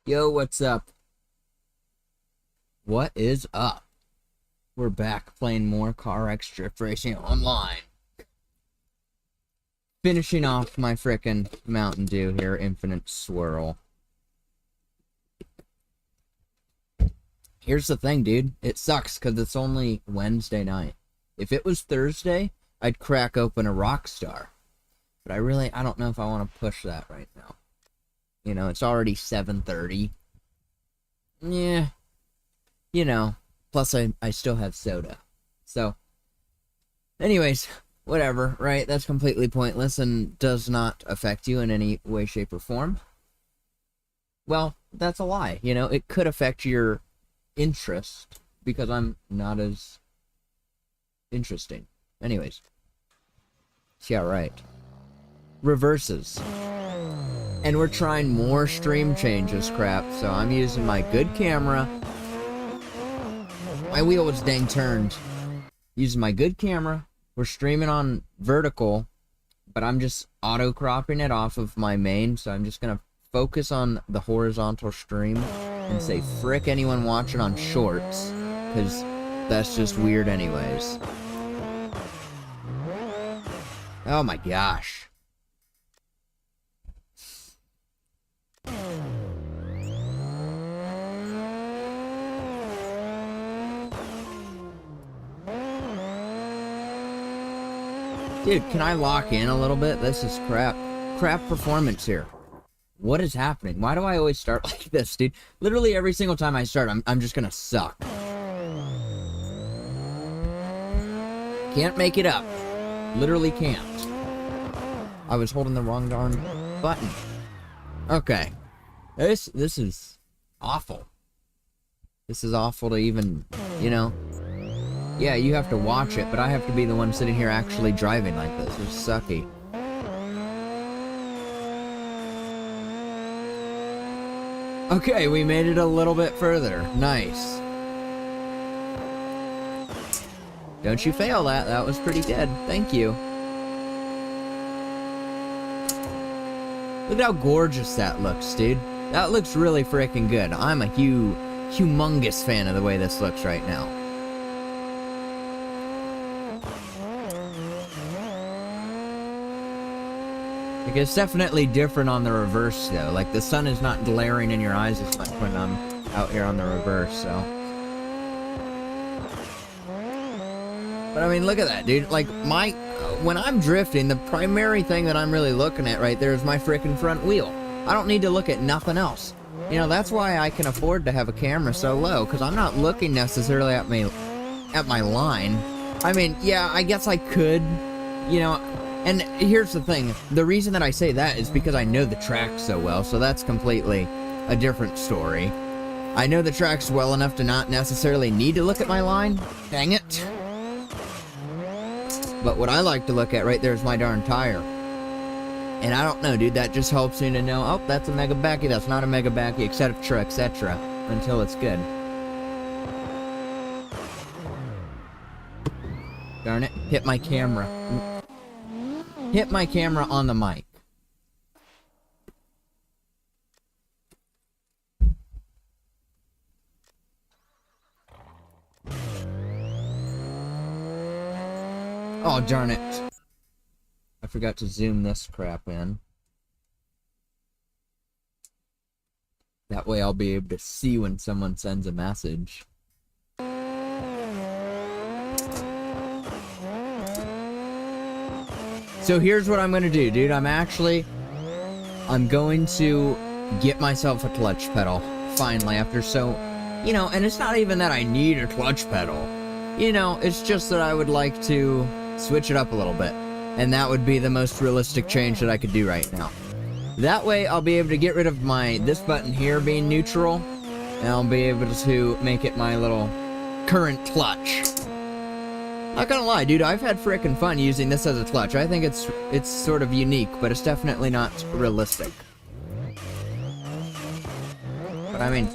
Yo, what's up? What is up? We're back playing more CarX Drift Racing Online. Finishing off my frickin' Mountain Dew here, Infinite Swirl. Here's the thing, dude. It sucks because it's only Wednesday night. If it was Thursday, I'd crack open a Rockstar. But I don't know if I want to push that right now. You know, it's already 7:30. Yeah. You know, plus I still have soda. So, anyways, whatever, right? That's completely pointless and does not affect you in any way, shape, or form. Well, that's a lie. You know, it could affect your interest because I'm not as interesting. Anyways. Yeah, right. Reverses. And we're trying more stream changes crap, so I'm using my good camera. My wheel was dang turned. Using my good camera. We're streaming on vertical, but I'm just auto-cropping it off of my main, so I'm just gonna focus on the horizontal stream and say frick anyone watching on shorts, because that's just weird anyways. Oh my gosh. Dude, can I lock in a little bit? This is crap. Crap performance here. What is happening? Why do I always start like this, dude? Literally every single time I start, I'm just gonna suck. Can't make it up. Literally can't. I was holding the wrong darn button. Okay. This is awful. This is awful to even, you know. Yeah, you have to watch it, but I have to be the one sitting here actually driving like this. It's sucky. Okay, we made it a little bit further. Nice. Don't you fail that. That was pretty good. Thank you. Look at how gorgeous that looks, dude. That looks really freaking good. I'm a humongous fan of the way this looks right now. Like, it's definitely different on the reverse, though. Like, the sun is not glaring in your eyes as much when I'm out here on the reverse, so. But, I mean, look at that, dude. Like, when I'm drifting, the primary thing that I'm really looking at right there is my frickin' front wheel. I don't need to look at nothing else. You know, that's why I can afford to have a camera so low, because I'm not looking necessarily at my line. I mean, yeah, I guess I could, you know. And here's the thing, the reason that I say that is because I know the track so well, so that's completely a different story. I know the tracks well enough to not necessarily need to look at my line. Dang it. But what I like to look at right there is my darn tire. And I don't know, dude, that just helps me to know, oh, that's a Mega Backy, that's not a Mega Backy, etc., until it's good. Darn it, hit my camera. Hit my camera on the mic. Oh, darn it. I forgot to zoom this crap in. That way I'll be able to see when someone sends a message. So here's what I'm gonna do, dude. I'm going to get myself a clutch pedal, finally, after so, you know, and it's not even that I need a clutch pedal. You know, it's just that I would like to switch it up a little bit. And that would be the most realistic change that I could do right now. That way, I'll be able to get rid of this button here being neutral, and I'll be able to make it my little current clutch. Not gonna lie, dude, I've had frickin' fun using this as a clutch. I think it's sort of unique, but it's definitely not realistic. But I mean,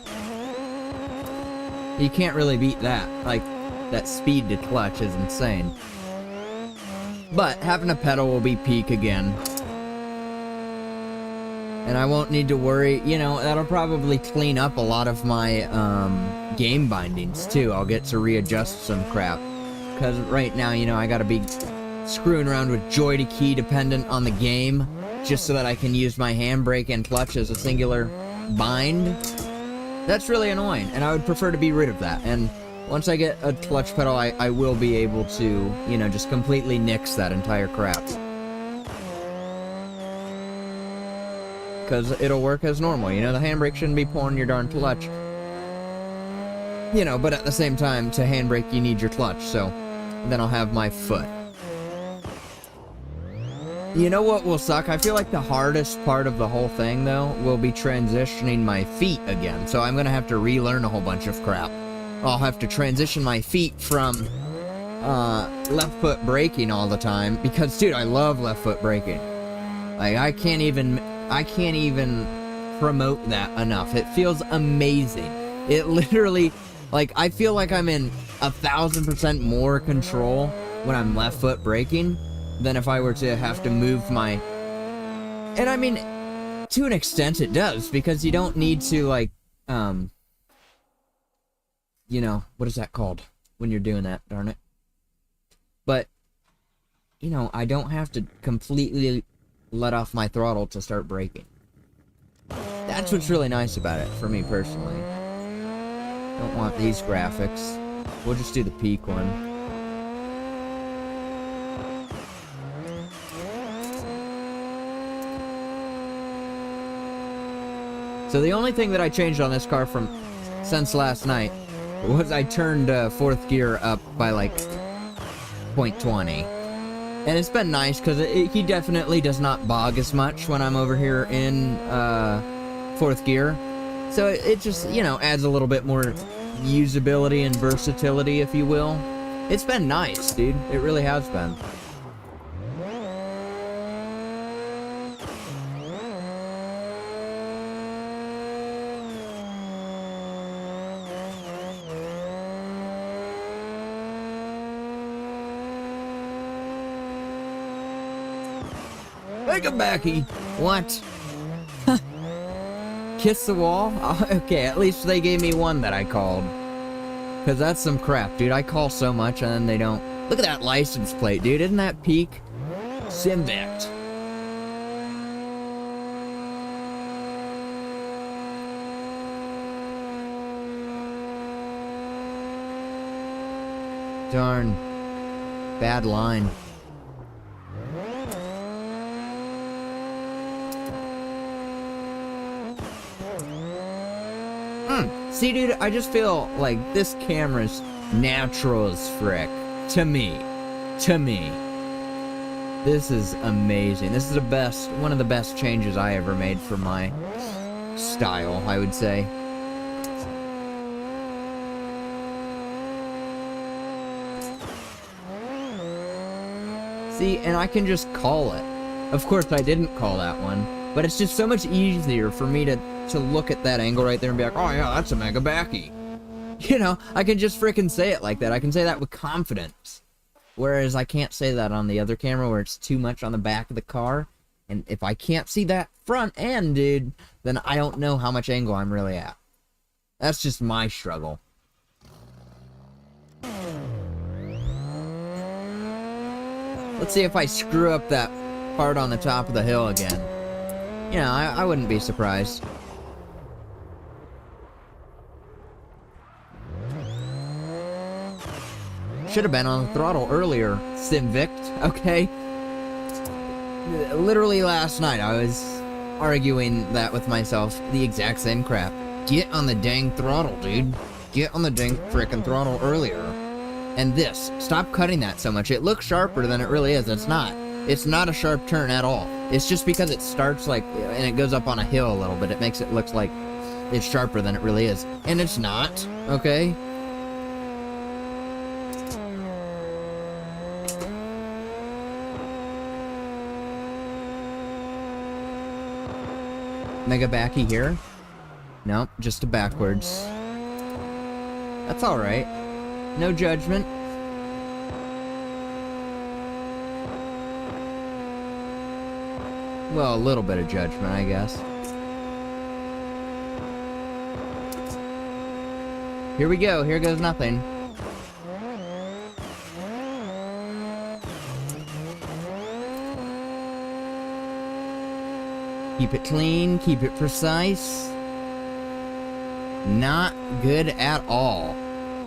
you can't really beat that. Like, that speed to clutch is insane. But having a pedal will be peak again. And I won't need to worry, you know, that'll probably clean up a lot of my game bindings too. I'll get to readjust some crap. Because right now, you know, I gotta be screwing around with joy to key dependent on the game, just so that I can use my handbrake and clutch as a singular bind. That's really annoying, and I would prefer to be rid of that. And once I get a clutch pedal, I will be able to, you know, just completely nix that entire crap. Because it'll work as normal, you know, the handbrake shouldn't be pulling your darn clutch. You know, but at the same time, to handbrake you need your clutch, so then I'll have my foot. You know what will suck? I feel like the hardest part of the whole thing, though, will be transitioning my feet again. So I'm gonna have to relearn a whole bunch of crap. I'll have to transition my feet from left foot braking all the time, because, dude, I love left foot braking. Like, I can't even promote that enough. It feels amazing. It literally, like, I feel like I'm in 1,000% more control when I'm left foot braking than if I were to have to move my... And I mean, to an extent it does, because you don't need to, like, you know, what is that called when you're doing that, darn it? But, you know, I don't have to completely let off my throttle to start braking. That's what's really nice about it, for me personally. Don't want these graphics. We'll just do the peak one. So the only thing that I changed on this car since last night was I turned fourth gear up by like 0.20. And it's been nice because he definitely does not bog as much when I'm over here in fourth gear. So it just, you know, adds a little bit more usability and versatility, if you will. It's been nice, dude. It really has been. Megabacky! What? Kiss the wall? Oh, okay, at least they gave me one that I called. Because that's some crap, dude. I call so much and then they don't. Look at that license plate, dude. Isn't that peak? Simvect. Darn. Bad line. See, dude, I just feel like this camera's natural as frick. To me. This is amazing. This is one of the best changes I ever made for my style, I would say. See, and I can just call it. Of course, I didn't call that one, but it's just so much easier for me to look at that angle right there and be like, oh yeah, that's a Megabacky. You know, I can just freaking say it like that. I can say that with confidence. Whereas I can't say that on the other camera where it's too much on the back of the car. And if I can't see that front end, dude, then I don't know how much angle I'm really at. That's just my struggle. Let's see if I screw up that part on the top of the hill again. You know, I wouldn't be surprised. Should have been on the throttle earlier, Simvict, okay? Literally last night, I was arguing that with myself, the exact same crap. Get on the dang throttle, dude. Get on the dang frickin' throttle earlier. And this, stop cutting that so much. It looks sharper than it really is. It's not. It's not a sharp turn at all. It's just because it starts like, and it goes up on a hill a little bit, it makes it look like it's sharper than it really is. And it's not, okay? Megabacky here? Nope, just a backwards. That's alright. No judgment. Well, a little bit of judgment, I guess. Here we go. Here goes nothing. Keep it clean. Keep it precise. Not good at all.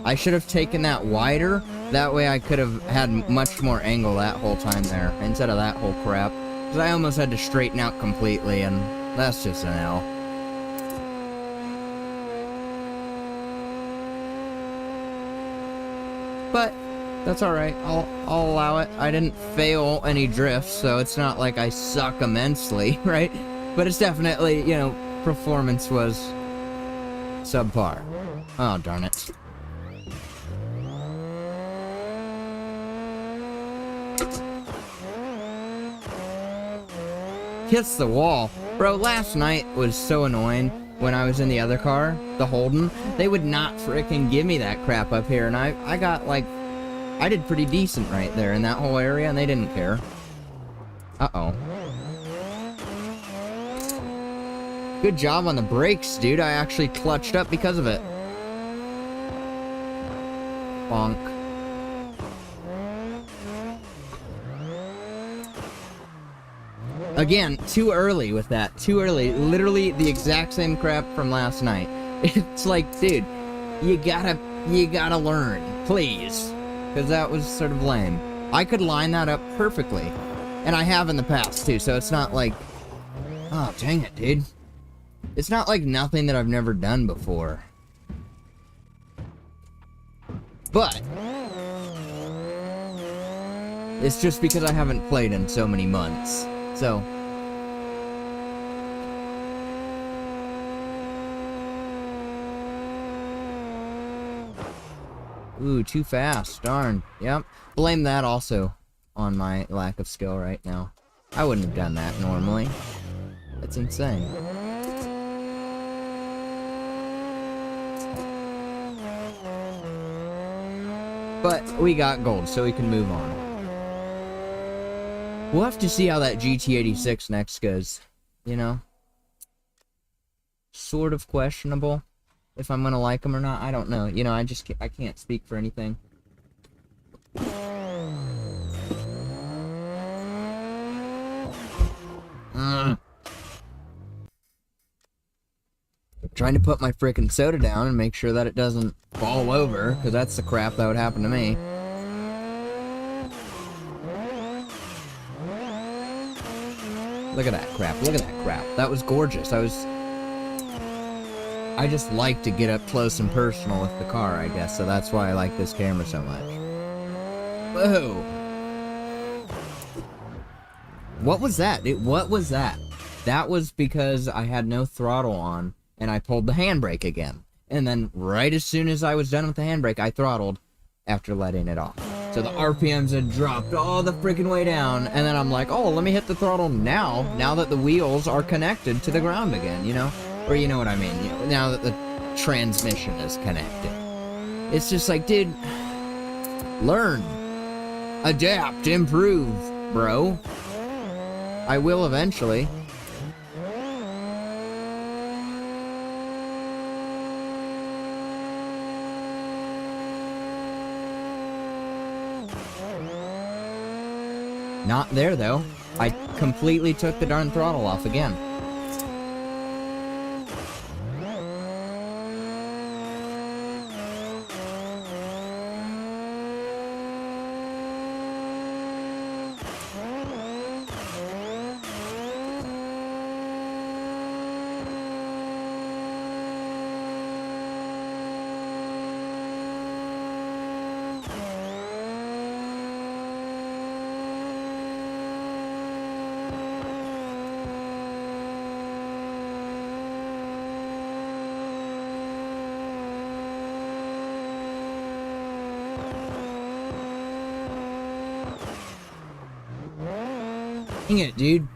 I should have taken that wider. That way I could have had much more angle that whole time there, instead of that whole crap. Because I almost had to straighten out completely, and that's just an L. But that's alright. I'll allow it. I didn't fail any drifts, so it's not like I suck immensely, right? But it's definitely, you know, performance was subpar. Oh, darn it. Hits the wall. Bro, last night was so annoying when I was in the other car, the Holden. They would not frickin' give me that crap up here, and I got, like, I did pretty decent right there in that whole area, and they didn't care. Uh-oh. Good job on the brakes, dude. I actually clutched up because of it. Bonk. Again, too early with that. Too early. Literally the exact same crap from last night. It's like, dude, you gotta learn, please. Because that was sort of lame. I could line that up perfectly. And I have in the past, too, so it's not like... Oh, dang it, dude. It's not like nothing that I've never done before. But... it's just because I haven't played in so many months. So... Ooh, too fast. Darn. Yep. Blame that also on my lack of skill right now. I wouldn't have done that normally. That's insane. But we got gold, so we can move on. We'll have to see how that GT86 next goes. You know? Sort of questionable. If I'm gonna like them or not, I don't know. You know, I can't speak for anything. Trying to put my frickin' soda down and make sure that it doesn't fall over, because that's the crap that would happen to me. Look at that crap. Look at that crap. That was gorgeous. I just like to get up close and personal with the car, I guess, so that's why I like this camera so much. Whoa! What was that? What was that? That was because I had no throttle on, and I pulled the handbrake again. And then, right as soon as I was done with the handbrake, I throttled after letting it off. So the RPMs had dropped all the freaking way down, and then I'm like, oh, let me hit the throttle now that the wheels are connected to the ground again, you know? Or you know what I mean, you know, now that the transmission is connected. It's just like, dude, learn, adapt, improve, bro. I will eventually. Not there, though. I completely took the darn throttle off again. Dang it, dude.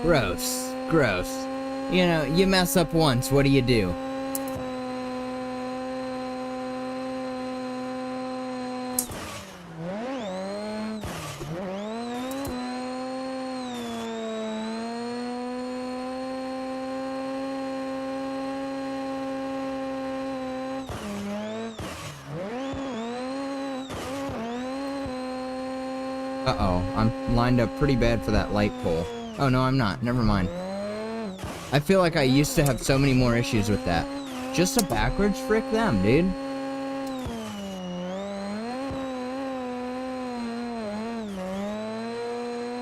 Gross. Gross. You know, you mess up once, what do you do? Uh-oh, I'm lined up pretty bad for that light pole. Oh, no, I'm not. Never mind. I feel like I used to have so many more issues with that. Just a backwards? Frick them, dude.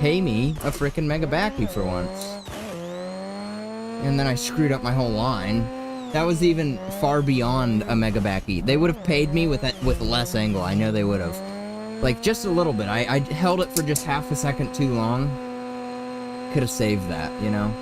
Pay me a frickin' Megabaki for once. And then I screwed up my whole line. That was even far beyond a Megabaki. They would have paid me with less angle. I know they would have. Like, just a little bit. I held it for just half a second too long. Could have saved that, you know?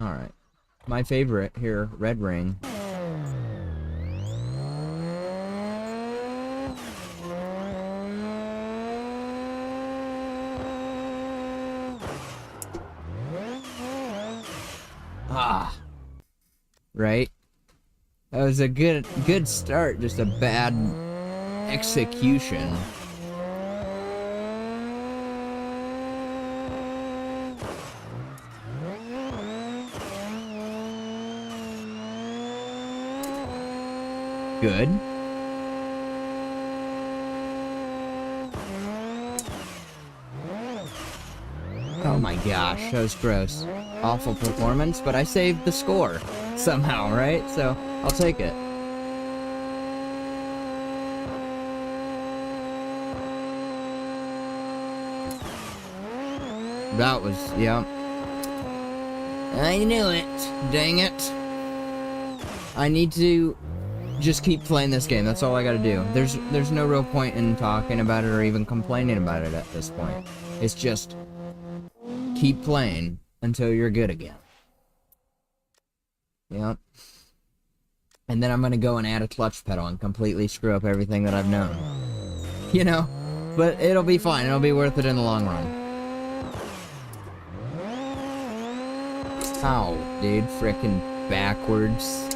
Alright. My favorite here, Red Ring. Ah. Right? That was a good start, just a bad execution. Good. Oh my gosh, that was gross. Awful performance, but I saved the score somehow, right? So, I'll take it. That was, yeah. I knew it. Dang it. I need to just keep playing this game. That's all I gotta do. There's no real point in talking about it or even complaining about it at this point. It's just keep playing until you're good again. Yep. And then I'm gonna go and add a clutch pedal and completely screw up everything that I've known. You know? But it'll be fine. It'll be worth it in the long run. Ow, dude. Frickin' backwards.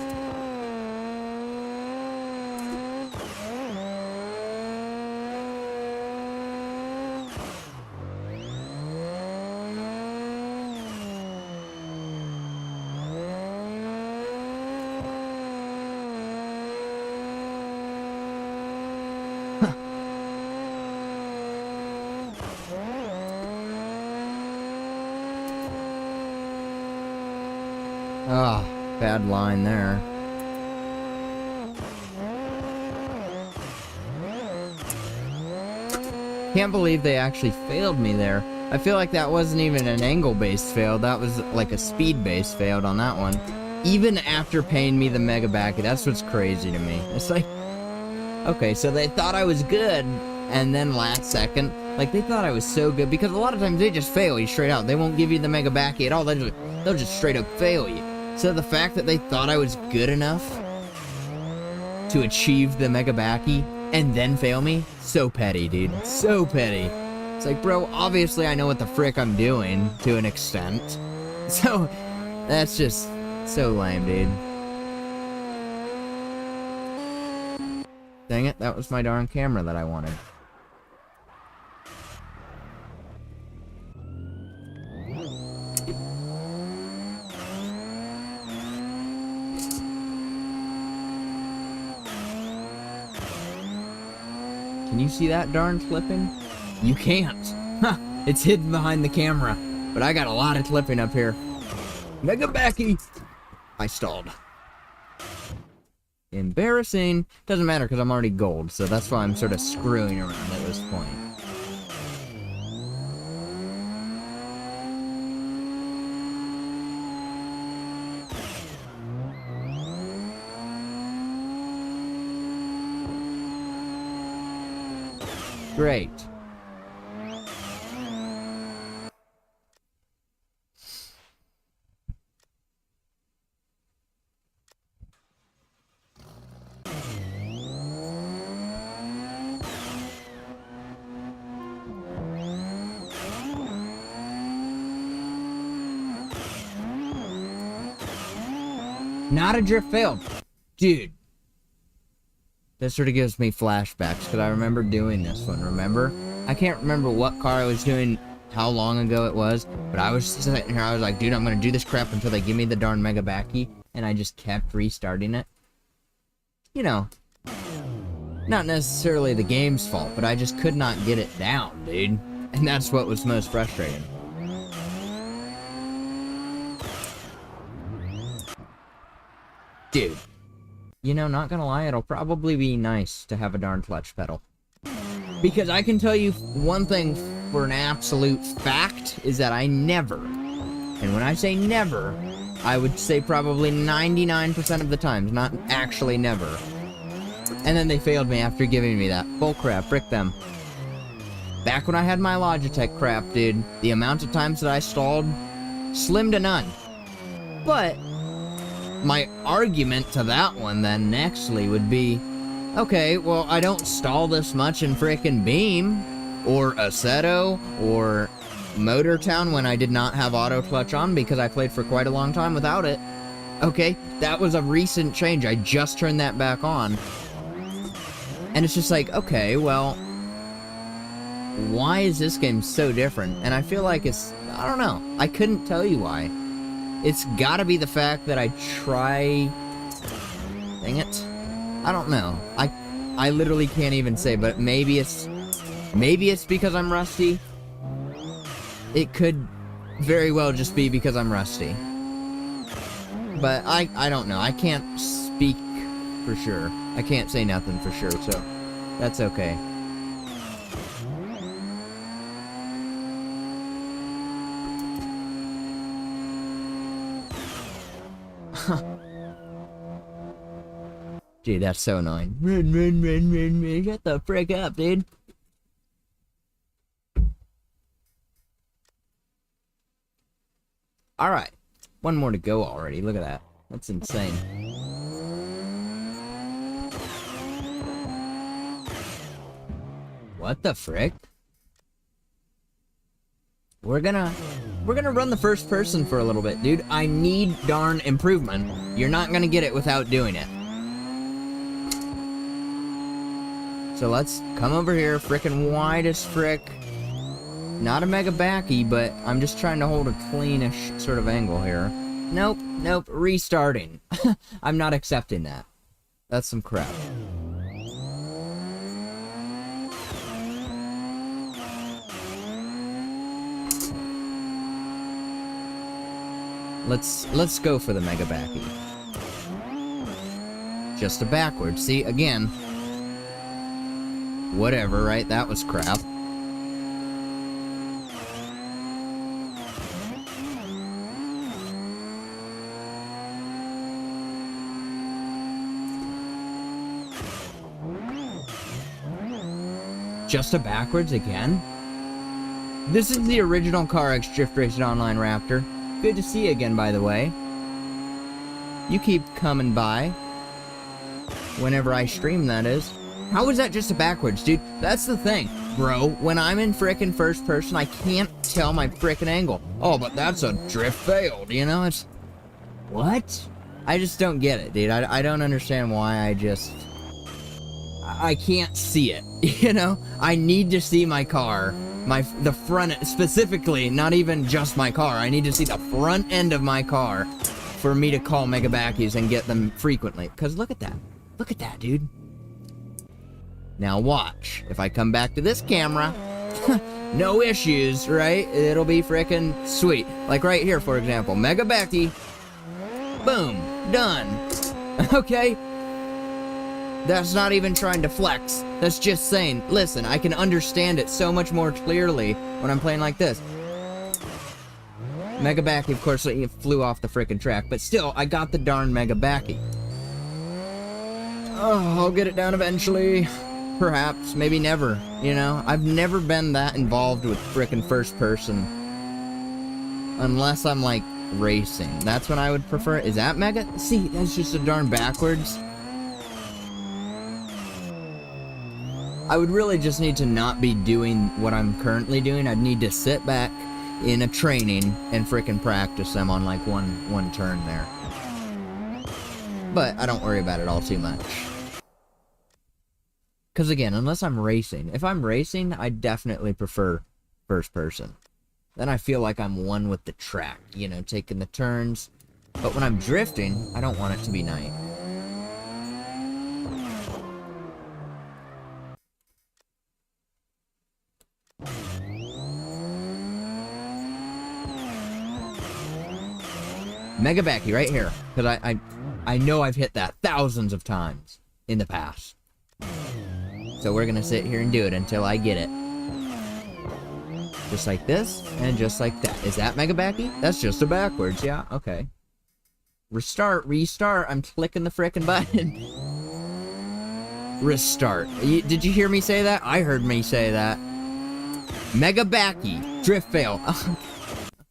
Ah, oh, bad line there. Can't believe they actually failed me there. I feel like that wasn't even an angle-based fail. That was like a speed-based failed on that one. Even after paying me the Megabaki, that's what's crazy to me. It's like, okay, so they thought I was good, and then last second, like they thought I was so good, because a lot of times they just fail you straight out. They won't give you the Megabaki at all. They'll just straight up fail you. So the fact that they thought I was good enough to achieve the Megabaki and then fail me, so petty, dude. So petty. It's like, bro, obviously I know what the frick I'm doing to an extent. So, that's just so lame, dude. Dang it, that was my darn camera that I wanted. Can you see that darn clipping? You can't. Huh, it's hidden behind the camera. But I got a lot of clipping up here. Megabaki! I stalled. Embarrassing. Doesn't matter because I'm already gold, so that's why I'm sort of screwing around at this point. Great. Not a drift failed. Dude. This sort of gives me flashbacks, because I remember doing this one, remember? I can't remember what car I was doing, how long ago it was, but I was sitting here, I was like, dude, I'm gonna do this crap until they give me the darn Mega Backy, and I just kept restarting it. You know, not necessarily the game's fault, but I just could not get it down, dude. And that's what was most frustrating. Dude. You know, not gonna lie, it'll probably be nice to have a darn clutch pedal. Because I can tell you one thing for an absolute fact, is that I never, and when I say never, I would say probably 99% of the times, not actually never. And then they failed me after giving me that. Bull crap, frick them. Back when I had my Logitech crap, dude, the amount of times that I stalled, slim to none. But my argument to that one then nextly would be, okay, well, I don't stall this much in frickin' Beam, or Assetto, or Motortown when I did not have auto clutch on because I played for quite a long time without it. Okay, that was a recent change. I just turned that back on. And it's just like, okay, well, why is this game so different? And I feel like it's, I don't know, I couldn't tell you why. It's gotta be the fact that I try... Dang it. I don't know. I literally can't even say, but maybe it's because I'm rusty. It could very well just be because I'm rusty. But I don't know. I can't speak for sure. I can't say nothing for sure, so that's okay. Dude, that's so annoying. Run. Shut the frick up, dude. Alright. One more to go already. Look at that. That's insane. What the frick? We're gonna run the first person for a little bit, dude. I need darn improvement. You're not gonna get it without doing it. So let's come over here, frickin' wide as frick. Not a Mega Backy, but I'm just trying to hold a cleanish sort of angle here. Nope, restarting. I'm not accepting that. That's some crap. Let's go for the Mega Backy. Just a backwards. See, again. Whatever, right? That was crap. Just a backwards again? This is the original CarX Drift Racing Online Raptor. Good to see you again, by the way. You keep coming by. Whenever I stream, that is. How is that just a backwards, dude? That's the thing, bro. When I'm in frickin' first person, I can't tell my frickin' angle. Oh, but that's a drift failed, you know? It's... What? I just don't get it, dude. I don't understand why I can't see it, you know? I need to see my car. The front, specifically, not even just my car. I need to see the front end of my car for me to call Mega Backies and get them frequently. Because look at that. Look at that, dude. Now watch. If I come back to this camera, no issues, right? It'll be frickin' sweet. Like right here, for example. Mega Backy. Boom. Done. Okay? That's not even trying to flex. That's just saying, listen, I can understand it so much more clearly when I'm playing like this. Mega Backy, of course, it flew off the frickin' track, but still, I got the darn Mega Backy. Oh, I'll get it down eventually. Perhaps, maybe never, you know? I've never been that involved with frickin' first person. Unless I'm, like, racing. That's when I would prefer it. Is that Mega? See, that's just a darn backwards. I would really just need to not be doing what I'm currently doing. I'd need to sit back in a training and frickin' practice them on, like, one turn there. But I don't worry about it all too much. Because again, unless I'm racing. If I'm racing, I definitely prefer first person. Then I feel like I'm one with the track, you know, taking the turns. But when I'm drifting, I don't want it to be night. Mega Backy right here. Because I know I've hit that thousands of times in the past. So we're gonna sit here and do it until I get it. Just like this, and just like that. Is that Mega Backy? That's just a backwards, yeah, okay. Restart, restart, I'm clicking the frickin' button. Restart. Did you hear me say that? I heard me say that. Mega Backy, drift fail.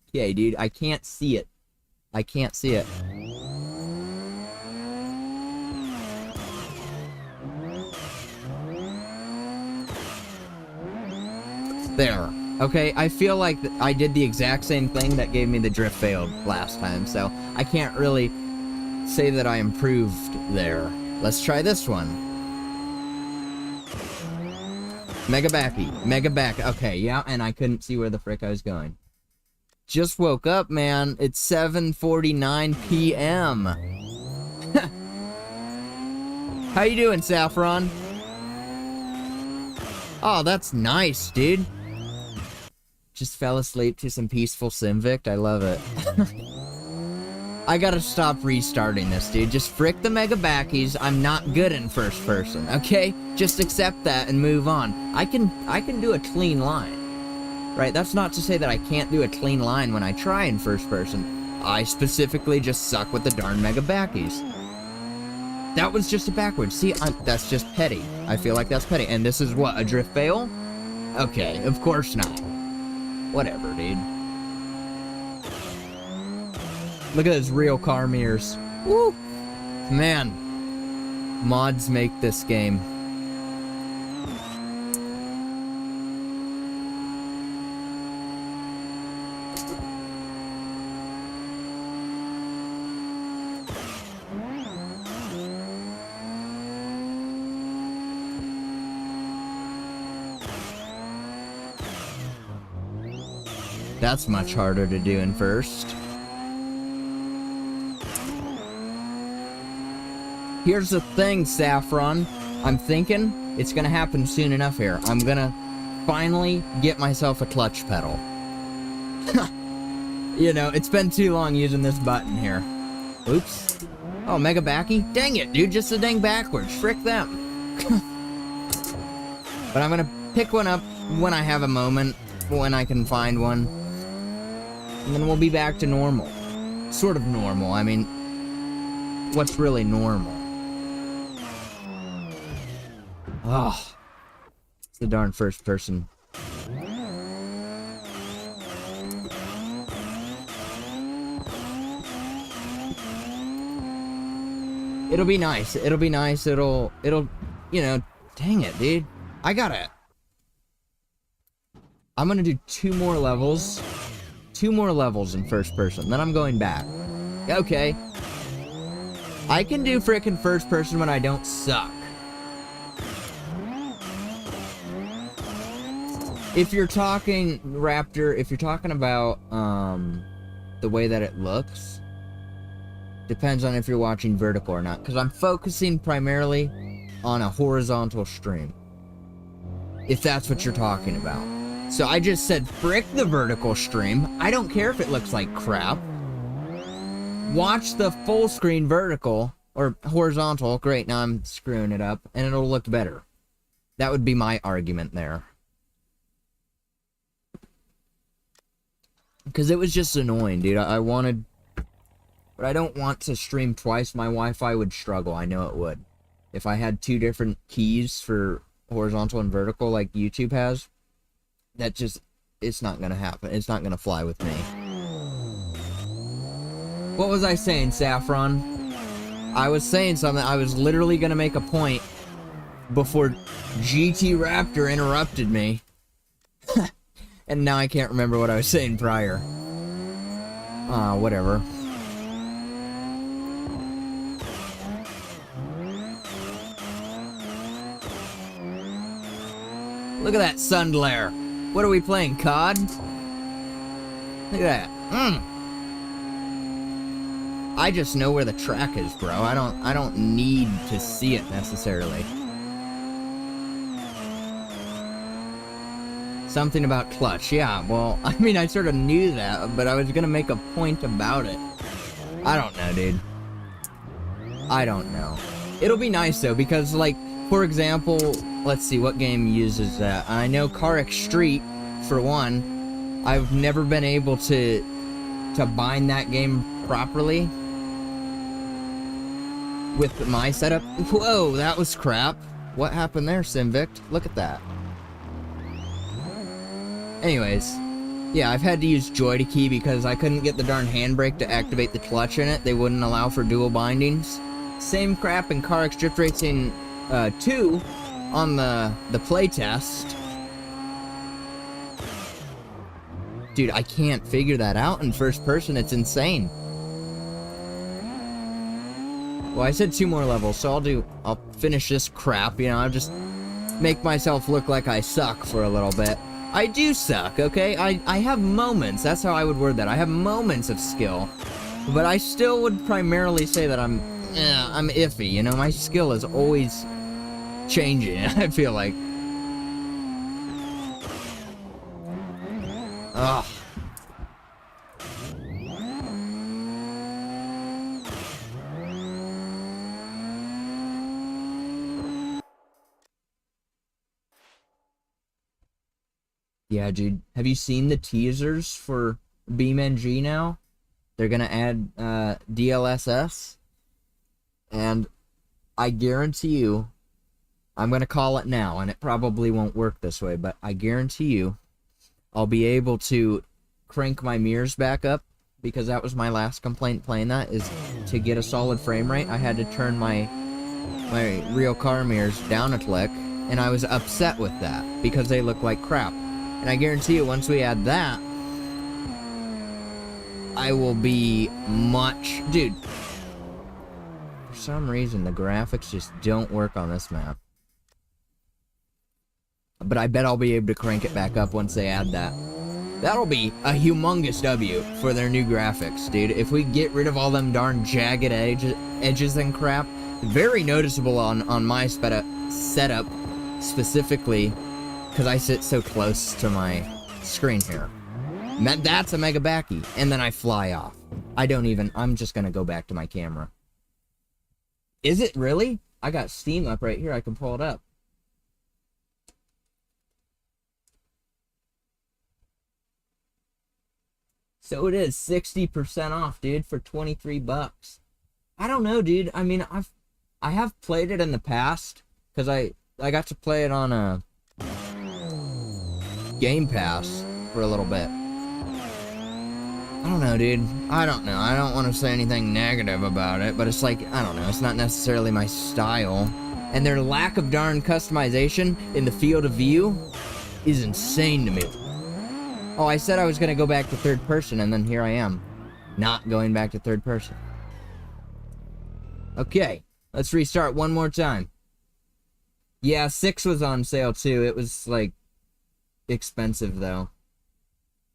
Okay, dude, I can't see it. I can't see it. There. Okay, I feel like I did the exact same thing that gave me the drift failed last time, so I can't really say that I improved there. Let's try this one. Mega Backy. Mega Back. Okay, yeah, and I couldn't see where the frick I was going. Just woke up, man. It's 7:49 p.m. How you doing, Saffron? Oh, that's nice, dude. Just fell asleep to some peaceful Simvict. I love it. I gotta stop restarting this, dude. Just frick the Mega Backies. I'm not good in first person, okay? Just accept that and move on. I can do a clean line. Right? That's not to say that I can't do a clean line when I try in first person. I specifically just suck with the darn Mega Backies. That was just a backwards. See, that's just petty. I feel like that's petty. And this is what, a drift fail? Okay, of course not. Whatever, dude. Look at those real car mirrors. Woo! Man. Mods make this game. That's much harder to do in first. Here's the thing, Saffron. I'm thinking it's gonna happen soon enough here. I'm gonna finally get myself a clutch pedal. You know, it's been too long using this button here. Oops. Oh, Mega Backy? Dang it, dude, just a dang backwards. Frick them. But I'm gonna pick one up when I have a moment, when I can find one. And then we'll be back to normal. Sort of normal, I mean, what's really normal? Oh, it's the darn first person. It'll be nice. It'll be nice. It'll, you know, dang it, dude. I got it. I'm gonna do 2 more levels. 2 more levels in first person, then I'm going back. Okay. I can do frickin' first person when I don't suck. If you're talking, Raptor, if you're talking about, the way that it looks, depends on if you're watching vertical or not, because I'm focusing primarily on a horizontal stream. If that's what you're talking about. So I just said, frick the vertical stream. I don't care if it looks like crap. Watch the full screen vertical, or horizontal. Great, now I'm screwing it up, and it'll look better. That would be my argument there. Because it was just annoying, dude. I wanted... But I don't want to stream twice. My Wi-Fi would struggle. I know it would. If I had 2 different keys for horizontal and vertical like YouTube has, that just... It's not gonna happen. It's not gonna fly with me. What was I saying, Saffron? I was saying something. I was literally gonna make a point before GT Raptor interrupted me. And now I can't remember what I was saying prior. Whatever. Look at that sun glare. What are we playing, COD? Look at that. I just know where the track is, bro. I don't need to see it necessarily. Something about clutch. Yeah, well, I mean, I sort of knew that, but I was gonna make a point about it. I don't know, dude. I don't know. It'll be nice, though, because, like, for example, let's see, what game uses that? I know CarX Street, for one. I've never been able to bind that game properly with my setup. Whoa, that was crap. What happened there, Simvict? Look at that. Anyways, yeah, I've had to use Joy to key because I couldn't get the darn handbrake to activate the clutch in it. They wouldn't allow for dual bindings. Same crap in CarX Drift Racing 2 on the playtest. Dude, I can't figure that out in first person. It's insane. Well, I said 2 more levels, so I'll finish this crap, you know, I'll just make myself look like I suck for a little bit. I do suck, okay? I have moments, that's how I would word that. I have moments of skill, but I still would primarily say that I'm iffy, you know? My skill is always changing, I feel like. Ugh. Yeah, dude. Have you seen the teasers for BeamNG now? They're gonna add DLSS. And I guarantee you, I'm gonna call it now, and it probably won't work this way, but I guarantee you, I'll be able to crank my mirrors back up, because that was my last complaint playing that, is to get a solid frame rate, I had to turn my real car mirrors down a click, and I was upset with that, because they look like crap. And I guarantee you, once we add that, I will be much... Dude, for some reason, the graphics just don't work on this map. But I bet I'll be able to crank it back up once they add that. That'll be a humongous W for their new graphics, dude. If we get rid of all them darn jagged edges and crap, very noticeable on my setup specifically, because I sit so close to my screen here. That's a mega backy, and then I fly off. I'm just gonna go back to my camera. Is it really? I got Steam up right here, I can pull it up. So it is 60% off, dude, for 23 bucks. I don't know, dude. I mean, I have played it in the past, because I got to play it on a Game Pass for a little bit. I don't know, dude. I don't know. I don't want to say anything negative about it, but it's like, I don't know. It's not necessarily my style. And their lack of darn customization in the field of view is insane to me. Oh, I said I was going to go back to third person, and then here I am. Not going back to third person. Okay. Let's restart one more time. Yeah, 6 was on sale, too. It was, like, expensive, though.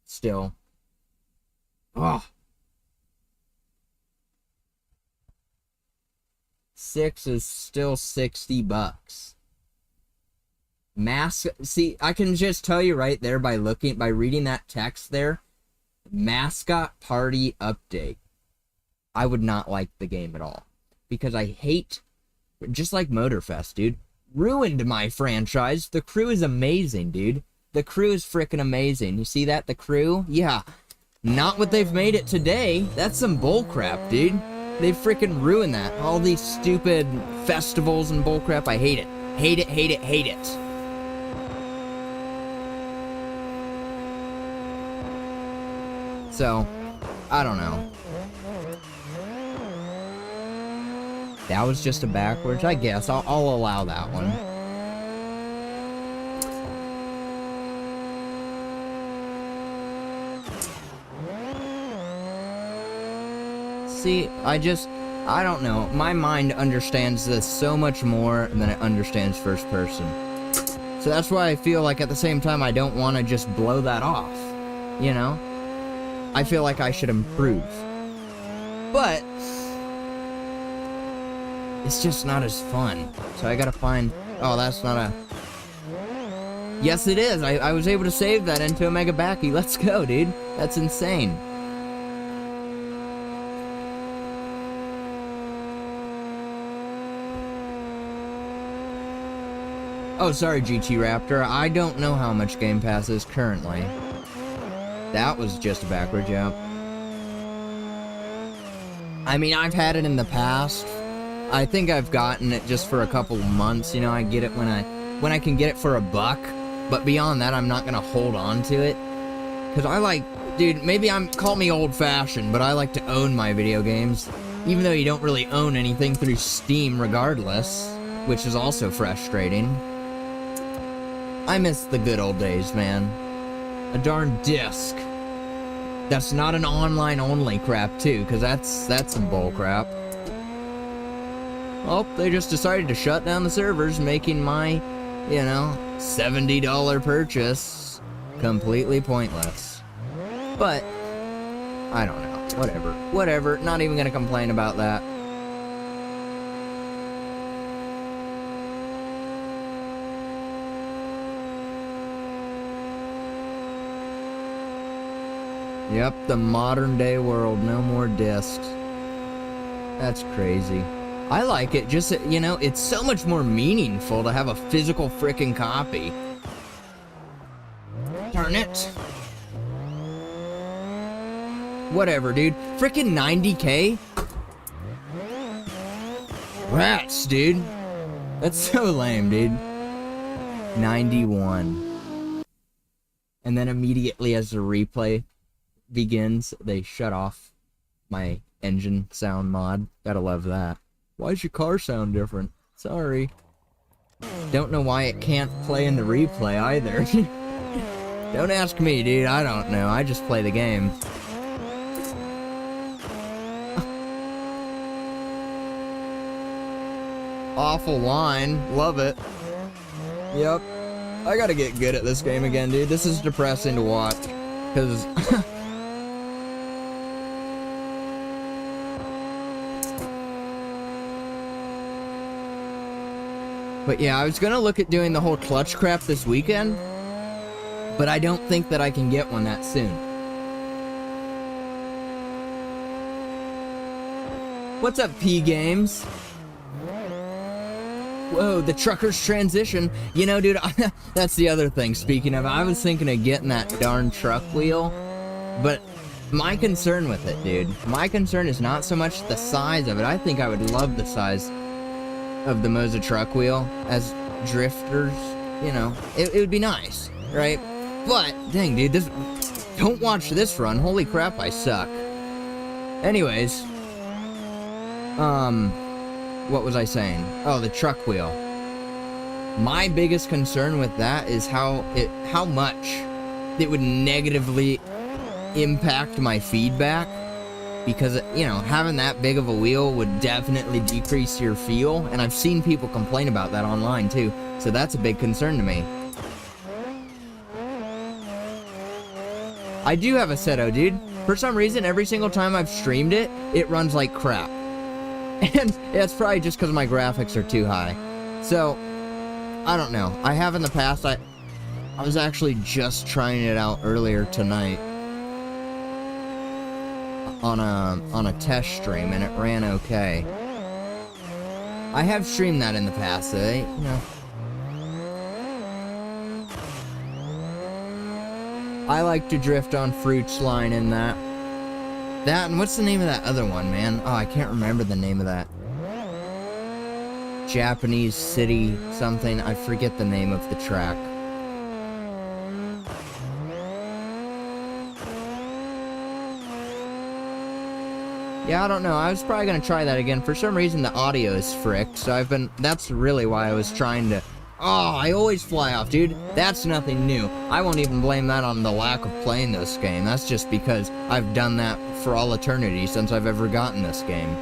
Still. Oh. 6 is still 60 bucks. See, I can just tell you right there by reading that text there. Mascot Party Update. I would not like the game at all. Because I hate, just like Motorfest, dude. Ruined my franchise. The crew is amazing, dude. The crew is freaking amazing. You see that? The crew? Yeah. Not what they've made it today. That's some bullcrap, dude. They've freaking ruined that. All these stupid festivals and bullcrap. I hate it. Hate it, hate it, hate it. So, I don't know. That was just a backwards. I guess I'll allow that one. See, I don't know. My mind understands this so much more than it understands first person. So that's why I feel like at the same time I don't want to just blow that off, you know? I feel like I should improve. But it's just not as fun. So I gotta find... Oh, that's not a... Yes, it is. I was able to save that into a Mega Backy. Let's go, dude. That's insane. Oh, sorry, GT Raptor. I don't know how much Game Pass is currently. That was just a backward jump. I mean, I've had it in the past. I think I've gotten it just for a couple months. You know, I get it when I can get it for $1. But beyond that, I'm not gonna hold on to it. Cause I like, dude, maybe call me old-fashioned, but I like to own my video games. Even though you don't really own anything through Steam regardless, which is also frustrating. I miss the good old days, man. A darn disc. That's not an online-only crap, too, because that's some bull crap. Oh, they just decided to shut down the servers, making my, you know, $70 purchase completely pointless. But, I don't know. Whatever. Whatever. Not even gonna complain about that. Yep, the modern day world, no more discs. That's crazy. I like it, just, you know, it's so much more meaningful to have a physical frickin' copy. Darn it. Whatever, dude. Frickin' 90K? Rats, dude. That's so lame, dude. 91. And then immediately as the replay begins, they shut off my engine sound mod. Gotta love that. Why's your car sound different? Sorry. Don't know why it can't play in the replay either. Don't ask me, dude. I don't know. I just play the game. Awful line. Love it. Yep. I gotta get good at this game again, dude. This is depressing to watch. Because... But yeah, I was gonna look at doing the whole clutch crap this weekend, but I don't think that I can get one that soon. What's up, P Games? Whoa, the trucker's transition. You know, dude, that's the other thing. Speaking of, I was thinking of getting that darn truck wheel, but my concern with it, dude, my concern is not so much the size of it. I think I would love the size of the Moza truck wheel as drifters, you know, it would be nice, right? But, dang, dude, don't watch this run. Holy crap, I suck. Anyways, what was I saying? Oh, the truck wheel. My biggest concern with that is how much it would negatively impact my feedback. Because, you know, having that big of a wheel would definitely decrease your feel. And I've seen people complain about that online, too. So that's a big concern to me. I do have a Seto, dude. For some reason, every single time I've streamed it, it runs like crap. And it's probably just because my graphics are too high. So, I don't know. I have in the past, I was actually just trying it out earlier tonight. On a test stream, and it ran okay. I have streamed that in the past, so you know. I like to drift on Fruits Line in that. That, and what's the name of that other one, man? Oh, I can't remember the name of that. Japanese City something. I forget the name of the track. Yeah, I don't know. I was probably gonna try that again. For some reason, the audio is fricked, so that's really why I was trying to... Oh, I always fly off, dude. That's nothing new. I won't even blame that on the lack of playing this game. That's just because I've done that for all eternity since I've ever gotten this game.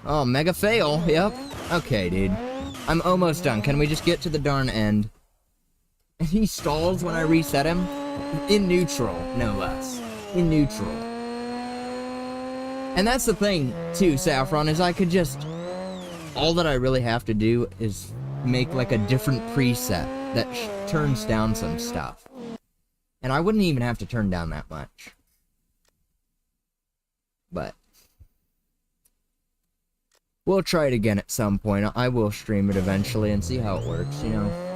Oh, mega fail. Yep. Okay, dude. I'm almost done. Can we just get to the darn end? And he stalls when I reset him? In neutral, no less. In neutral. And that's the thing, too, Saffron, is I could just... All that I really have to do is make, like, a different preset that turns down some stuff. And I wouldn't even have to turn down that much. But... We'll try it again at some point. I will stream it eventually and see how it works, you know?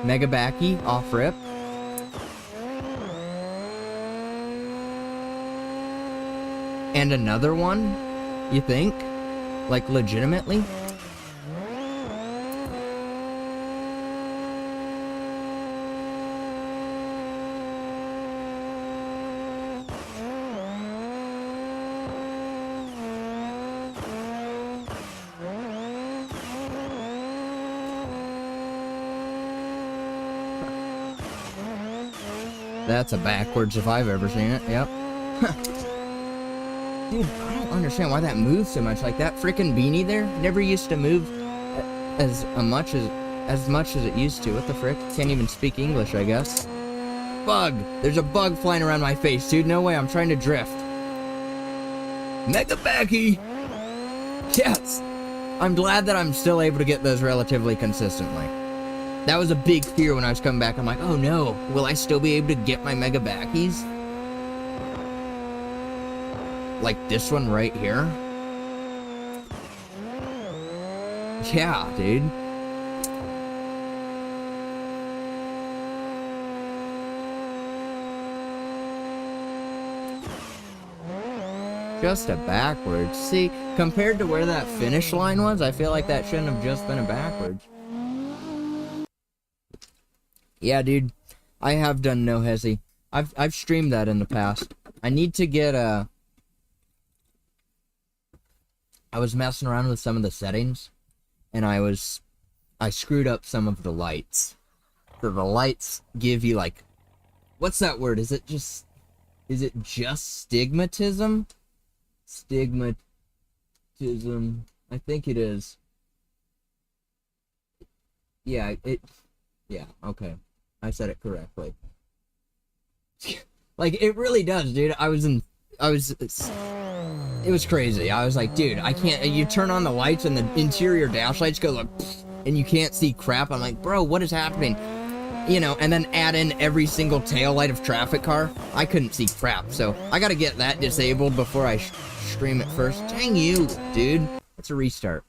Megabaki, off rip. And another one? You think? Like, legitimately? That's a backwards if I've ever seen it, yep. Dude, I don't understand why that moves so much. Like, that frickin' beanie there never used to move as much as it used to. What the frick? Can't even speak English, I guess. Bug! There's a bug flying around my face, dude. No way, I'm trying to drift. Megabaki! Yes! I'm glad that I'm still able to get those relatively consistently. That was a big fear when I was coming back. I'm like, oh no, will I still be able to get my Megabakis? Like this one right here? Yeah, dude. Just a backwards. See, compared to where that finish line was, I feel like that shouldn't have just been a backwards. Yeah, dude, I have done no hesi. I've streamed that in the past. I need to get I was messing around with some of the settings, and I screwed up some of the lights. So the lights give you like, what's that word? Is it just stigmatism? Stigmatism. I think it is. Yeah, yeah, okay. I said it correctly. Like, it really does, dude. It was crazy. I was like, dude, I can't, you turn on the lights and the interior dash lights go like, and you can't see crap. I'm like, bro, what is happening? You know, and then add in every single tail light of traffic car. I couldn't see crap, so I gotta get that disabled before I stream it first. Dang you, dude. Let's a restart.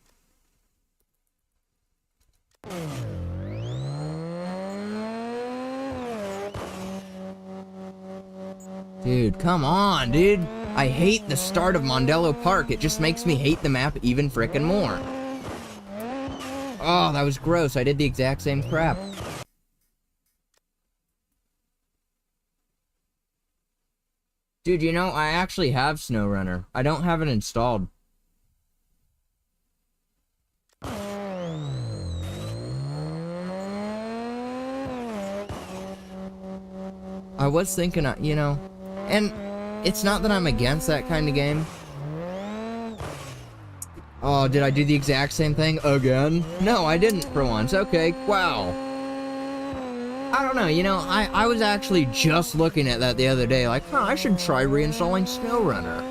Dude, come on, dude. I hate the start of Mondello Park. It just makes me hate the map even frickin' more. Oh, that was gross. I did the exact same crap. Dude, you know, I actually have SnowRunner. I don't have it installed. I was thinking, you know, and it's not that I'm against that kind of game. Oh, did I do the exact same thing again? No, I didn't for once. Okay, wow. I don't know, you know, I was actually just looking at that the other day, like, huh, I should try reinstalling SnowRunner.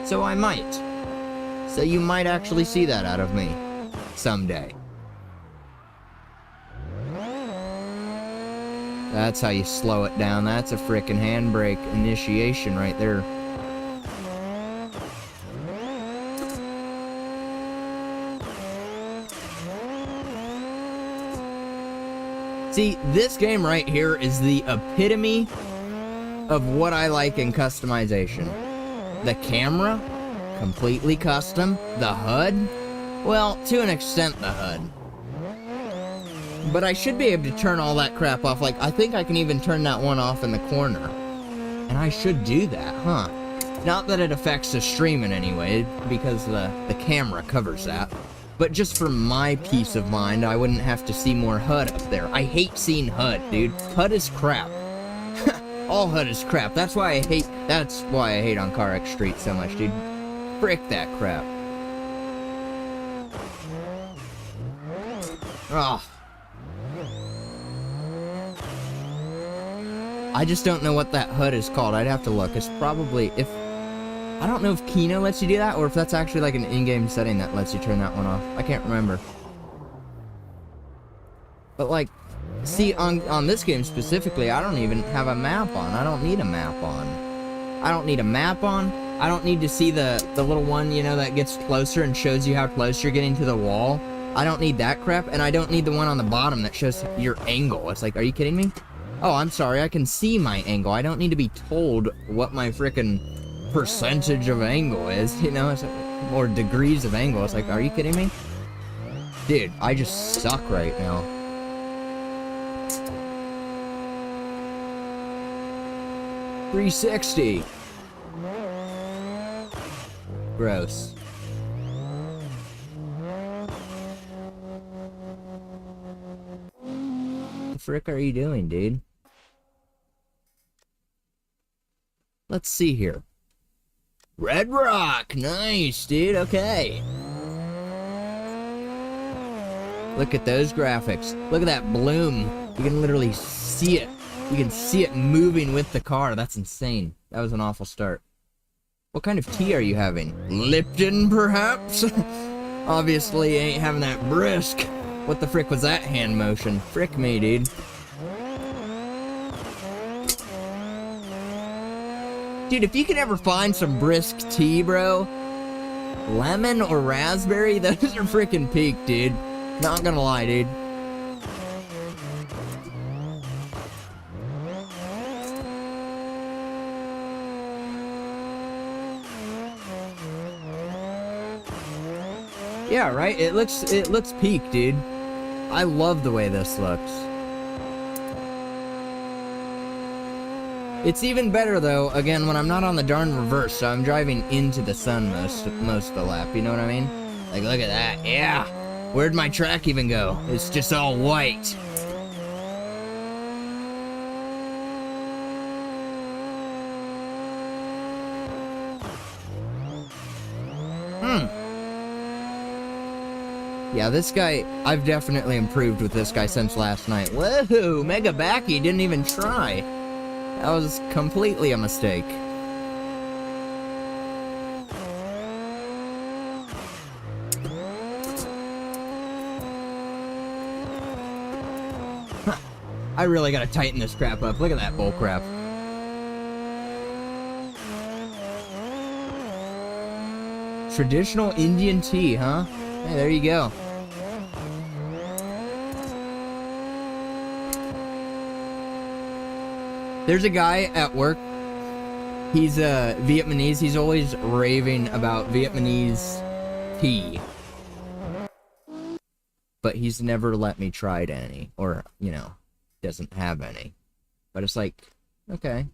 So I might. So you might actually see that out of me someday. That's how you slow it down. That's a frickin' handbrake initiation right there. See, this game right here is the epitome of what I like in customization. The camera, completely custom. The HUD, well, to an extent, the HUD. But I should be able to turn all that crap off. Like, I think I can even turn that one off in the corner. And I should do that, huh? Not that it affects the stream in any way, because the camera covers that. But just for my peace of mind, I wouldn't have to see more HUD up there. I hate seeing HUD, dude. HUD is crap. All HUD is crap. That's why I hate on CarX Street so much, dude. Frick that crap. Oh. I just don't know what that HUD is called. I'd have to look. It's probably, I don't know if Kino lets you do that, or if that's actually like an in-game setting that lets you turn that one off. I can't remember. But like, see, on this game specifically, I don't even have a map on. I don't need a map on. I don't need a map on. I don't need to see the little one, you know, that gets closer and shows you how close you're getting to the wall. I don't need that crap, and I don't need the one on the bottom that shows your angle. It's like, are you kidding me? Oh, I'm sorry, I can see my angle. I don't need to be told what my frickin' percentage of angle is, you know? It's like, or degrees of angle. It's like, are you kidding me? Dude, I just suck right now. $360. Gross. What the frick are you doing, dude? Let's see here. Red Rock! Nice, dude, okay. Look at those graphics. Look at that bloom. You can literally see it. You can see it moving with the car. That's insane. That was an awful start. What kind of tea are you having? Lipton, perhaps? Obviously, ain't having that brisk. What the frick was that hand motion? Frick me, dude. Dude, if you can ever find some brisk tea, bro, lemon or raspberry, those are freaking peak, dude. Not gonna lie, dude. Yeah, right? It looks peak, dude. I love the way this looks. It's even better, though, again, when I'm not on the darn reverse, so I'm driving into the sun most of the lap, you know what I mean? Like, look at that, yeah! Where'd my track even go? It's just all white. Yeah, this guy, I've definitely improved with this guy since last night. Whoa, Mega Backy didn't even try. That was completely a mistake. I really gotta tighten this crap up. Look at that bull crap. Traditional Indian tea, huh? Hey, there you go. There's a guy at work. He's Vietnamese. He's always raving about Vietnamese tea. But he's never let me try any. Or, you know, doesn't have any. But it's like, okay.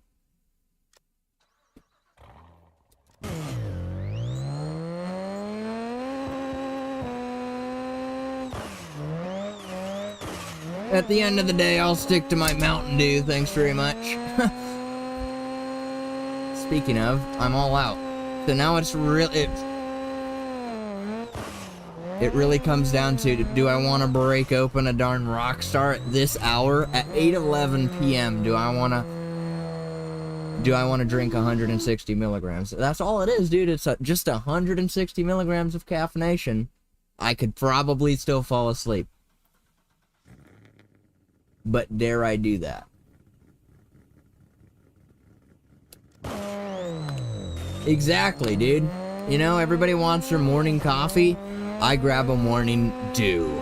At the end of the day, I'll stick to my Mountain Dew, thanks very much. Speaking of, I'm all out. So now it's it really comes down to, do I want to break open a darn Rockstar at this hour? At 8:11 p.m., do I want to drink 160 milligrams? That's all it is, dude. It's just 160 milligrams of caffeination. I could probably still fall asleep. But dare I do that? Exactly, dude. You know, everybody wants their morning coffee. I grab a morning dew.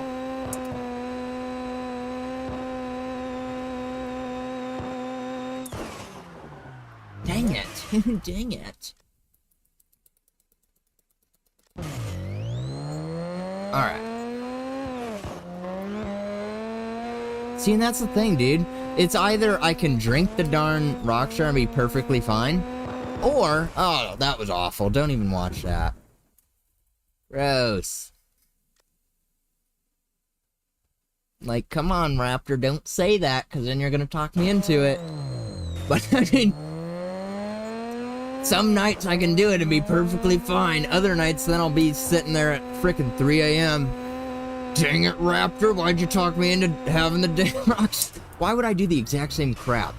Dang it. Dang it. Alright. See, and that's the thing, dude. It's either I can drink the darn Rockstar and be perfectly fine, or, oh, that was awful. Don't even watch that. Gross. Like, come on, Raptor, don't say that, because then you're going to talk me into it. But I mean, some nights I can do it and be perfectly fine. Other nights, then I'll be sitting there at frickin' 3 a.m. Dang it, Raptor, why'd you talk me into having the damn rocks? Why would I do the exact same crap?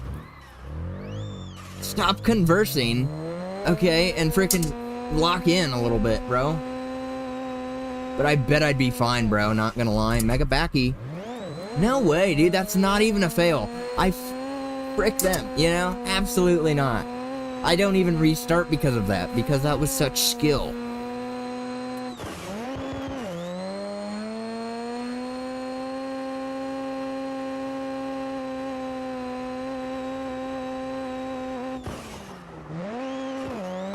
Stop conversing, okay, and frickin' lock in a little bit, bro. But I bet I'd be fine, bro, not gonna lie. Mega Backy. No way, dude, that's not even a fail. I frick them, you know? Absolutely not. I don't even restart because of that, because that was such skill.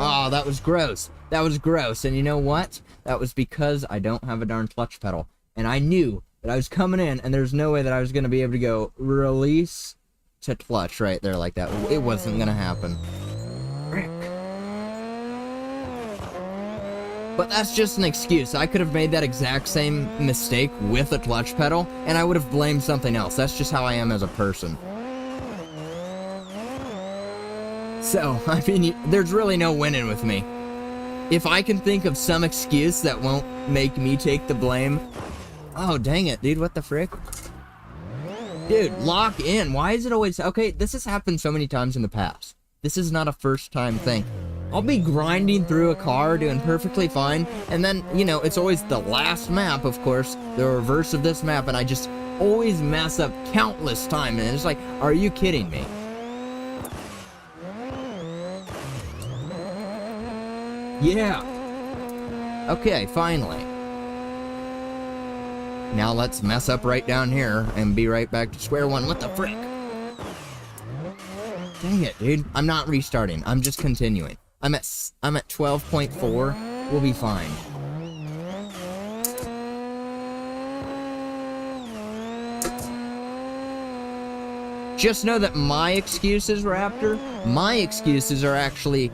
Oh, that was gross. That was gross. And you know what? That was because I don't have a darn clutch pedal. And I knew that I was coming in, and there's no way that I was going to be able to go release to clutch right there like that. It wasn't going to happen. Frick. But that's just an excuse. I could have made that exact same mistake with a clutch pedal, and I would have blamed something else. That's just how I am as a person. So, I mean, there's really no winning with me. If I can think of some excuse that won't make me take the blame... Oh, dang it, dude, what the frick? Dude, lock in. Why is it always... Okay, this has happened so many times in the past. This is not a first-time thing. I'll be grinding through a car, doing perfectly fine, and then, you know, it's always the last map, of course, the reverse of this map, and I just always mess up countless times, and it's like, are you kidding me? Yeah. Okay, finally. Now let's mess up right down here and be right back to square one. What the frick? Dang it, dude. I'm not restarting. I'm just continuing. I'm at 12.4. We'll be fine. Just know that my excuses, Raptor, my excuses are actually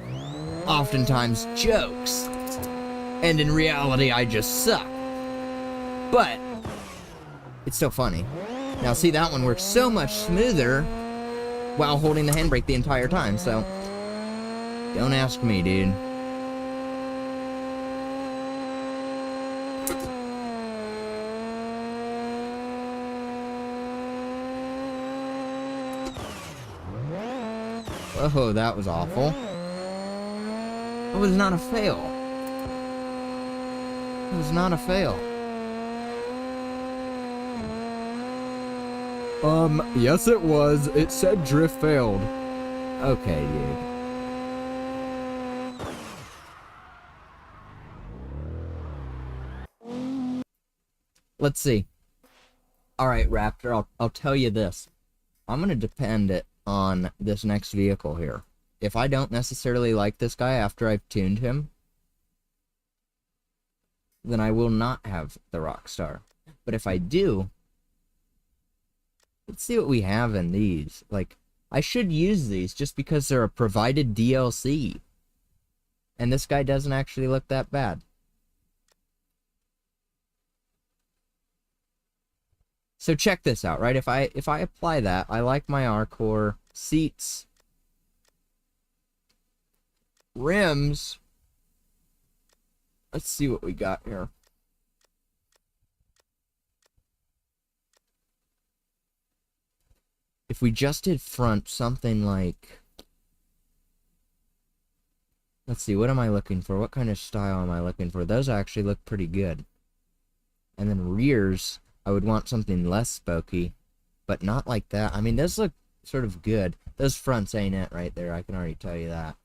oftentimes jokes. And in reality, I just suck. But it's still funny. Now, see, that one works so much smoother while holding the handbrake the entire time, so don't ask me, dude. Whoa, that was awful. It was not a fail. It was not a fail. Yes it was. It said drift failed. Okay, dude. Let's see. Alright, Raptor, I'll tell you this. I'm gonna depend it on this next vehicle here. If I don't necessarily like this guy after I've tuned him, then I will not have the Rockstar. But if I do, let's see what we have in these. Like, I should use these just because they're a provided DLC. And this guy doesn't actually look that bad. So check this out, right? If I apply that, I like my R-Core, seats, rims. Let's see what we got here. If we just did front, something like... Let's see, what am I looking for? What kind of style am I looking for? Those actually look pretty good. And then rears, I would want something less spokey, but not like that. I mean, those look sort of good. Those fronts ain't it right there, I can already tell you that.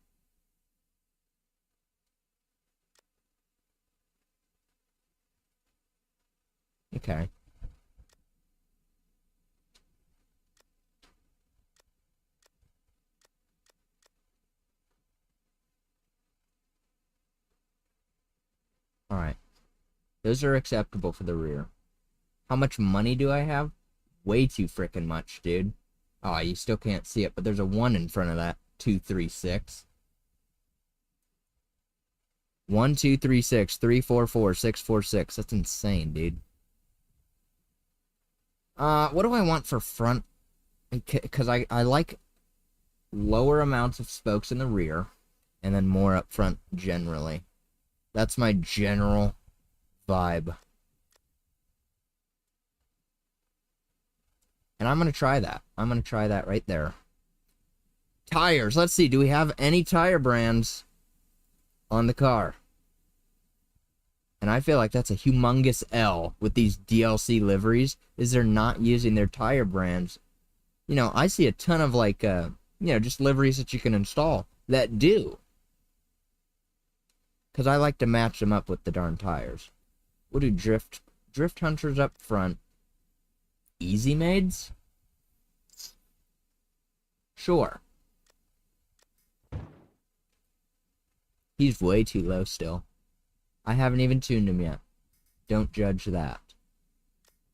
Okay. Alright. Those are acceptable for the rear. How much money do I have? Way too frickin' much, dude. Oh, you still can't see it, but there's a 1 in front of that. 236. 1, 2, 3, 6, 3, 4, 4, 6, 4, 6. That's insane, dude. What do I want for front? Because I like lower amounts of spokes in the rear, and then more up front generally. That's my general vibe. And I'm going to try that. I'm going to try that right there. Tires. Let's see. Do we have any tire brands on the car? And I feel like that's a humongous L with these DLC liveries, is they're not using their tire brands. You know, I see a ton of, like, just liveries that you can install that do. Because I like to match them up with the darn tires. We'll do Drift Hunters up front. Easy Maids? Sure. He's way too low still. I haven't even tuned him yet. Don't judge that.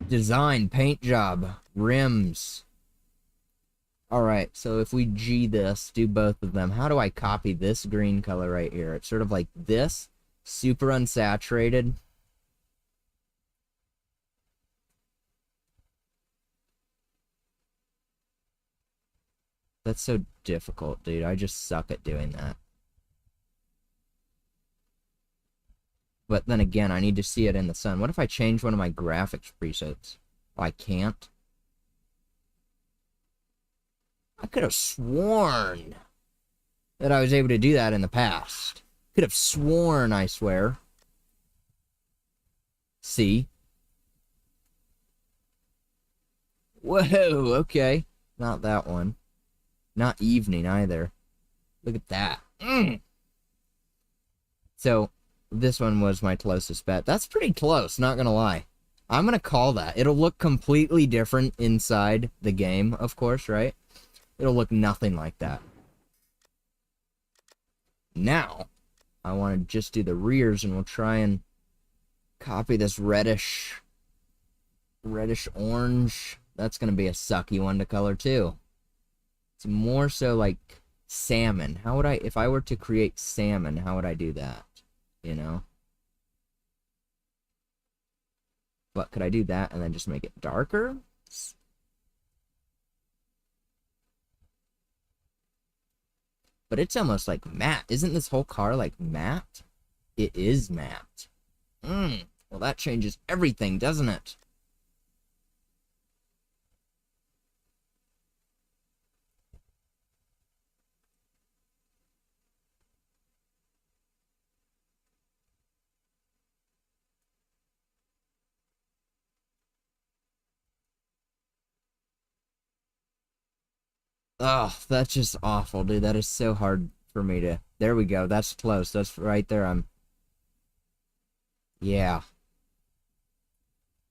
Design, paint job, rims. Alright, so if we G this, do both of them. How do I copy this green color right here? It's sort of like this, super unsaturated. That's so difficult, dude. I just suck at doing that. But then again, I need to see it in the sun. What if I change one of my graphics presets? Oh, I can't? I could have sworn that I was able to do that in the past. Could have sworn, I swear. See? Whoa, okay. Not that one. Not evening either. Look at that. So, this one was my closest bet. That's pretty close, not gonna lie. I'm gonna call that. It'll look completely different inside the game, of course, right? It'll look nothing like that. Now, I want to just do the rears, and we'll try and copy this reddish orange. That's gonna be a sucky one to color too. It's more so like salmon. How would I, if I were to create salmon, how would I do that? You know? But could I do that and then just make it darker? But it's almost like matte. Isn't this whole car like matte? It is matte. Well, that changes everything, doesn't it? Oh, that's just awful, dude. That is so hard for me to... There we go. That's close. That's right there. Yeah.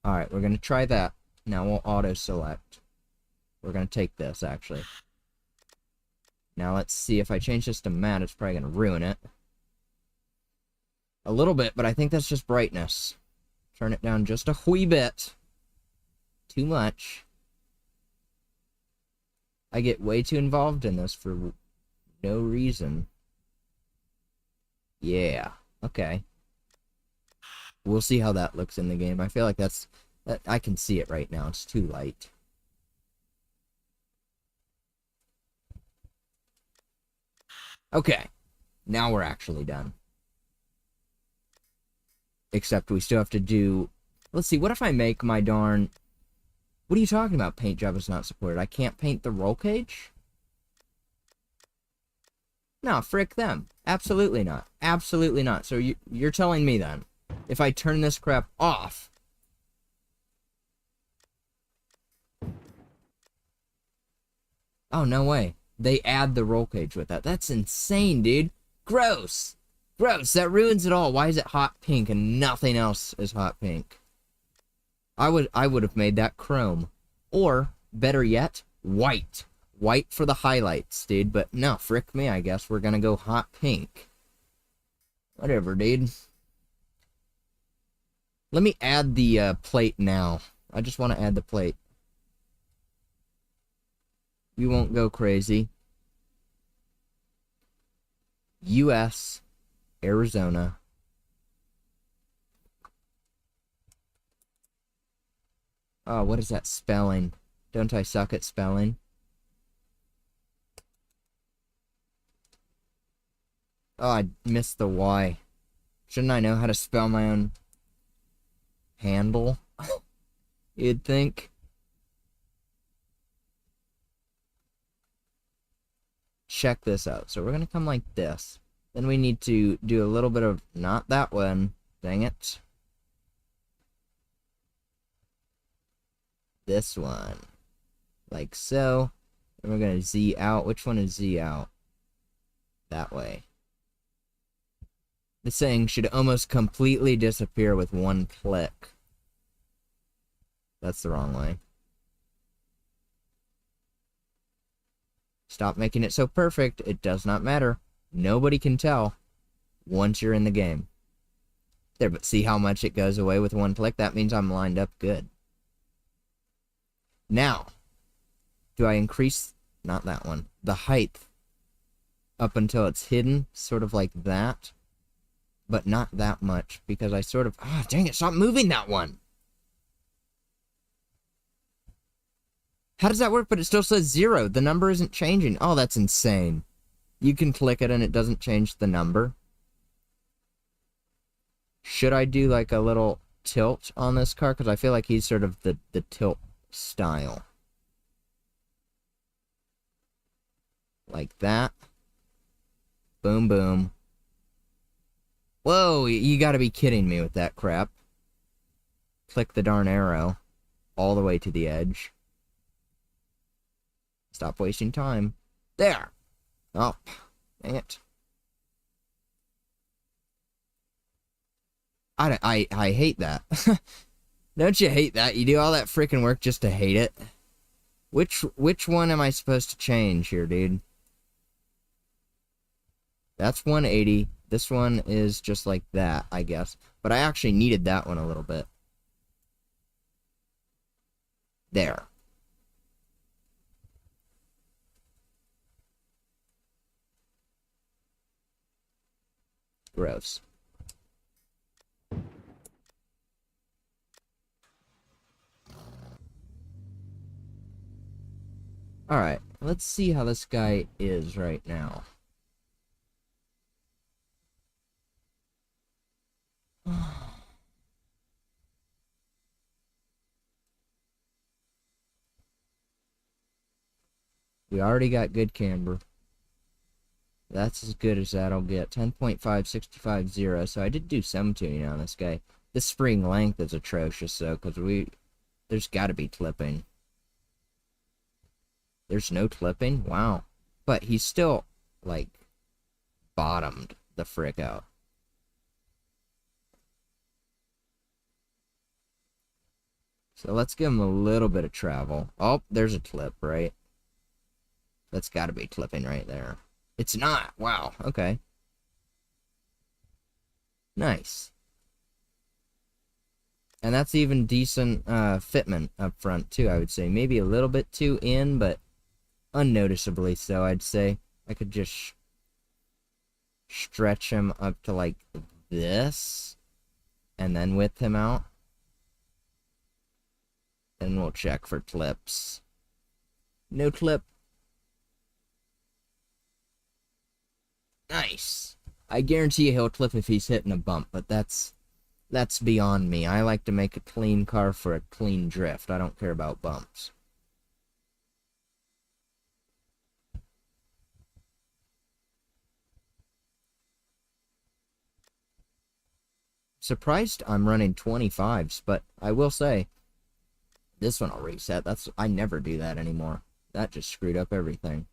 Alright, we're going to try that. Now we'll auto-select. We're going to take this, actually. Now let's see. If I change this to matte, it's probably going to ruin it. A little bit, but I think that's just brightness. Turn it down just a wee bit. Too much. I get way too involved in this for no reason. Yeah. Okay. We'll see how that looks in the game. I feel like that I can see it right now. It's too light. Okay. Now we're actually done. Except we still have to do... Let's see, what if I make my darn... What are you talking about? Paint job is not supported. I can't paint the roll cage? No, frick them. Absolutely not. Absolutely not. So you're telling me then, if I turn this crap off... Oh, no way. They add the roll cage with that. That's insane, dude. Gross. Gross. That ruins it all. Why is it hot pink and nothing else is hot pink? I would have made that chrome. Or, better yet, white. White for the highlights, dude. But no, frick me, I guess. We're gonna go hot pink. Whatever, dude. Let me add the plate now. I just want to add the plate. We won't go crazy. U.S., Arizona. Oh, what is that spelling? Don't I suck at spelling? Oh, I missed the Y. Shouldn't I know how to spell my own handle? You'd think. Check this out. So we're going to come like this. Then we need to do a little bit of, not that one. Dang it. This one. Like so. And we're going to Z out. Which one is Z out? That way. This thing should almost completely disappear with one click. That's the wrong way. Stop making it so perfect. It does not matter. Nobody can tell once you're in the game. There, but see how much it goes away with one click? That means I'm lined up good. Now, do I increase, not that one, the height up until it's hidden, sort of like that, but not that much, because I sort of, dang it, stop moving that one. How does that work? But it still says 0. The number isn't changing. Oh, that's insane. You can click it and it doesn't change the number. Should I do like a little tilt on this car? Because I feel like he's sort of the tilt style. Like that. Boom, boom. Whoa, you gotta be kidding me with that crap. Click the darn arrow all the way to the edge. Stop wasting time. There! Oh, dang it. I hate that. Don't you hate that? You do all that freaking work just to hate it? Which one am I supposed to change here, dude? That's 180. This one is just like that, I guess. But I actually needed that one a little bit. There. Gross. Alright, let's see how this guy is right now. We already got good camber. That's as good as that'll get. 10.5, 65, 0. So I did do some tuning on this guy. This spring length is atrocious, though, because there's got to be clipping. There's no clipping? Wow. But he's still, like, bottomed the frick out. So let's give him a little bit of travel. Oh, there's a clip, right? That's got to be clipping right there. It's not. Wow. Okay. Nice. And that's even decent fitment up front, too, I would say. Maybe a little bit too in, but unnoticeably so, I'd say. I could just stretch him up to, like, this. And then width him out. And we'll check for clips. No clip. Nice. I guarantee you he'll clip if he's hitting a bump, but that's beyond me. I like to make a clean car for a clean drift. I don't care about bumps. Surprised I'm running 25s, but I will say, this one I'll reset. I never do that anymore. That just screwed up everything.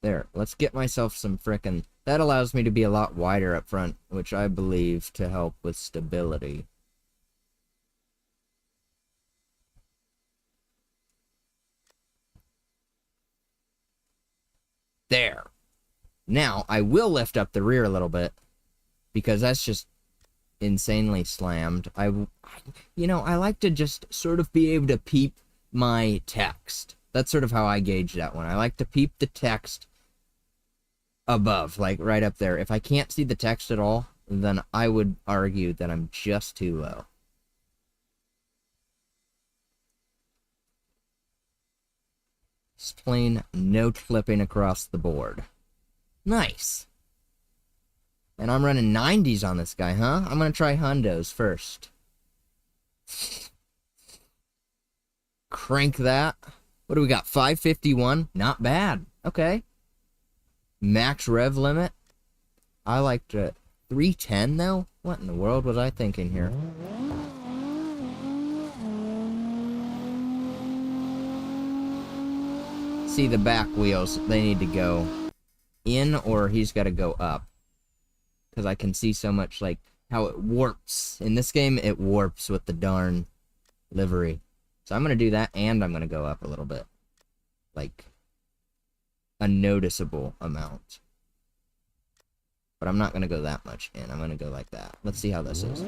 There, let's get myself some frickin'... That allows me to be a lot wider up front, which I believe to help with stability. There. Now, I will lift up the rear a little bit, because that's just insanely slammed. You know, I like to just sort of be able to peep my text. That's sort of how I gauge that one. I like to peep the text above, like right up there. If I can't see the text at all, then I would argue that I'm just too low. Just plain no clipping across the board. Nice. And I'm running 90s on this guy, huh? I'm gonna try hundos first. Crank that. What do we got? 551? Not bad. Okay. Max rev limit. I liked it. 310 though? What in the world was I thinking here? See the back wheels, they need to go in or he's got to go up. Because I can see so much like how it warps. In this game, it warps with the darn livery. So I'm going to do that and I'm going to go up a little bit. Like a noticeable amount. But I'm not going to go that much in. I'm going to go like that. Let's see how this is.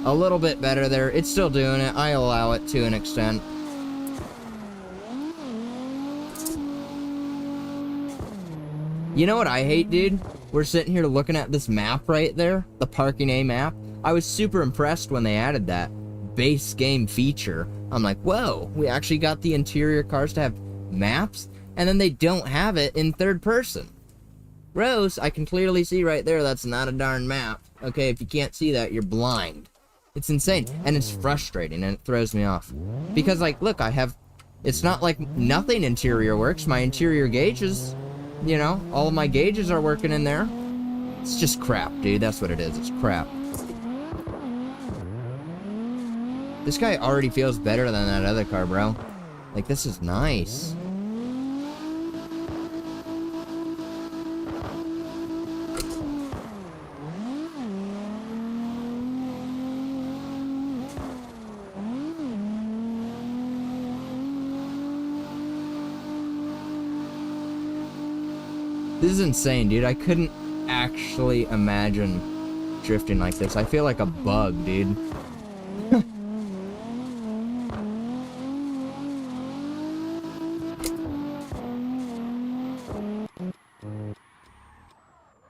A little bit better there. It's still doing it. I allow it to an extent. You know what I hate, dude? We're sitting here looking at this map right there. The Parking A map. I was super impressed when they added that base game feature. I'm like, whoa, we actually got the interior cars to have maps? And then they don't have it in third person. Rose, I can clearly see right there that's not a darn map. Okay, if you can't see that, you're blind. It's insane, and it's frustrating, and it throws me off. Because, like, look, it's not like nothing interior works. My interior gauges, you know, all of my gauges are working in there. It's just crap, dude. That's what it is. It's crap. This guy already feels better than that other car, bro. Like, this is nice. This is insane, dude. I couldn't actually imagine drifting like this. I feel like a bug, dude.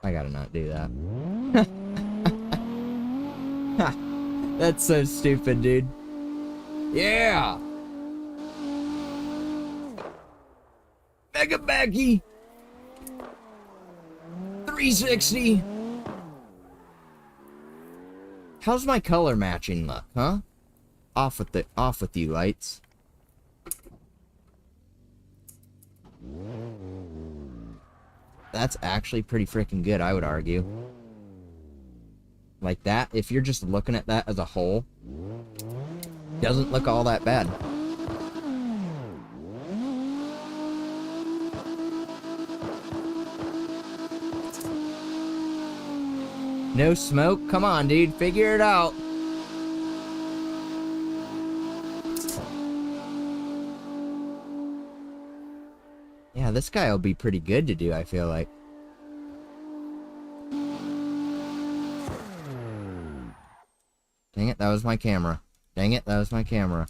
I gotta not do that. That's so stupid, dude. Yeah! Mega Baggy! 360. How's my color matching look, huh? Off with you lights. That's actually pretty freaking good, I would argue. Like that, if you're just looking at that as a whole, doesn't look all that bad. No smoke? Come on, dude. Figure it out. Yeah, this guy will be pretty good to do, I feel like. Dang it, that was my camera. Dang it, that was my camera.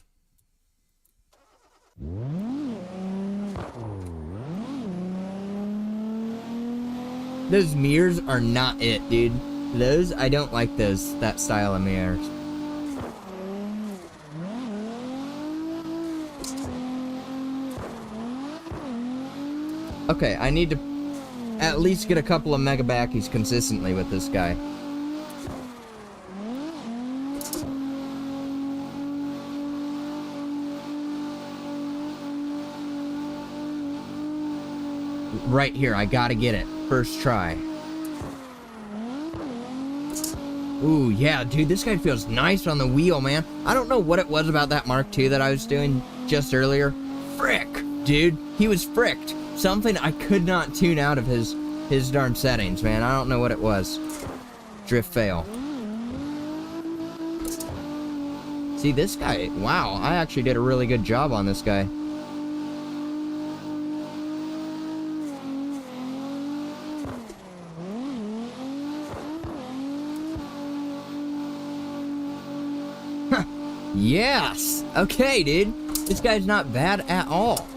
Those mirrors are not it, dude. Those, I don't like that style of mirrors. Okay, I need to at least get a couple of Mega Backies consistently with this guy. Right here, I gotta get it. First try. Ooh, yeah, dude, this guy feels nice on the wheel, man. I don't know what it was about that Mark II that I was doing just earlier. Frick, dude. He was fricked. Something I could not tune out of his darn settings, man. I don't know what it was. Drift fail. See, this guy, wow, I actually did a really good job on this guy. Yes! Okay, dude. This guy's not bad at all.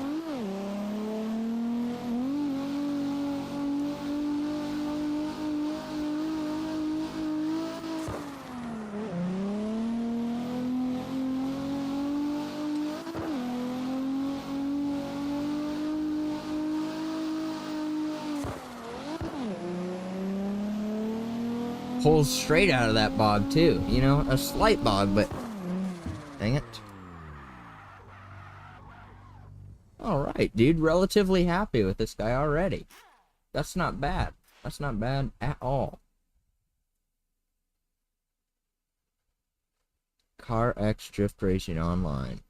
pulls straight out of that bog too. You know, a slight bog, but dang it. Alright, dude, relatively happy with this guy already. That's not bad. That's not bad at all. Car X Drift Racing Online.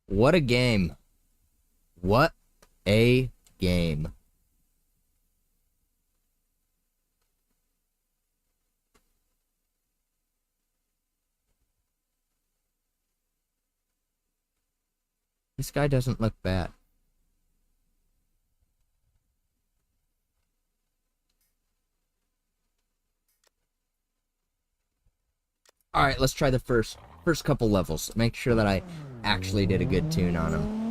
What a game. What a game. This guy doesn't look bad. Alright, let's try the first couple levels. Make sure that I actually did a good tune on him.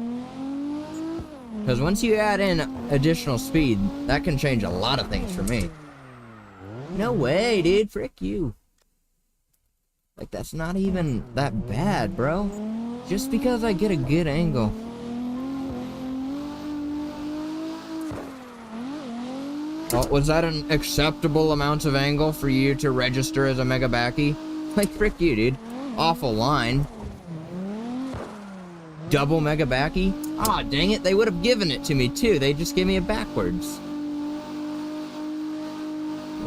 Because once you add in additional speed, that can change a lot of things for me. No way, dude. Frick you. Like, that's not even that bad, bro. Just because I get a good angle. Oh, was that an acceptable amount of angle for you to register as a Megabacky? Like, frick you, dude. Awful line. Double Megabacky? Aw, dang it, they would have given it to me, too. They just gave me it backwards.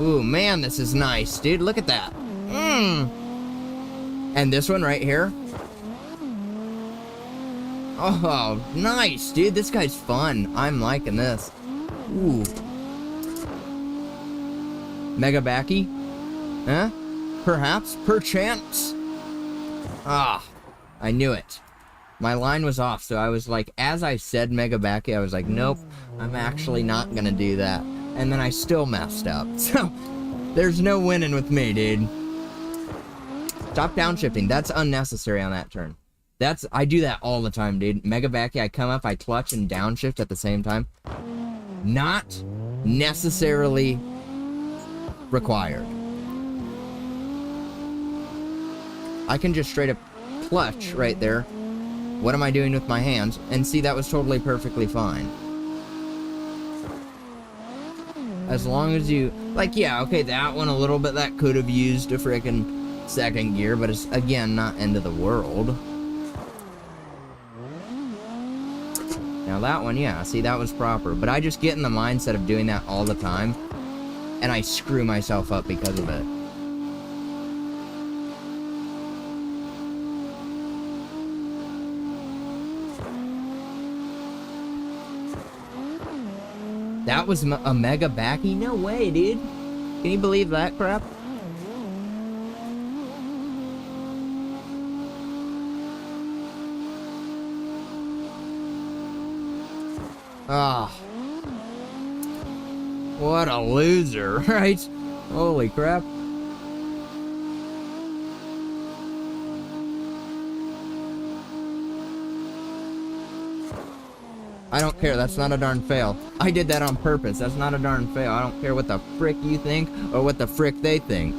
Ooh, man, this is nice, dude. Look at that. And this one right here. Oh, nice, dude. This guy's fun. I'm liking this. Ooh. Megabacky? Huh? Perhaps? Perchance? Ah, I knew it. My line was off, so I was like, as I said Megabacky, I was like, nope, I'm actually not gonna do that. And then I still messed up. So, there's no winning with me, dude. Stop downshifting. That's unnecessary on that turn. I do that all the time, dude. Megabacky, I come up, I clutch and downshift at the same time. Not necessarily required. I can just straight up clutch right there. What am I doing with my hands? And see, that was totally perfectly fine. As long as you... Like, yeah, okay, that one a little bit, that could have used a frickin' second gear, but it's, again, not end of the world. Now that one, yeah, see, that was proper. But I just get in the mindset of doing that all the time, and I screw myself up because of it. That was a Megabacky? No way, dude. Can you believe that crap? Ah. What a loser, right? Holy crap. I don't care, that's not a darn fail. I did that on purpose, that's not a darn fail. I don't care what the frick you think, or what the frick they think.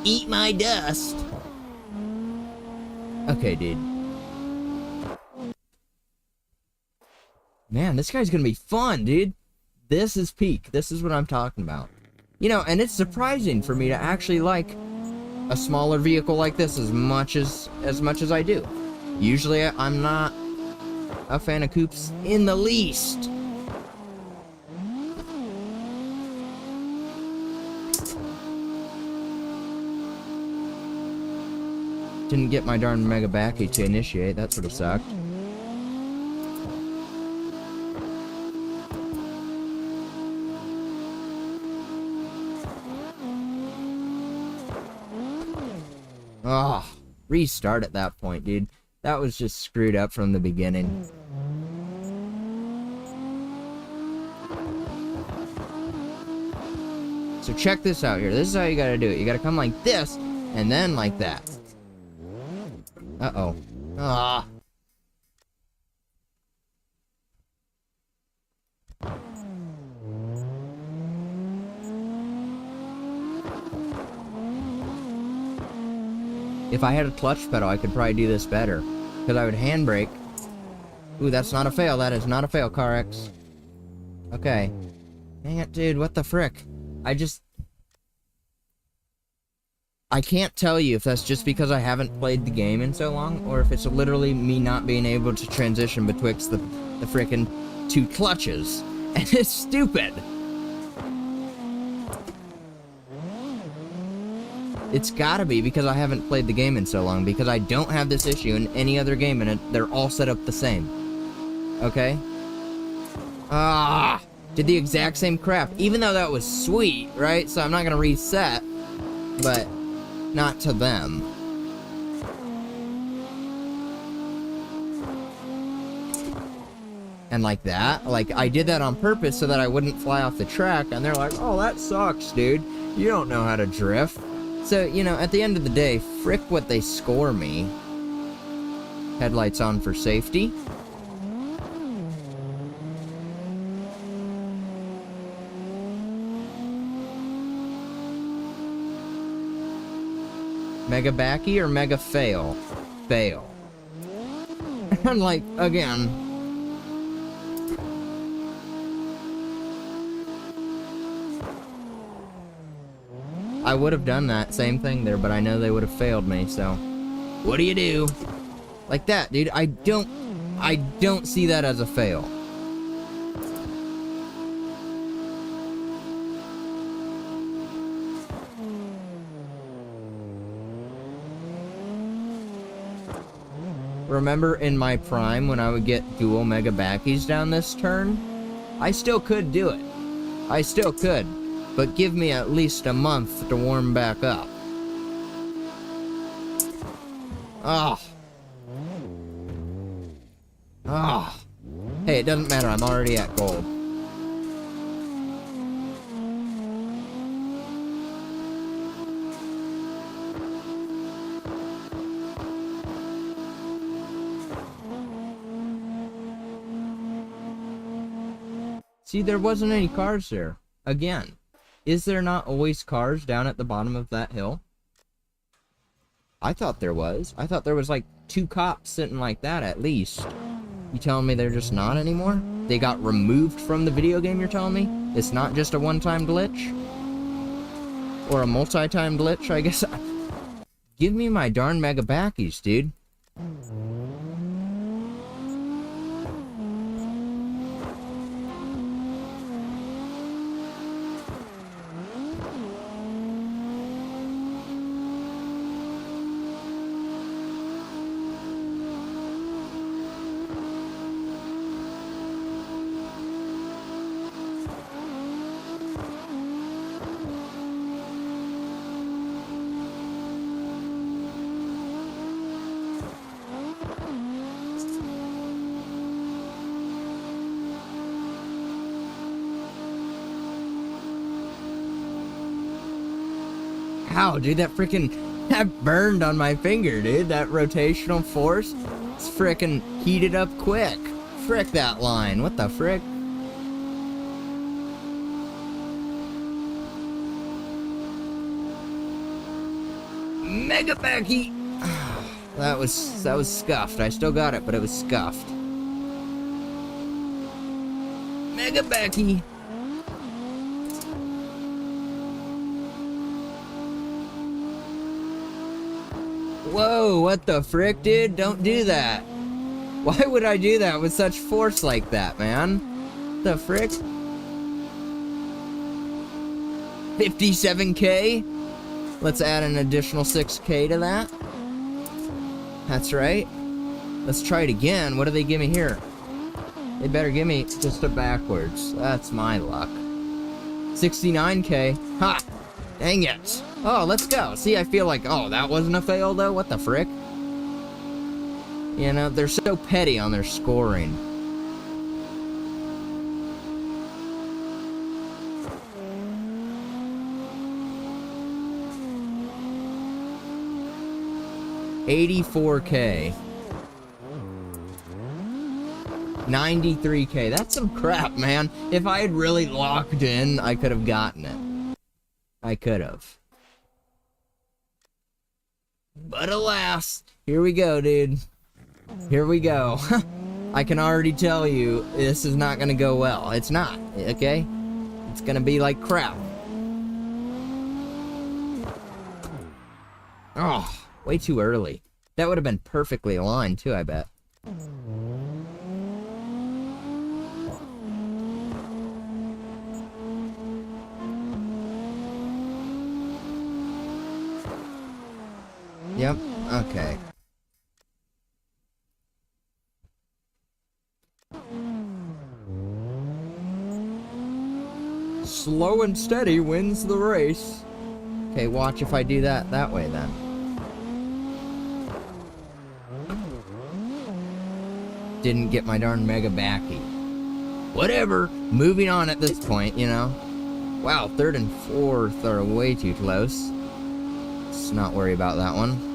Eat my dust! Okay, dude. Man, this guy's gonna be fun, dude. This is peak. This is what I'm talking about. You know, and it's surprising for me to actually like a smaller vehicle like this as much as I do. Usually I'm not a fan of coupes in the least. Didn't get my darn Megabacky to initiate, that sort of sucked. Oh, restart at that point, dude. That was just screwed up from the beginning. So check this out here. This is how you gotta do it. You gotta come like this, and then like that. Uh-oh. Ah. If I had a clutch pedal, I could probably do this better. Because I would handbrake. Ooh, that's not a fail. That is not a fail, CarX. Okay. Dang it, dude. What the frick? I can't tell you if that's just because I haven't played the game in so long, or if it's literally me not being able to transition betwixt the frickin' two clutches. And it's stupid. It's gotta be because I haven't played the game in so long, because I don't have this issue in any other game, and they're all set up the same. Okay? Did the exact same crap, even though that was sweet, right? So I'm not gonna reset, but not to them. And like that, like I did that on purpose so that I wouldn't fly off the track, and they're like, oh, that sucks, dude. You don't know how to drift. So, you know, at the end of the day, frick what they score me. Headlights on for safety. Mega backy or mega fail? Fail. And like, again, I would have done that same thing there, but I know they would have failed me, so what do you do? Like that, dude. I don't see that as a fail. Remember in my prime when I would get dual mega backies down this turn? I still could do it. I still could. But give me at least a month to warm back up. Hey, it doesn't matter. I'm already at gold. See, there wasn't any cars there. Again. Is there not always cars down at the bottom of that hill? I thought there was. I thought there was like 2 cops sitting like that at least. You telling me they're just not anymore? They got removed from the video game, you're telling me? It's not just a one-time glitch? Or a multi-time glitch, I guess? Give me my darn mega backies, dude. Ow, dude, that burned on my finger, dude. That rotational force, it's frickin' heated up quick. Frick that line, what the frick? Mega backy! That was scuffed. I still got it, but it was scuffed. Mega backy! Whoa, what the frick, dude? Don't do that. Why would I do that with such force like that, man? The frick? 57K? Let's add an additional 6K to that. That's right. Let's try it again. What do they give me here? They better give me just a backwards. That's my luck. 69K. Ha! Dang it. Oh, let's go. See, I feel like, oh, that wasn't a fail, though? What the frick? You know, they're so petty on their scoring. $84K. 93K. That's some crap, man. If I had really locked in, I could have gotten it. I could have. But alas, here we go, dude. Here we go. I can already tell you this is not gonna go well. It's not, okay? It's gonna be like crap. Oh, way too early. That would have been perfectly aligned too, I bet. Yep, okay. Slow and steady wins the race. Okay, watch if I do that way then. Didn't get my darn mega backy. Whatever, moving on at this point, you know. Wow, third and fourth are way too close. Let's not worry about that one.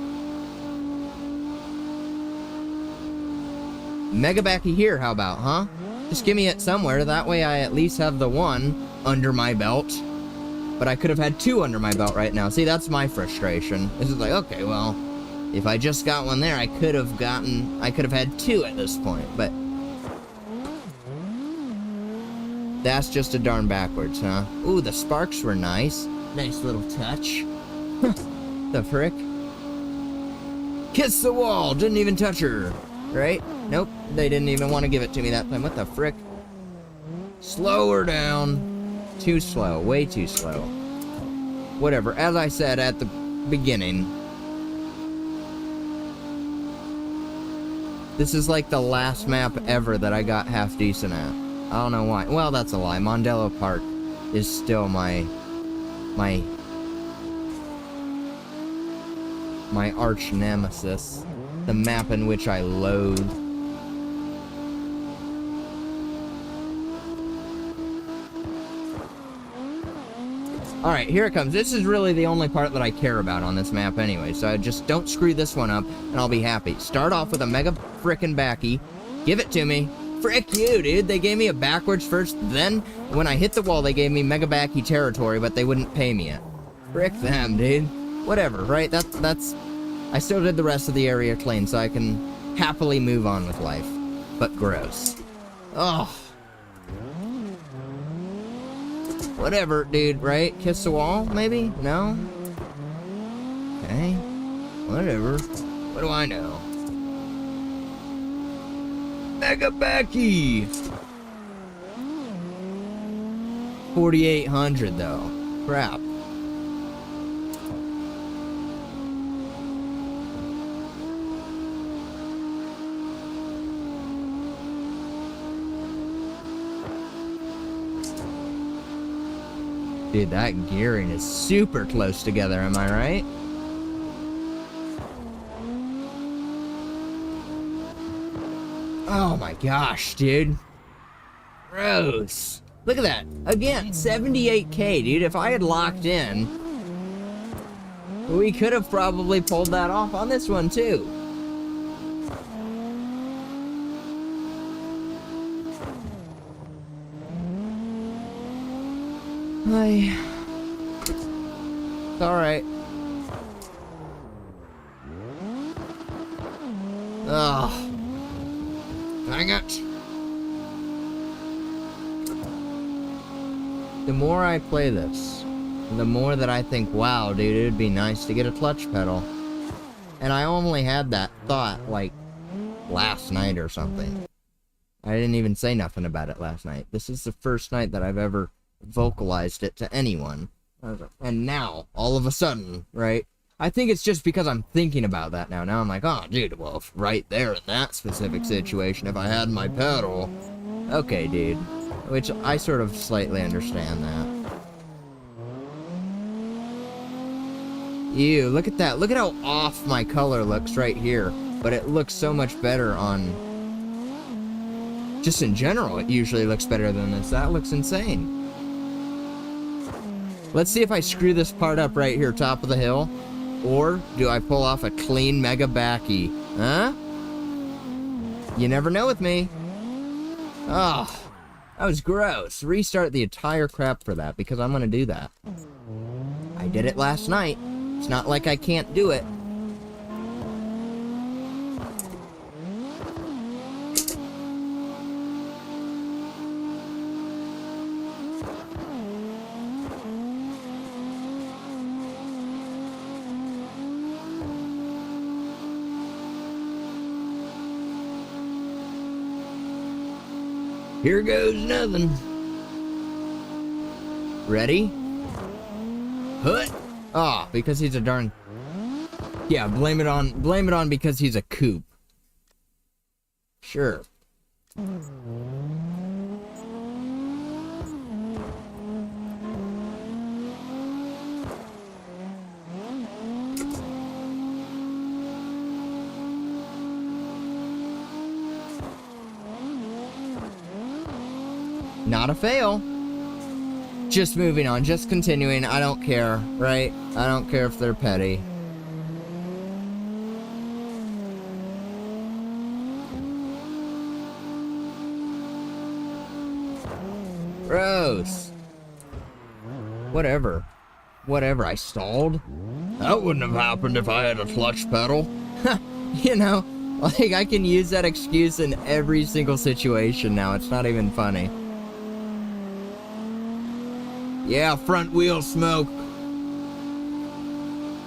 Mega backy here, how about, huh? Just give me it somewhere, that way I at least have the one under my belt. But I could have had two under my belt right now. See, that's my frustration. This is like, okay, well, if I just got one there, I could have had two at this point, but that's just a darn backwards, huh? Ooh, the sparks were nice. Nice little touch. The frick? Kiss the wall, didn't even touch her. Right? Nope, they didn't even want to give it to me that time. What the frick? Slow her down. Too slow, way too slow. Whatever, as I said at the beginning, this is like the last map ever that I got half decent at. I don't know why. Well, that's a lie. Mondello Park is still my arch nemesis. The map in which I loathe. Alright, here it comes. This is really the only part that I care about on this map anyway, so I just don't screw this one up, and I'll be happy. Start off with a mega frickin' backy. Give it to me. Frick you, dude. They gave me a backwards first, then when I hit the wall, they gave me mega backy territory, but they wouldn't pay me it. Frick them, dude. Whatever, right? That's... I still did the rest of the area clean, so I can happily move on with life. But gross. Oh. Whatever, dude, right? Kiss the wall, maybe? No? Okay. Whatever. What do I know? Mega backy! 4,800, though. Crap. Dude, that gearing is super close together, am I right? Oh my gosh, dude. Gross. Look at that. Again, 78K, dude. If I had locked in, we could have probably pulled that off on this one, too. It's alright. Ugh. Dang it. The more I play this, the more that I think, wow, dude, it'd be nice to get a clutch pedal. And I only had that thought, like, last night or something. I didn't even say nothing about it last night. This is the first night that I've ever vocalized it to anyone. And now, all of a sudden, right? I think it's just because I'm thinking about that now. Now I'm like, oh, dude, well, if right there in that specific situation, if I had my pedal... Okay, dude. Which I sort of slightly understand that. Ew, look at that. Look at how off my color looks right here. But it looks so much better on... Just in general, it usually looks better than this. That looks insane. Let's see if I screw this part up right here, top of the hill. Or do I pull off a clean mega backy? Huh? You never know with me. Oh, that was gross. Restart the entire crap for that, because I'm gonna do that. I did it last night. It's not like I can't do it. Here goes nothing. Ready? Hut! Ah, because he's a darn... Yeah, blame it on because he's a coupe. Sure. Not a fail. Just moving on, just continuing. I don't care, right? I don't care if they're petty. Gross. Whatever. Whatever, I stalled. That wouldn't have happened if I had a clutch pedal. You know, like I can use that excuse in every single situation now. It's not even funny. Yeah, front wheel smoke.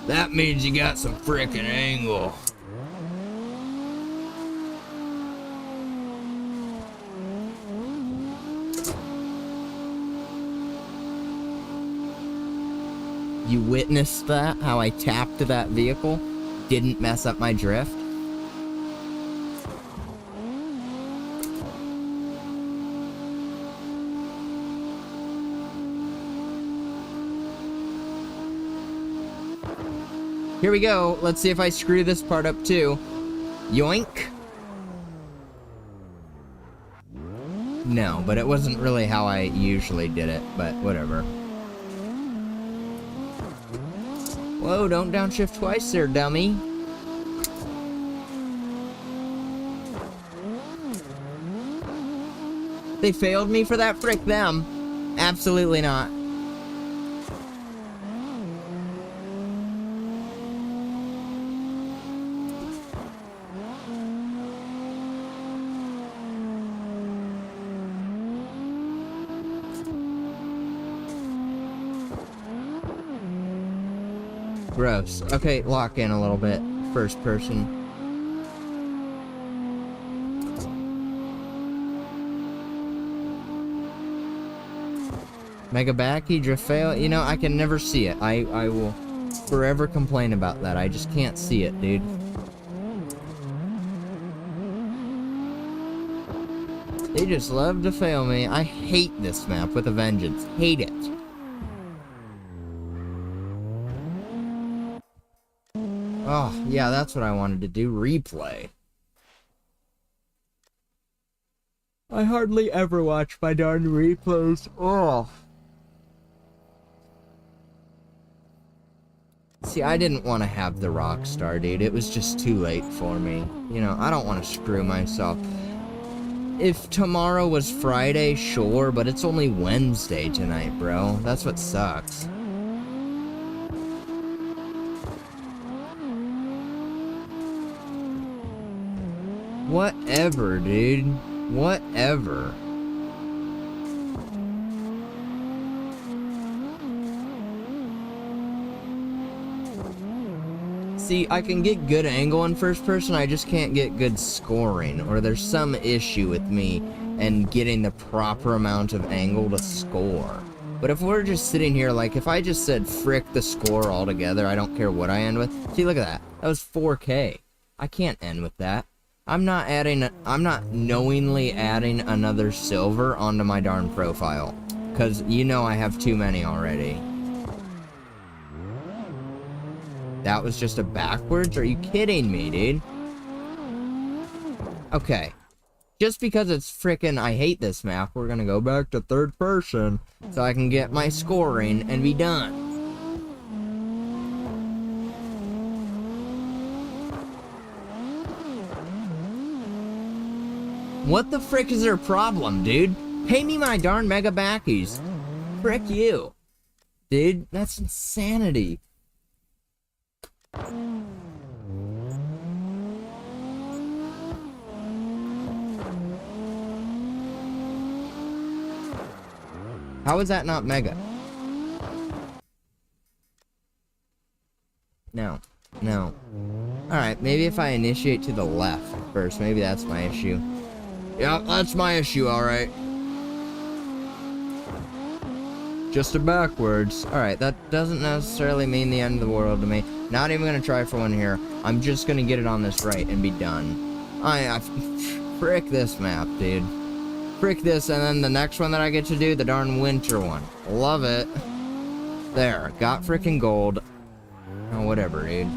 That means you got some frickin' angle. You witnessed that? How I tapped that vehicle? Didn't mess up my drift? Here we go. Let's see if I screw this part up too. Yoink. No, but it wasn't really how I usually did it, but whatever. Whoa, don't downshift twice there, dummy. They failed me for that? Frick them. Absolutely not. Gross. Okay, lock in a little bit. First person. Megabaki, drift fail. You know, I can never see it. I will forever complain about that. I just can't see it, dude. They just love to fail me. I hate this map with a vengeance. Hate it. Oh, yeah, that's what I wanted to do. Replay. I hardly ever watch my darn replays. Oh. See, I didn't want to have the Rockstar, dude. It was just too late for me. You know, I don't want to screw myself. If tomorrow was Friday, sure, but it's only Wednesday tonight, bro. That's what sucks. Whatever, dude. Whatever. See, I can get good angle in first person, I just can't get good scoring, or there's some issue with me and getting the proper amount of angle to score. But if we're just sitting here, like, if I just said frick the score altogether, I don't care what I end with. See, look at that. That was 4K. I can't end with that. I'm not knowingly adding another silver onto my darn profile. Because you know I have too many already. That was just a backwards? Are you kidding me, dude? Okay. Just because it's frickin' I hate this map, we're gonna go back to third person so I can get my scoring and be done. What the frick is their problem, dude? Pay me my darn megabackies. Frick you. Dude, that's insanity. How is that not mega? No. No. Alright, maybe if I initiate to the left first, maybe that's my issue. Yeah, that's my issue, alright. Just a backwards. Alright, that doesn't necessarily mean the end of the world to me. Not even gonna try for one here. I'm just gonna get it on this right and be done. Frick this map, dude. Frick this, and then the next one that I get to do, the darn winter one. Love it. There, got frickin' gold. Oh, whatever, dude.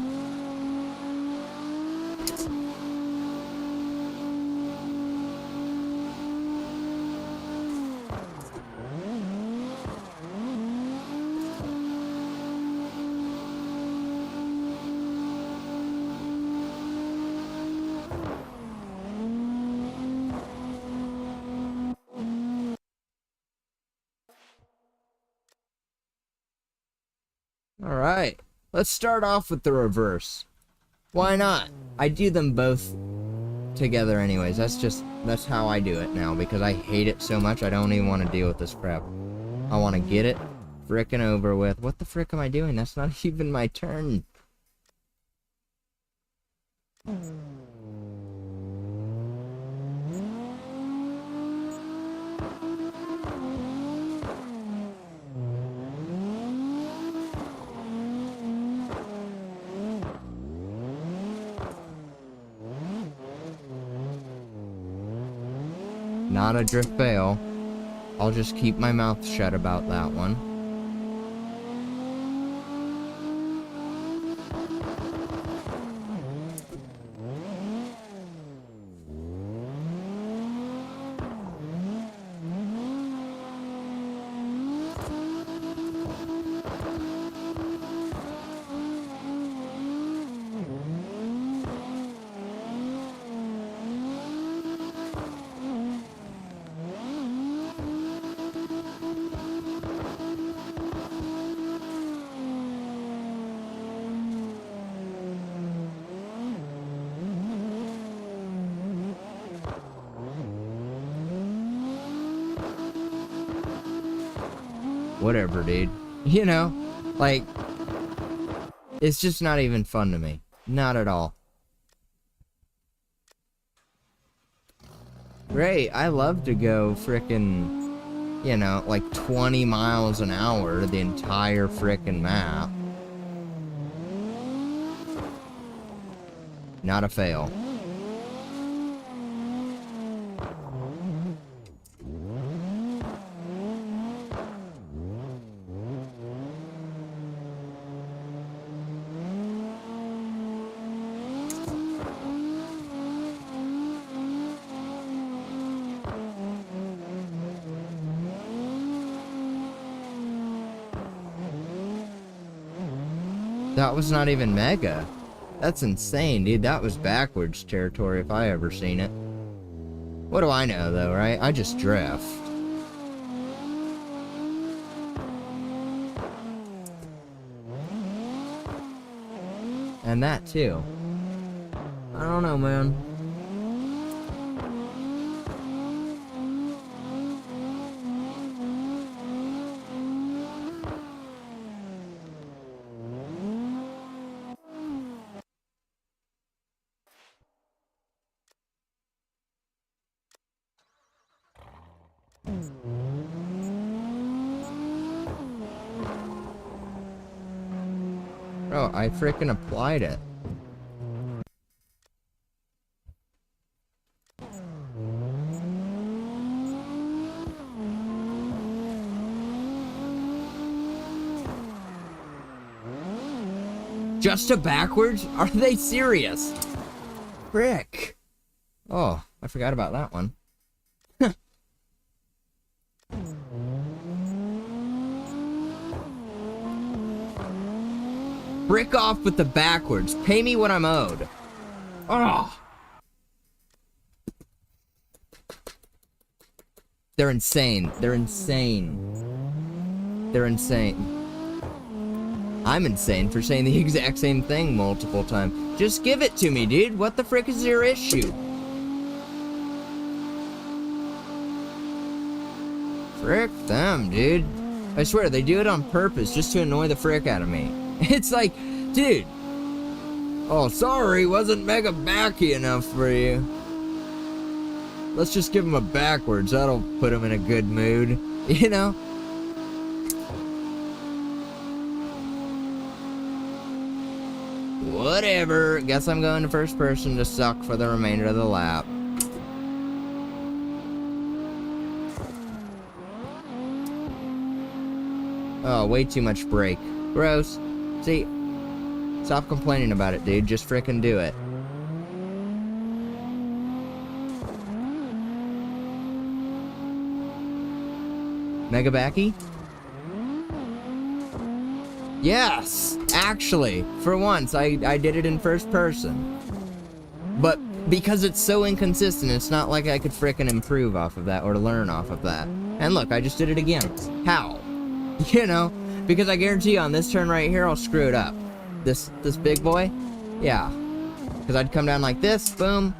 Alright, let's start off with the reverse. Why not? I do them both together anyways. That's how I do it now, because I hate it so much I don't even want to deal with this crap. I want to get it frickin' over with. What the frick am I doing? That's not even my turn. Not a drift fail. I'll just keep my mouth shut about that one. Whatever, dude. You know, like, it's just not even fun to me. Not at all. Great, I love to go frickin', you know, like 20 miles an hour the entire frickin' map. Not a fail. That was not even mega. That's insane, dude. That was backwards territory if I ever seen it. What do I know, though, right? I just drift. And that, too. I don't know, man. Bro, I freaking applied it. Just a backwards? Are they serious? Frick. Oh, I forgot about that one. Brick off with the backwards. Pay me what I'm owed. Oh. They're insane. They're insane. They're insane. I'm insane for saying the exact same thing multiple times. Just give it to me, dude. What the frick is your issue? Frick them, dude. I swear, they do it on purpose just to annoy the frick out of me. It's like, dude. Oh, sorry, wasn't mega backy enough for you. Let's just give him a backwards. That'll put him in a good mood. You know? Whatever. Guess I'm going to first person to suck for the remainder of the lap. Oh, way too much brake. Gross. See, stop complaining about it, dude. Just frickin' do it. Megabacky? Yes! Actually, for once, I did it in first person. But because it's so inconsistent, it's not like I could frickin' improve off of that or learn off of that. And look, I just did it again. How? You know? Because I guarantee you on this turn right here, I'll screw it up. This big boy? Yeah. Because I'd come down like this, boom.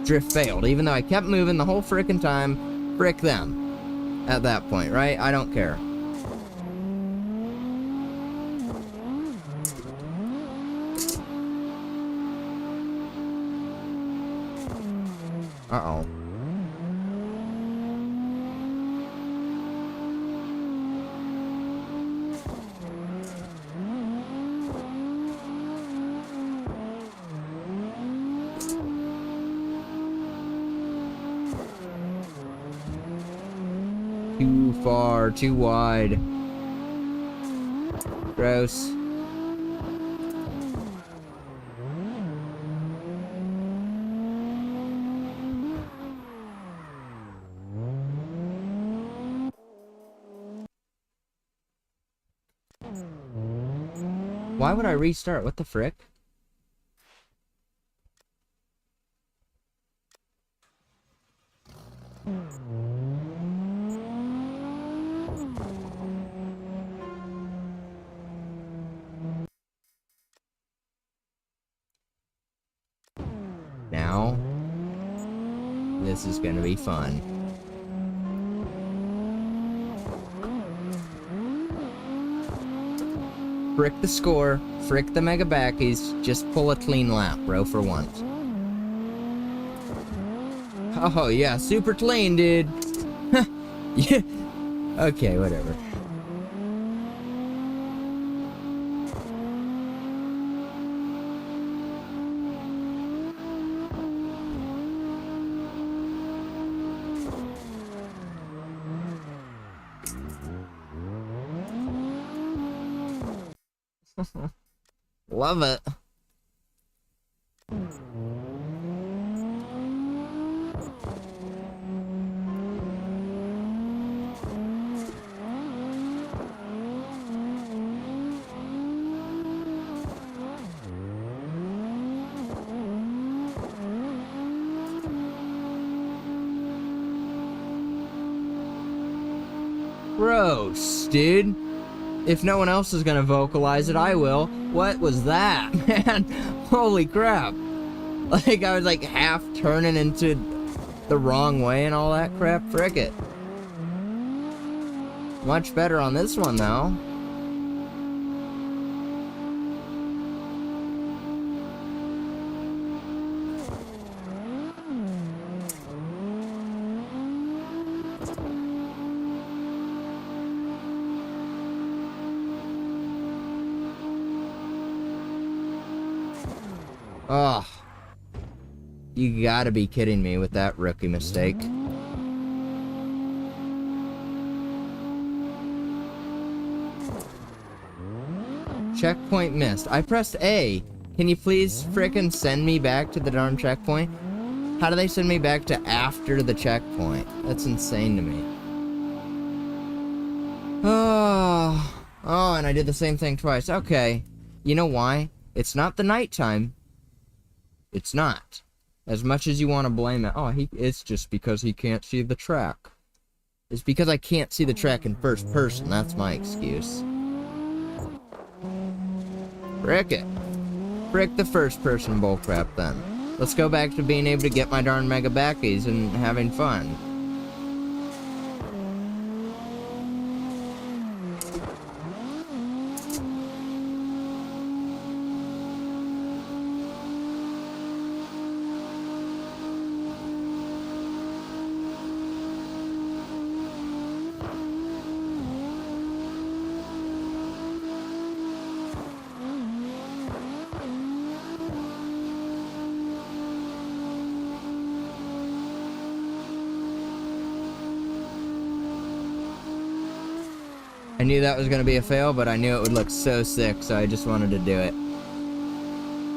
Drift failed. Even though I kept moving the whole frickin' time, frick them. At that point, right? I don't care. Uh-oh. Too far, too wide. Gross. Why would I restart? What the frick? Now, this is gonna be fun. Frick the score, frick the Megabackies, just pull a clean lap, bro, for once. Oh yeah, super clean, dude. Yeah. Okay, whatever. Love it. Gross, dude. If no one else is gonna vocalize it, I will. What was that, man? Holy crap. Like, I was like half turning into the wrong way and all that crap. Frick it. Much better on this one, though. Ugh. You gotta be kidding me with that rookie mistake. Checkpoint missed. I pressed A. Can you please frickin' send me back to the darn checkpoint? How do they send me back to after the checkpoint? That's insane to me. Oh, and I did the same thing twice. Okay. You know why? It's not the nighttime. It's not. As much as you want to blame it. Oh, it's just because he can't see the track. It's because I can't see the track in first person. That's my excuse. Frick it. Frick the first person bullcrap then. Let's go back to being able to get my darn Megabackies and having fun. I knew that was going to be a fail, but I knew it would look so sick, so I just wanted to do it.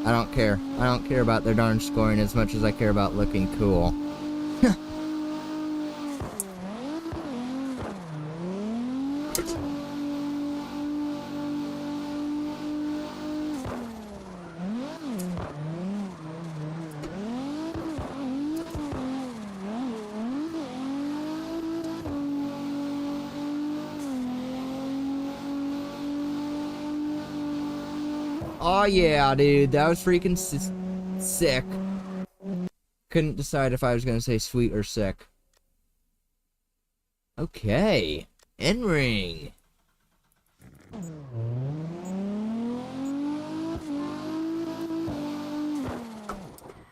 I don't care. I don't care about their darn scoring as much as I care about looking cool. Oh yeah, dude, that was freaking sick. Couldn't decide if I was gonna say sweet or sick. Okay, N-ring.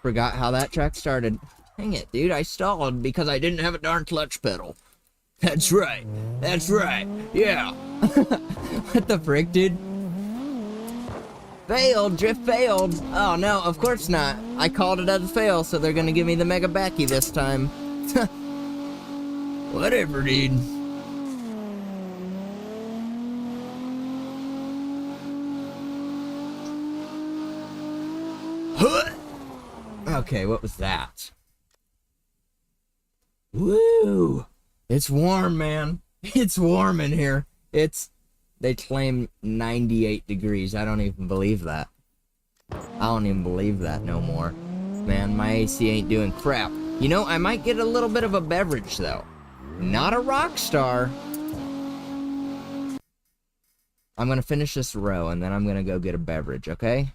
Forgot how that track started. Dang it, dude, I stalled because I didn't have a darn clutch pedal. That's right, yeah. What the frick, dude? Failed, drift failed. Oh no, of course not. I called it as a fail, so they're gonna give me the Mega Backy this time. Whatever, dude. Okay, what was that? Woo! It's warm, man. It's warm in here. They claim 98 degrees. I don't even believe that. I don't even believe that no more. Man, my AC ain't doing crap. You know, I might get a little bit of a beverage, though. Not a Rockstar. I'm gonna finish this row, and then I'm gonna go get a beverage, okay?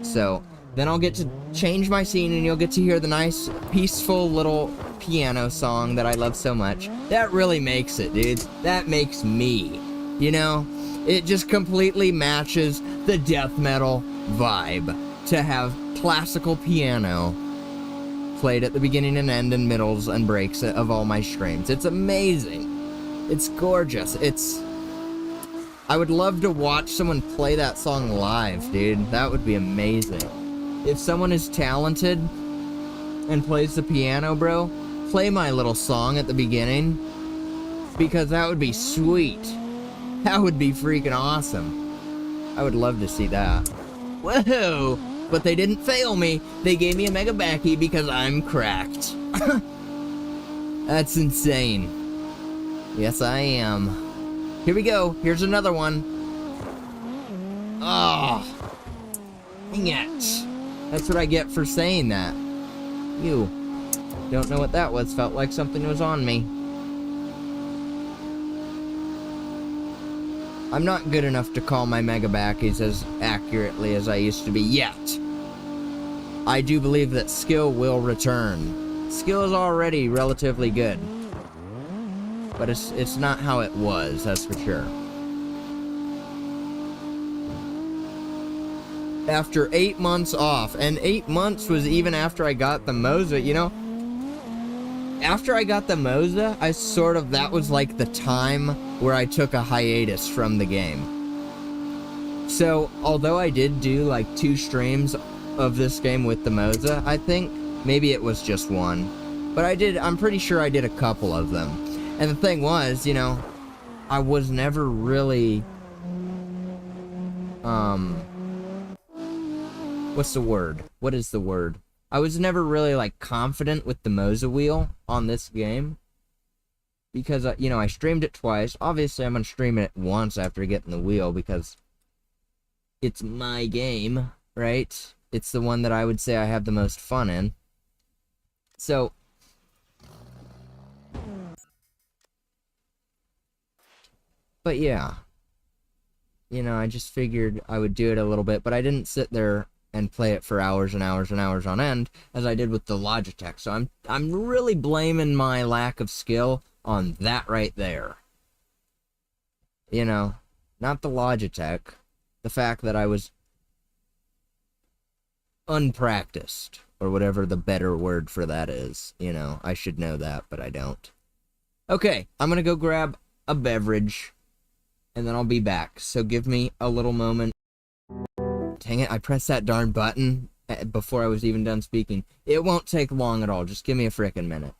So, then I'll get to change my scene, and you'll get to hear the nice, peaceful little piano song that I love so much. That really makes it, dude. That makes me. You know? It just completely matches the death metal vibe to have classical piano played at the beginning and end and middles and breaks of all my streams. It's amazing. It's gorgeous. I would love to watch someone play that song live, dude. That would be amazing. If someone is talented and plays the piano, bro, play my little song at the beginning, because that would be sweet. That would be freaking awesome. I would love to see that. Whoa! But they didn't fail me. They gave me a Mega Backy because I'm cracked. That's insane. Yes, I am. Here we go. Here's another one. Oh. Dang it. That's what I get for saying that. You. Don't know what that was. Felt like something was on me. I'm not good enough to call my Mega Backies as accurately as I used to be yet. I do believe that skill will return. Skill is already relatively good. But it's not how it was, that's for sure. After 8 months off, and 8 months was even after I got the Moza, you know? After I got the Moza, that was like the time where I took a hiatus from the game. So, although I did do like 2 streams of this game with the Moza, I think, maybe it was just 1. But I'm pretty sure I did a couple of them. And the thing was, you know, I was never really, what's the word? What is the word? I was never really, like, confident with the Moza wheel on this game. Because, you know, I streamed it twice. Obviously, I'm gonna stream it once after getting the wheel, because it's my game, right? It's the one that I would say I have the most fun in. So, but yeah. You know, I just figured I would do it a little bit, but I didn't sit there and play it for hours and hours and hours on end, as I did with the Logitech. So I'm really blaming my lack of skill on that right there. You know, not the Logitech. The fact that I was unpracticed, or whatever the better word for that is. You know, I should know that, but I don't. Okay, I'm gonna go grab a beverage, and then I'll be back. So give me a little moment. Dang it, I pressed that darn button before I was even done speaking. It won't take long at all. Just give me a frickin' minute.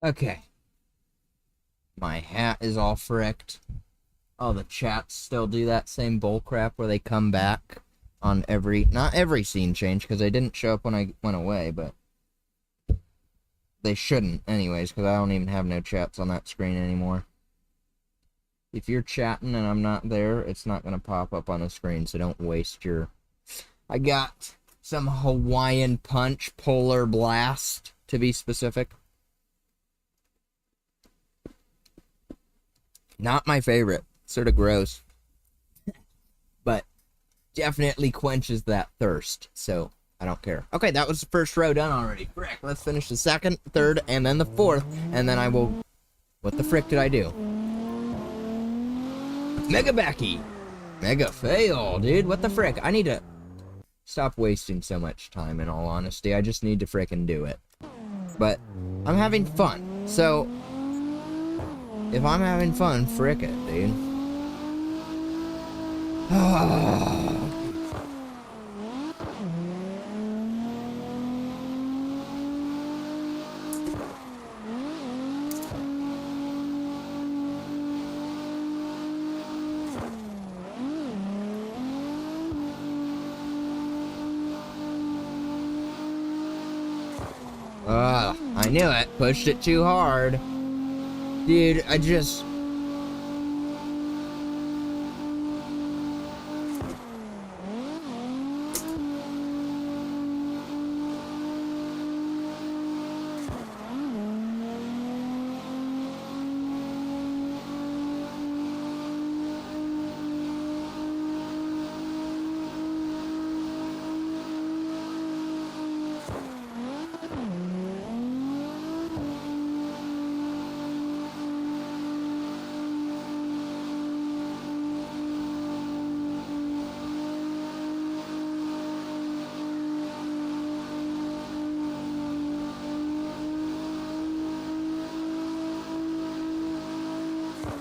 Okay. My hat is all fricked. Oh, the chats still do that same bullcrap where they come back on not every scene change, because they didn't show up when I went away, but they shouldn't anyways, because I don't even have no chats on that screen anymore. If you're chatting and I'm not there, it's not going to pop up on the screen, so don't waste your... I got some Hawaiian Punch Polar Blast, to be specific. Not my favorite. Sort of gross. But definitely quenches that thirst, so I don't care. Okay, that was the first row done already. Frick, let's finish the second, third, and then the fourth, and then I will... What the frick did I do? Mega Backy! Mega fail, dude. What the frick? I need to stop wasting so much time, in all honesty. I just need to frickin' do it. But I'm having fun, so if I'm having fun, frick it, dude. I knew it. Pushed it too hard. Dude, I just...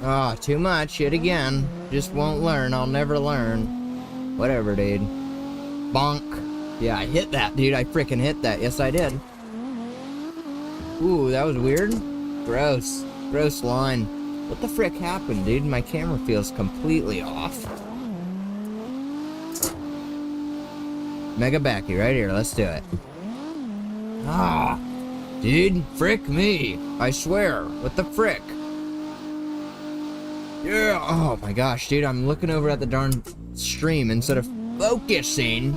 Oh, too much, yet again. Just won't learn, I'll never learn. Whatever, dude. Bonk. Yeah, I hit that, dude, I freaking hit that. Yes, I did. Ooh, that was weird. Gross. Gross line. What the frick happened, dude? My camera feels completely off. Mega Backy, right here, let's do it. Ah! Dude, frick me. I swear. What the frick? Yeah, oh my gosh, dude, I'm looking over at the darn stream instead of focusing.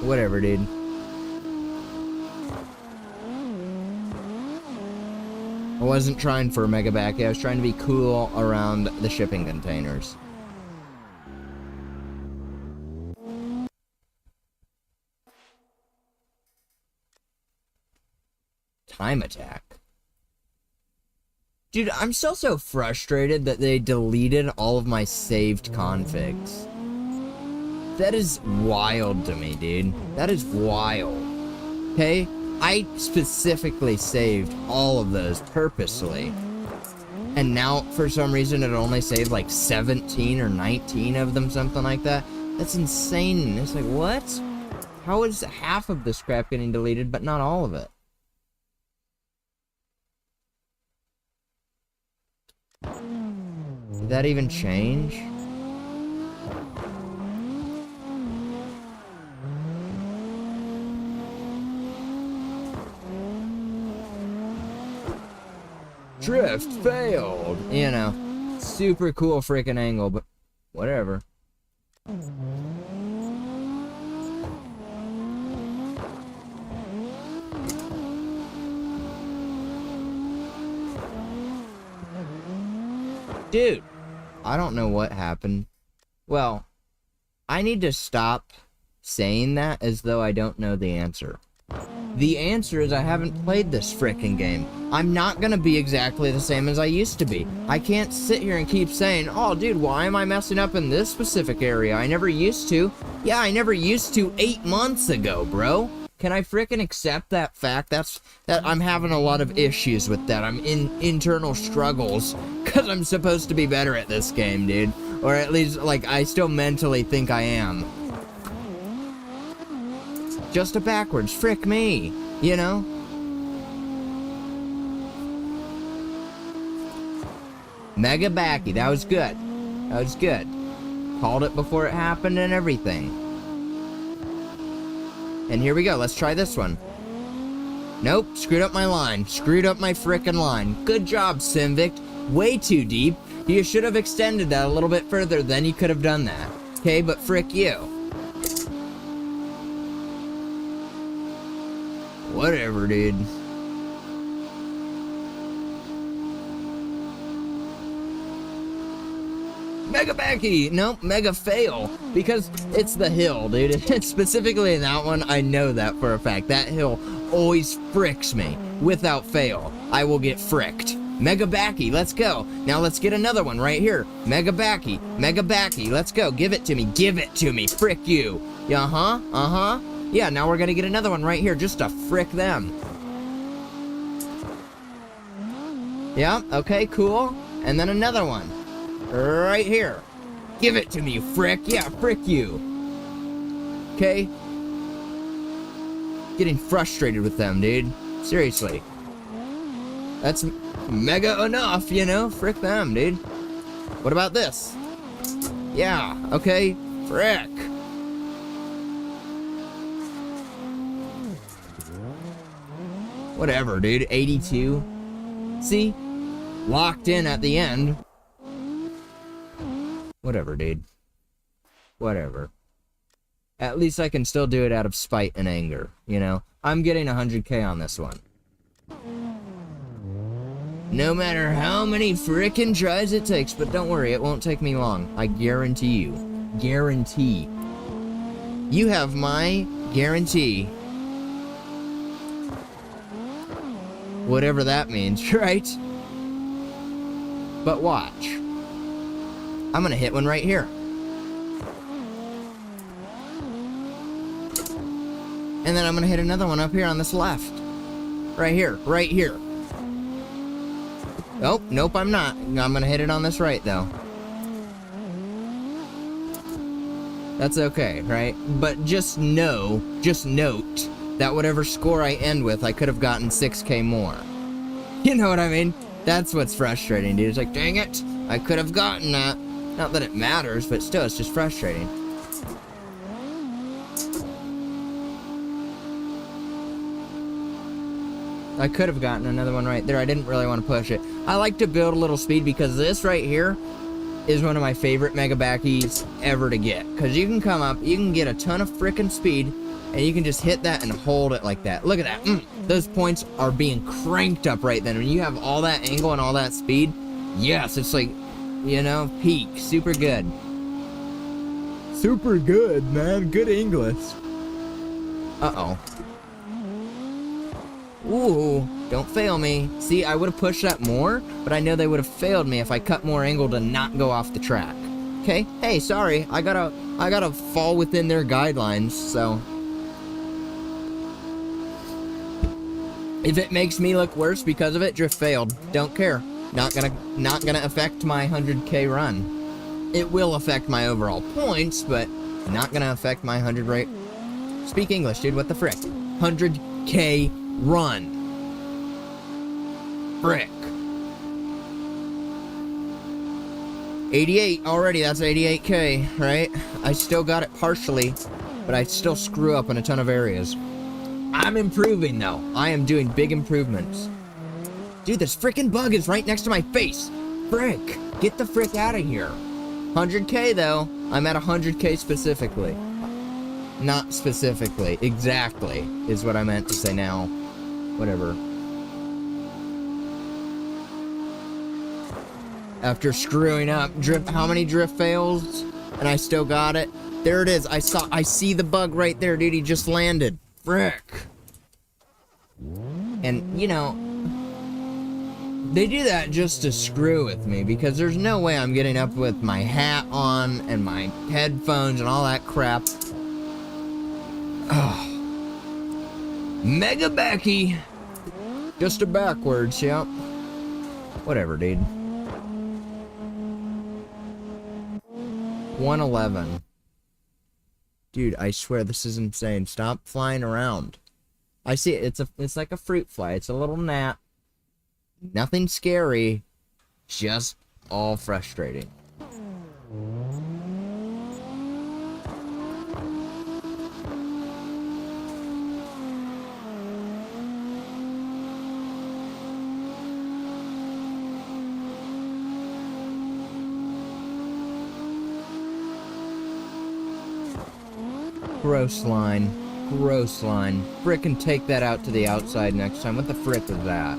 Whatever, dude. I wasn't trying for a Mega Backy, I was trying to be cool around the shipping containers. Time attack. Dude, I'm still so frustrated that they deleted all of my saved configs. That is wild to me, dude. That is wild. Okay? I specifically saved all of those purposely. And now, for some reason, it only saved like 17 or 19 of them, something like that. That's insane. It's like, what? How is half of this crap getting deleted, but not all of it? Did that even change? Drift failed. You know, super cool freaking angle, but whatever. Dude, I don't know what happened. Well, I need to stop saying that as though I don't know the answer. The answer is I haven't played this frickin' game. I'm not gonna be exactly the same as I used to be. I can't sit here and keep saying, oh dude, why am I messing up in this specific area? I never used to. Yeah, I never used to 8 months ago, bro. Can I frickin' accept that fact? That I'm having a lot of issues with that. I'm in internal struggles because I'm supposed to be better at this game, dude. Or at least, like, I still mentally think I am. Just a backwards, frick me, you know? Mega Backy, that was good. That was good. Called it before it happened and everything. And here we go, let's try this one. Nope, screwed up my line. Screwed up my frickin' line. Good job, Simvict. Way too deep. You should have extended that a little bit further, then you could have done that. Okay, but frick you. Whatever, dude. Mega Backy! Nope, mega fail. Because it's the hill, dude. It's specifically in that one, I know that for a fact. That hill always fricks me. Without fail, I will get fricked. Mega Backy, let's go. Now let's get another one right here. Mega Backy, Mega Backy, let's go. Give it to me, give it to me. Frick you. Uh-huh, uh-huh. Yeah, now we're gonna get another one right here just to frick them. Yeah, okay, cool. And then another one. Right here. Give it to me, you frick. Yeah, frick you. Okay? Getting frustrated with them, dude. Seriously. That's mega enough, you know? Frick them, dude. What about this? Yeah, okay. Frick. Whatever, dude. 82. See? Locked in at the end. Whatever, dude. Whatever. At least I can still do it out of spite and anger, you know? I'm getting 100k on this one. No matter how many frickin' tries it takes, but don't worry, it won't take me long. I guarantee you. Guarantee. You have my guarantee. Whatever that means, right? But watch. I'm gonna hit one right here. And then I'm gonna hit another one up here on this left. Right here, right here. Nope, nope, I'm not. I'm gonna hit it on this right, though. That's okay, right? But just note that whatever score I end with, I could have gotten 6k more. You know what I mean? That's what's frustrating, dude. It's like, dang it, I could have gotten that. Not that it matters, but still, it's just frustrating. I could have gotten another one right there. I didn't really want to push it. I like to build a little speed because this right here is one of my favorite Mega Backies ever to get. Because you can come up, you can get a ton of frickin' speed, and you can just hit that and hold it like that. Look at that. Those points are being cranked up right then. When you have all that angle and all that speed, yes, it's like, you know, peak. Super good. Super good, man. Good English. Uh-oh. Ooh. Don't fail me. See, I would have pushed that more, but I know they would have failed me if I cut more angle to not go off the track. Okay? Hey, sorry. I gotta fall within their guidelines, so. If it makes me look worse because of it, drift failed. Don't care. Not gonna affect my 100K run. It will affect my overall points, but not gonna affect my 100 rate. Speak English, dude. What the frick? 100K run. Frick. 88 already. That's 88K, right? I still got it partially, but I still screw up in a ton of areas. I'm improving, though. I am doing big improvements. Dude, this freaking bug is right next to my face. Frick. Get the frick out of here. 100K, though. I'm at 100K specifically. Not specifically. Exactly is what I meant to say now. Whatever. After screwing up, how many drift fails? And I still got it. There it is. I see the bug right there, dude. He just landed. Frick. And, you know, they do that just to screw with me, because there's no way I'm getting up with my hat on and my headphones and all that crap. Oh. Mega Becky. Just a backwards, yep. Whatever, dude. 111. Dude, I swear this is insane. Stop flying around. I see it. It's like a fruit fly. It's a little gnat. Nothing scary. Just all frustrating. Gross line. Gross line. Frickin' take that out to the outside next time. What the frick is that?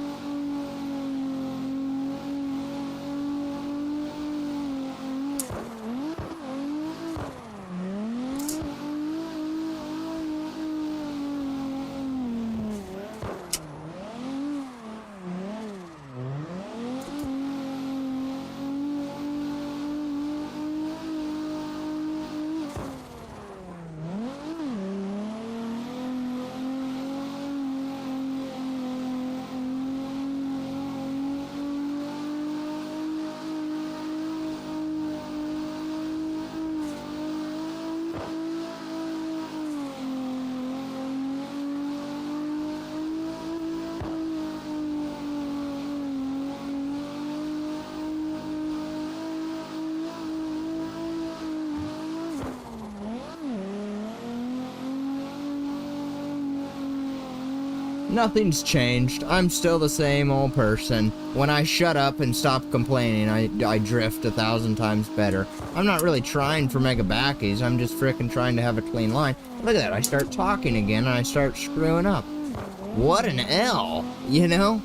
Nothing's changed. I'm still the same old person. When I shut up and stop complaining, I drift 1,000 times better. I'm not really trying for mega backies. I'm just frickin' trying to have a clean line. Look at that. I start talking again and I start screwing up. What an L, you know?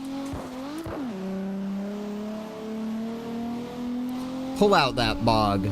Pull out that bog.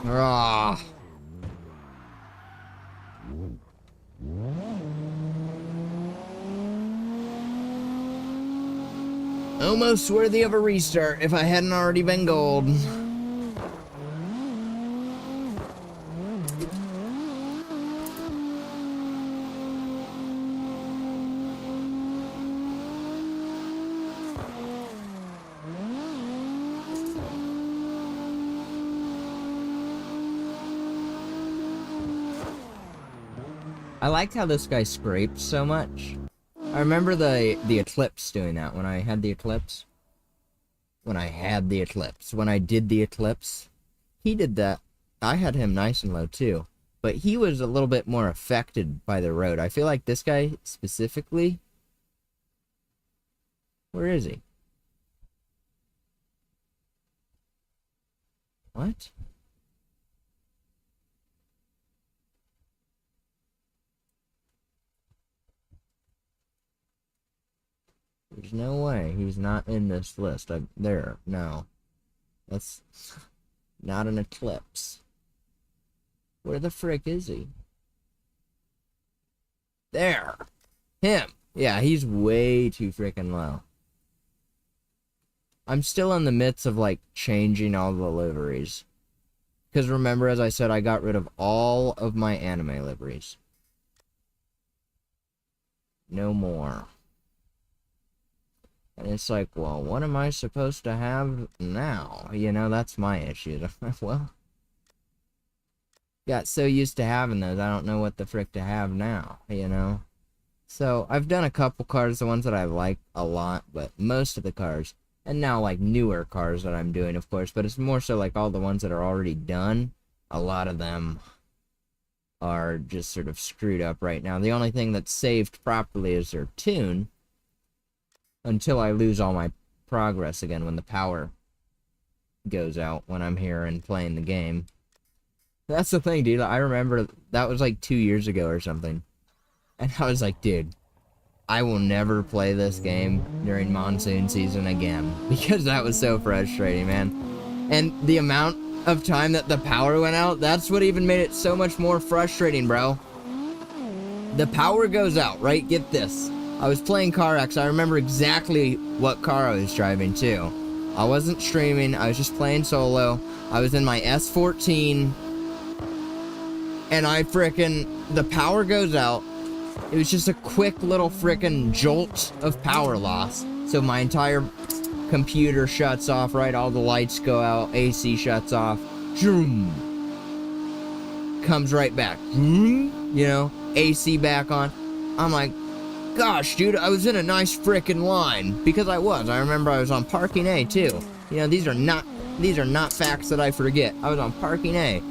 Ah. Almost worthy of a restart if I hadn't already been gold. I liked how this guy scraped so much. I remember the Eclipse doing that when I had the Eclipse. When I did the Eclipse, he did that. I had him nice and low too, but he was a little bit more affected by the road. I feel like this guy specifically, Where is he? What? There's no way he's not in this list. There, no. That's not an eclipse. Where the frick is he? There! Him! Yeah, he's way too freaking low. I'm still in the midst of, like, changing all the liveries. Because remember, as I said, I got rid of all of my anime liveries. No more. And it's like, well, what am I supposed to have now? You know, that's my issue. Well, got so used to having those, I don't know what the frick to have now, you know? So, I've done a couple cars, the ones that I like a lot, but most of the cars, and now, like, newer cars that I'm doing, of course, but it's more so, like, all the ones that are already done, a lot of them are just sort of screwed up right now. The only thing that's saved properly is their tune, until I lose all my progress again when the power goes out when I'm here and playing the game. That's the thing, dude. I remember that was like 2 years ago or something. And I was like, dude, I will never play this game during monsoon season again. Because that was so frustrating, man. And the amount of time that the power went out, that's what even made it so much more frustrating, bro. The power goes out, right? Get this. I was playing Car X. I remember exactly what car I was driving, too. I wasn't streaming. I was just playing solo. I was in my S14. And the power goes out. It was just a quick little frickin' jolt of power loss. So my entire computer shuts off, right? All the lights go out. AC shuts off. Zoom. Comes right back. You know, AC back on. I'm like, gosh, dude, I was in a nice frickin' line. Because I was. I remember I was on Parking A, too. You know, these are not facts that I forget. I was on Parking A.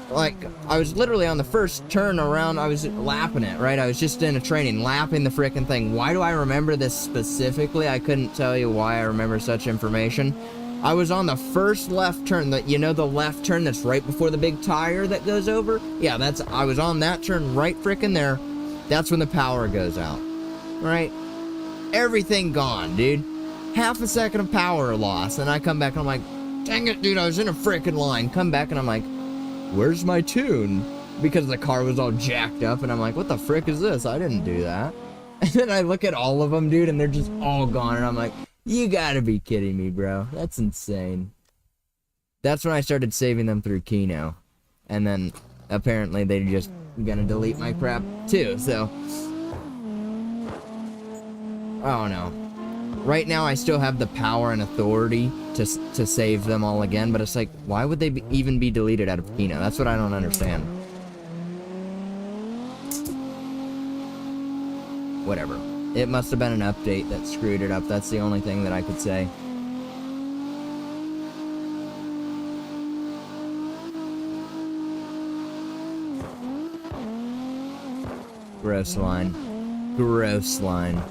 Like, I was literally on the first turn around, I was lapping it, right? I was just in a training, lapping the frickin' thing. Why do I remember this specifically? I couldn't tell you why I remember such information. I was on the first left turn, you know the left turn that's right before the big tire that goes over? Yeah, I was on that turn right frickin' there. That's when the power goes out, right? Everything gone, dude. Half a second of power loss, and I come back and I'm like, dang it, dude, I was in a frickin' line. Come back and I'm like, where's my tune? Because the car was all jacked up, and I'm like, what the frick is this? I didn't do that. And then I look at all of them, dude, and they're just all gone, and I'm like, you gotta be kidding me, bro. That's insane. That's when I started saving them through Kino. And then, apparently, they're just gonna delete my crap, too, so. Oh, no. Right now, I still have the power and authority to save them all again, but it's like, why would they even be deleted out of Kino? That's what I don't understand. Whatever. It must have been an update that screwed it up. That's the only thing that I could say. Gross line. Gross line.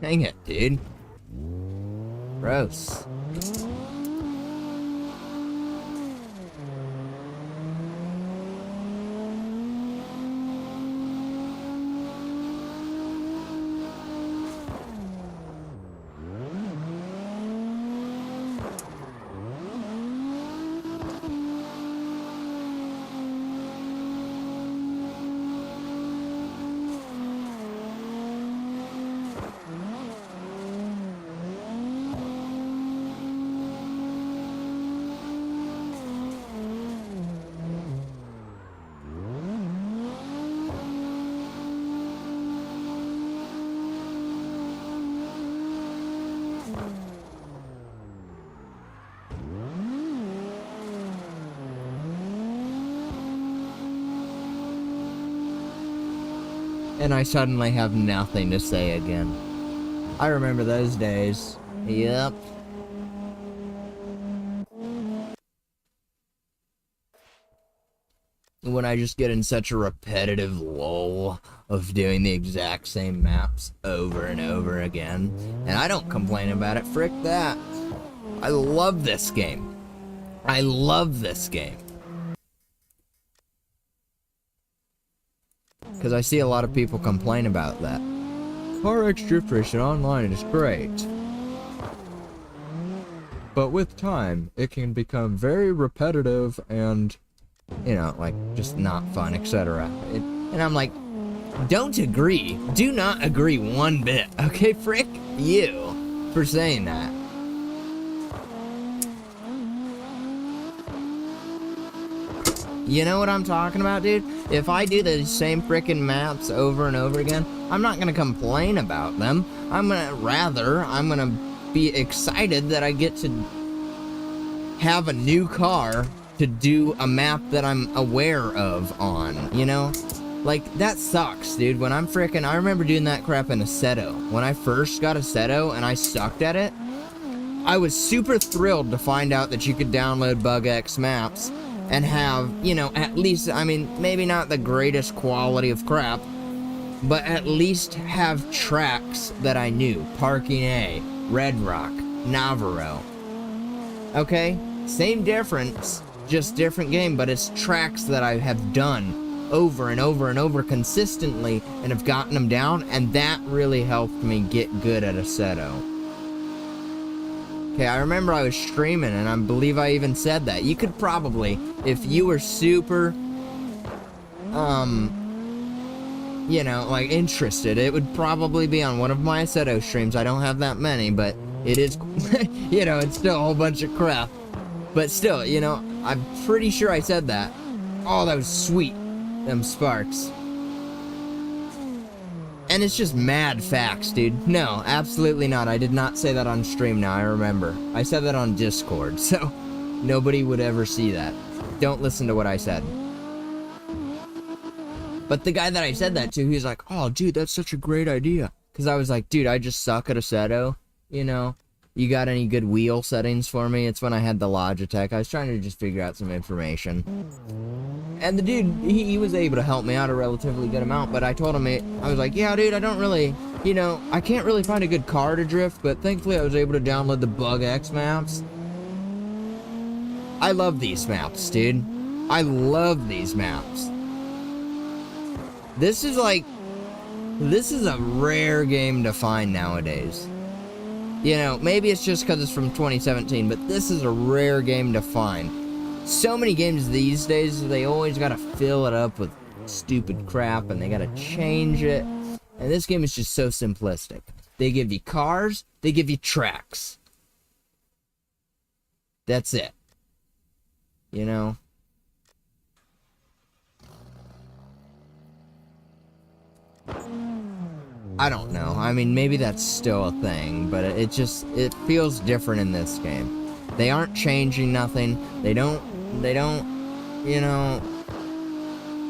Dang it, dude. Gross. and I suddenly have nothing to say again. I remember those days. Yep. When I just get in such a repetitive lull of doing the exact same maps over and over again. And I don't complain about it, frick that. I love this game. I love this game. Because I see a lot of people complain about that. CarX Drift Racing Online is great. But with time, it can become very repetitive and, you know, like, just not fun, etc. And I'm like, don't agree. Do not agree one bit. Okay, frick you for saying that. You know what I'm talking about, dude? If I do the same frickin' maps over and over again, I'm not gonna complain about them. I'm gonna be excited that I get to have a new car to do a map that I'm aware of on, you know? Like, that sucks, dude. When I'm frickin', I remember doing that crap in Assetto. When I first got Assetto and I sucked at it, I was super thrilled to find out that you could download BugX maps and have, you know, at least, I mean, maybe not the greatest quality of crap, but at least have tracks that I knew. Parking A, Red Rock, Navarro. Okay? Same difference, just different game, but it's tracks that I have done over and over and over consistently and have gotten them down, and that really helped me get good at Assetto. Okay, I remember I was streaming, and I believe I even said that. You could probably, if you were super, you know, like, interested, it would probably be on one of my Assetto streams. I don't have that many, but it is, you know, it's still a whole bunch of crap. But still, you know, I'm pretty sure I said that. Oh, that was sweet. Them sparks. And it's just mad facts, dude. No, absolutely not. I did not say that on stream now, I remember. I said that on Discord, so nobody would ever see that. Don't listen to what I said. But the guy that I said that to, he's like, oh, dude, that's such a great idea. Because I was like, dude, I just suck at Assetto, you know? You got any good wheel settings for me? It's when I had the Logitech. I was trying to just figure out some information. And the dude, he was able to help me out a relatively good amount, but I told him, I was like, yeah, dude, I don't really, you know, I can't really find a good car to drift, but thankfully I was able to download the BugX maps. I love these maps, dude. I love these maps. This is like, this is a rare game to find nowadays. You know, maybe it's just because it's from 2017, but this is a rare game to find. So many games these days, they always gotta fill it up with stupid crap, and they gotta change it. And this game is just so simplistic. They give you cars, they give you tracks. That's it. You know? I don't know. I mean, maybe that's still a thing, but it feels different in this game. They aren't changing nothing. They don't, you know,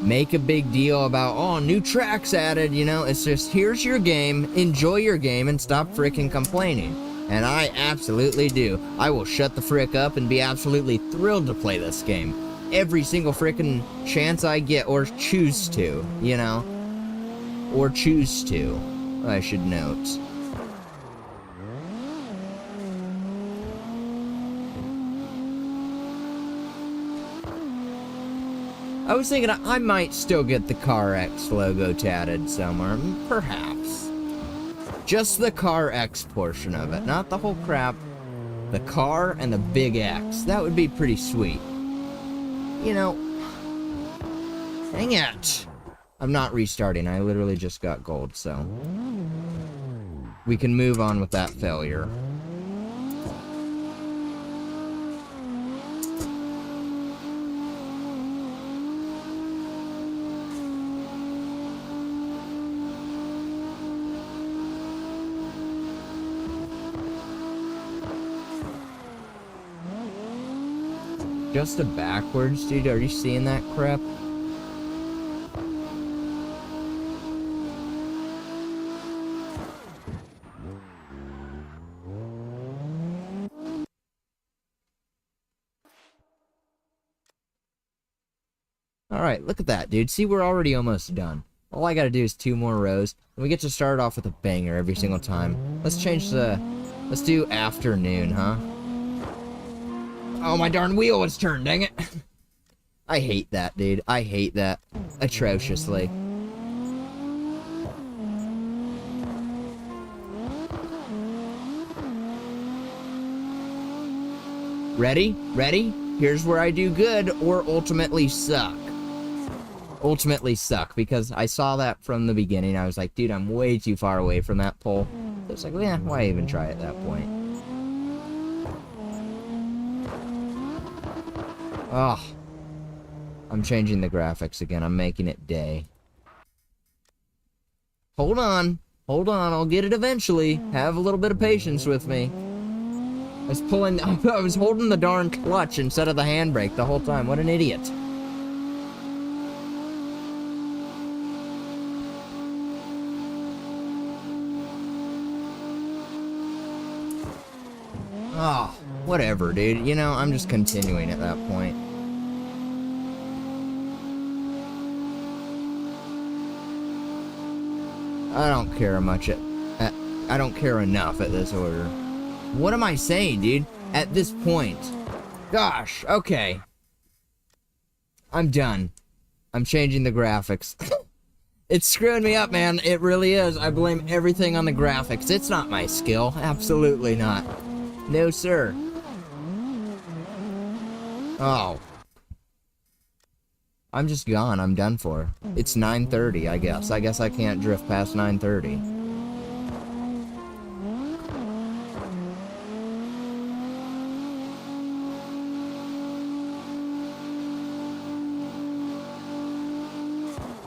make a big deal about, oh, new tracks added, you know? It's just, here's your game, enjoy your game, and stop freaking complaining. And I absolutely do. I will shut the frick up and be absolutely thrilled to play this game. Every single freaking chance I get, or choose to, you know? Or choose to, I should note. I was thinking I might still get the CarX logo tatted somewhere, perhaps. Just the CarX portion of it, not the whole crap. The car and the big X, that would be pretty sweet. You know, dang it. I'm not restarting, I literally just got gold, so we can move on with that failure. Just a backwards, dude, are you seeing that crap? Alright, look at that, dude. See, we're already almost done. All I gotta do is 2 more rows, and we get to start off with a banger every single time. Let's change the... Let's do afternoon, huh? Oh, my darn wheel was turned, dang it. I hate that, dude. I hate that atrociously. Ready? Ready? Here's where I do good or ultimately suck. Ultimately suck, because I saw that from the beginning. I was like, dude, I'm way too far away from that pole. So it's like, well, yeah, why even try at that point? Oh. I'm changing the graphics again. I'm making it day. Hold on. Hold on. I'll get it eventually. Have a little bit of patience with me. I was holding the darn clutch instead of the handbrake the whole time. What an idiot. Oh, whatever, dude. You know, I'm just continuing at that point. I don't care much I don't care enough at this order. What am I saying, dude? At this point. Gosh, okay. I'm done. I'm changing the graphics. It's screwing me up, man. It really is. I blame everything on the graphics. It's not my skill. Absolutely not. No, sir. Oh. I'm just gone. I'm done for. It's 9:30, I guess. I guess I can't drift past 9:30.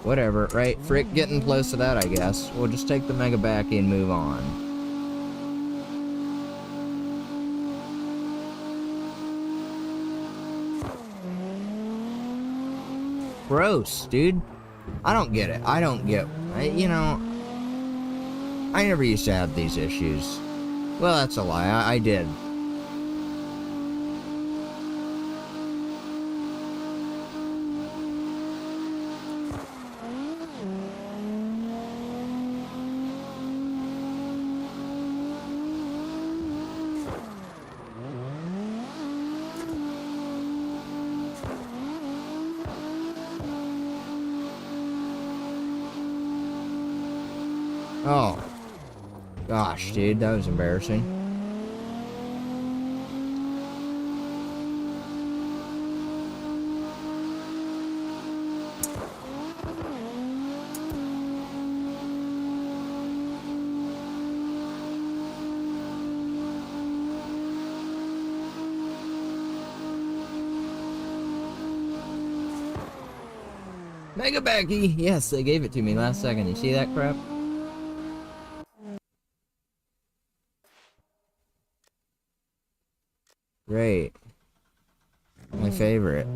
Whatever, right? Frick getting close to that, I guess. We'll just take the Mega Backy and move on. Gross, dude. I don't get it. I don't get... you know... I never used to have these issues. Well, that's a lie. I did. Oh. Gosh, dude, that was embarrassing. Mega Backy! Yes, they gave it to me last second. You see that crap? Great. My favorite.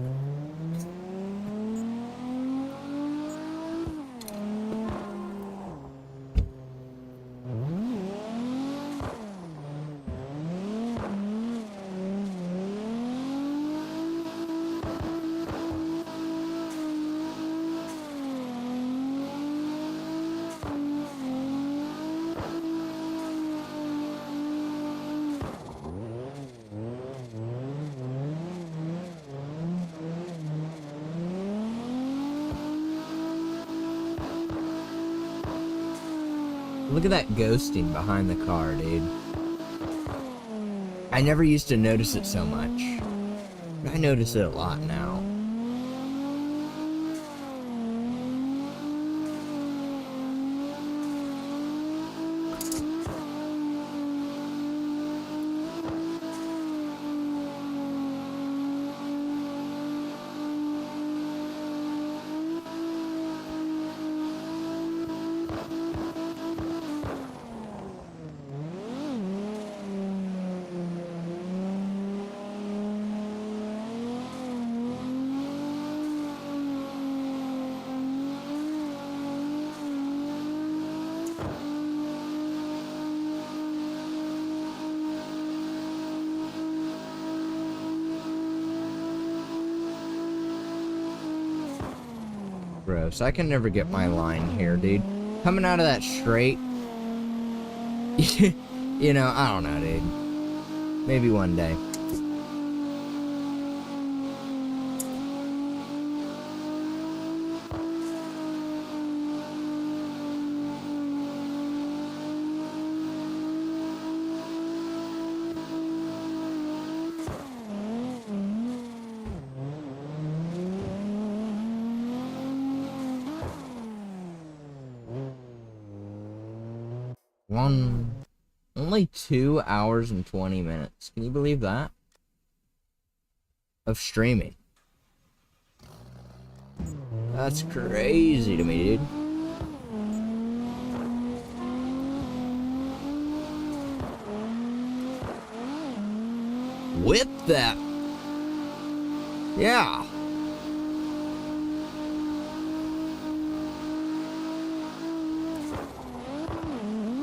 Look at that ghosting behind the car, dude. I never used to notice it so much. I notice it a lot now. Gross. I can never get my line here, dude. Coming out of that straight. You know, I don't know, dude. Maybe one day. Only 2 hours and 20 minutes. Can you believe that? Of streaming. That's crazy to me, dude. Whip that. Yeah.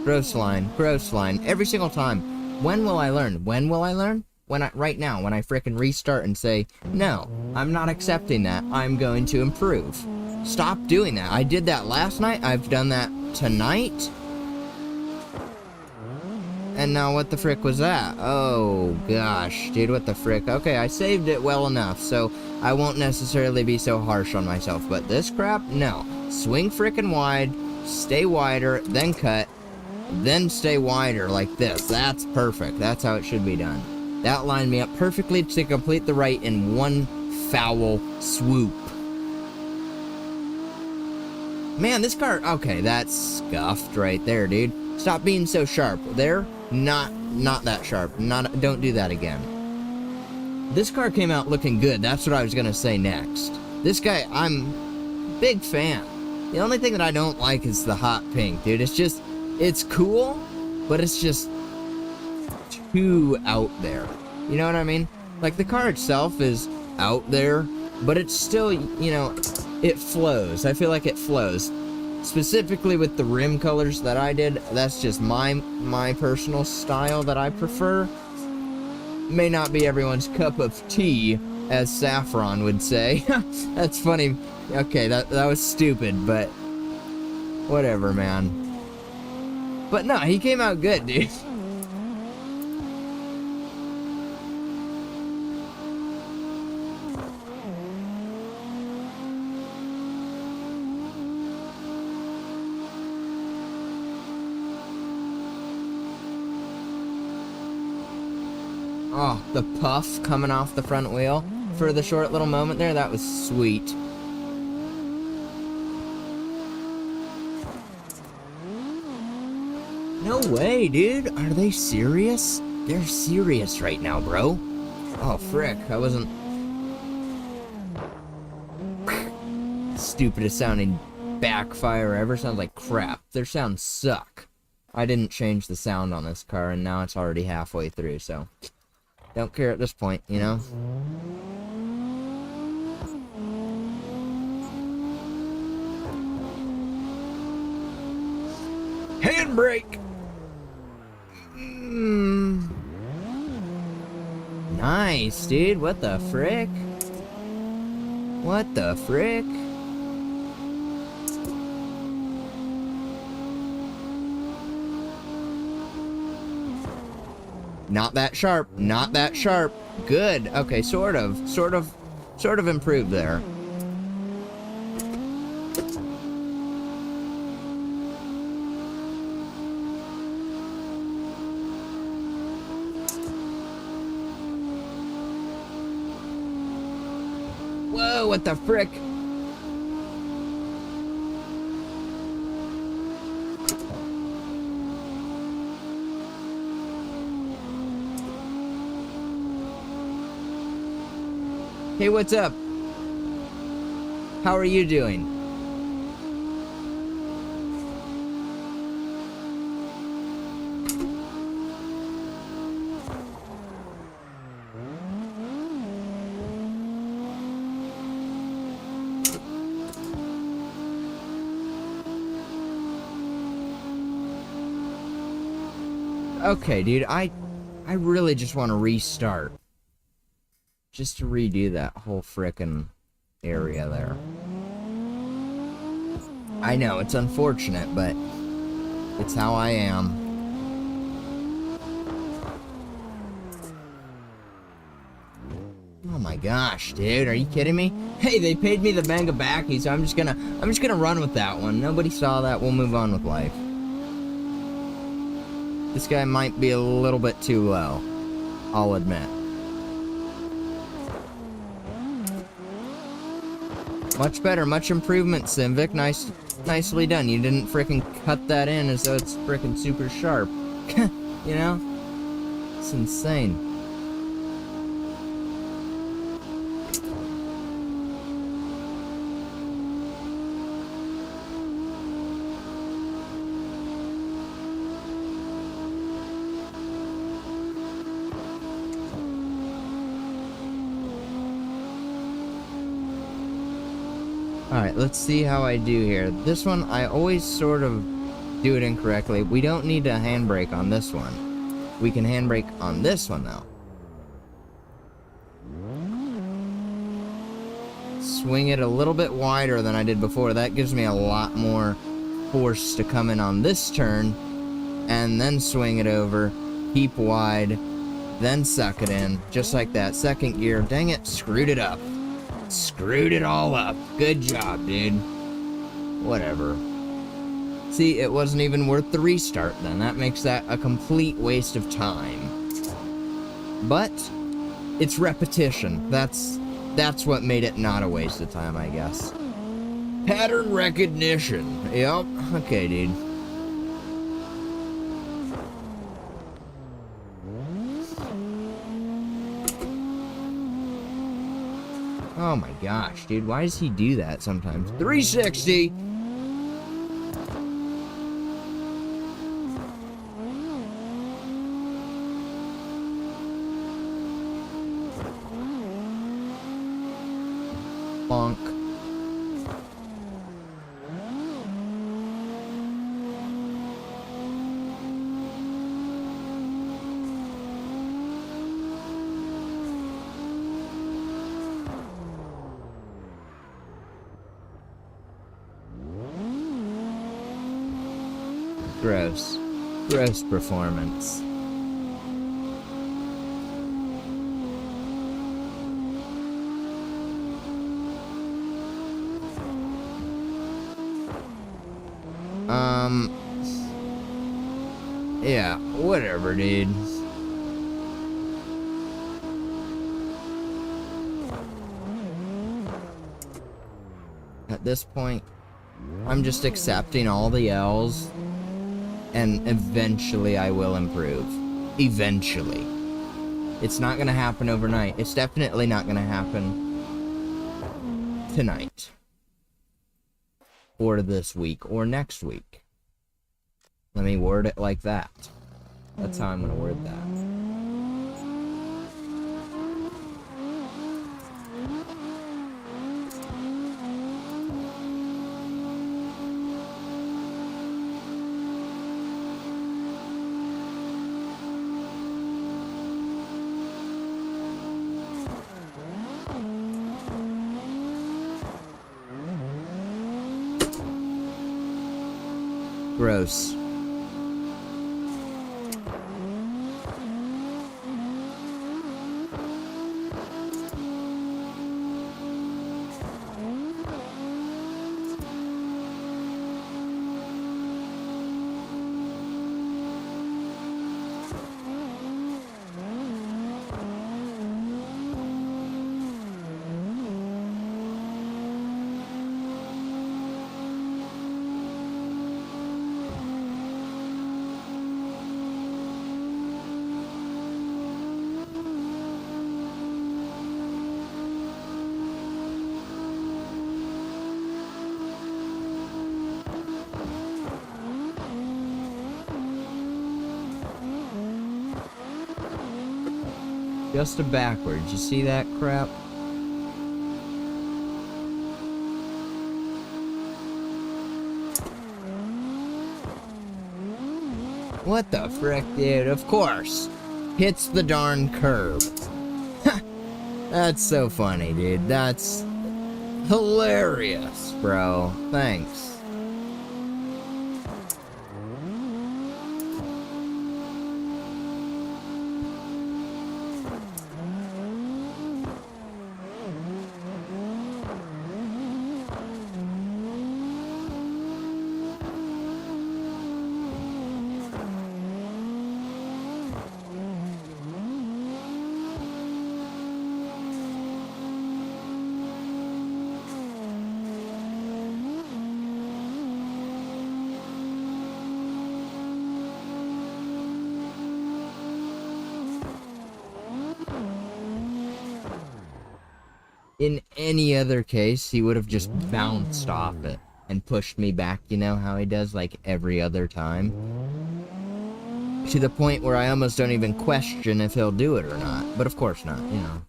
Gross line, gross line, every single time. When will I learn? When will I learn? Right now, when I frickin' restart and say, no, I'm not accepting that, I'm going to improve. Stop doing that. I did that last night, I've done that tonight. And now what the frick was that? Oh, gosh, dude, what the frick? Okay, I saved it well enough, so I won't necessarily be so harsh on myself. But this crap, no. Swing frickin' wide, stay wider, then cut. Then stay wider like this. That's perfect. That's how it should be done. That lined me up perfectly to complete the right in one foul swoop. Man, this car... Okay, that's scuffed right there, dude. Stop being so sharp. There, not that sharp. Don't do that again. This car came out looking good. That's what I was gonna say next. This guy, I'm big fan. The only thing that I don't like is the hot pink, dude. It's just... It's cool, but it's just too out there. You know what I mean? Like, the car itself is out there, but it's still, you know, it flows. I feel like it flows. Specifically with the rim colors that I did, that's just my personal style that I prefer. May not be everyone's cup of tea, as Saffron would say. That's funny. Okay, that was stupid, but whatever, man. But no, he came out good, dude. Oh, the puff coming off the front wheel for the short little moment there, that was sweet. No way, dude. Are they serious? They're serious right now, bro. Oh, frick. I wasn't... Stupidest sounding backfire ever. Sounds like crap. Their sounds suck. I didn't change the sound on this car, and now it's already halfway through, so... Don't care at this point, you know? Handbrake! Nice, dude. What the frick? What the frick? Not that sharp. Not that sharp. Good. Okay, sort of improved there. Whoa, what the frick? Hey, what's up? How are you doing? Okay, dude, I really just want to restart. Just to redo that whole frickin' area there. I know, it's unfortunate, but it's how I am. Oh my gosh, dude, are you kidding me? Hey, they paid me the bang of backy, so I'm just gonna run with that one. Nobody saw that, we'll move on with life. This guy might be a little bit too low, I'll admit. Much better, much improvement, Simvic. Nicely done. You didn't frickin' cut that in as though it's frickin' super sharp. You know? It's insane. Alright, let's see how I do here. This one, I always sort of do it incorrectly. We don't need a handbrake on this one. We can handbrake on this one, though. Swing it a little bit wider than I did before. That gives me a lot more force to come in on this turn. And then swing it over. Keep wide. Then suck it in. Just like that. Second gear. Dang it, screwed it up. Screwed it all up. Good job, dude. Whatever. See, it wasn't even worth the restart then. That makes that a complete waste of time. But it's repetition. That's what made it not a waste of time, I guess. Pattern recognition. Yep. Okay, dude. Oh my gosh, dude, why does he do that sometimes? 360! Bonk. Gross. Gross performance. Yeah, whatever, dude. At this point, I'm just accepting all the L's. And eventually I will improve. Eventually. It's not gonna happen overnight. It's definitely not gonna happen tonight. Or this week. Or next week. Let me word it like that. That's how I'm gonna word that. Gross. Just a backwards. You see that crap? What the frick, dude? Of course. Hits the darn curb. That's so funny, dude. That's hilarious, bro. Thanks. In any other case, he would have just bounced off it and pushed me back, you know how he does, like, every other time? To the point where I almost don't even question if he'll do it or not. But of course not, you know.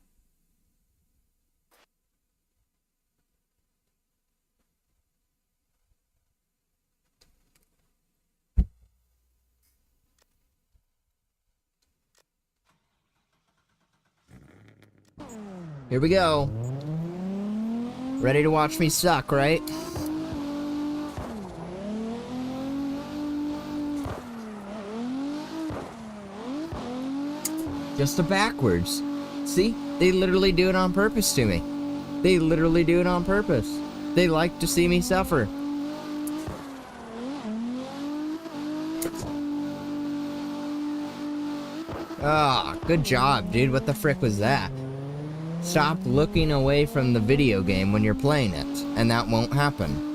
Here we go. Ready to watch me suck, right? Just a backwards. See? They literally do it on purpose to me. They literally do it on purpose. They like to see me suffer. Ah, good job, dude. What the frick was that? Stop looking away from the video game when you're playing it, and that won't happen.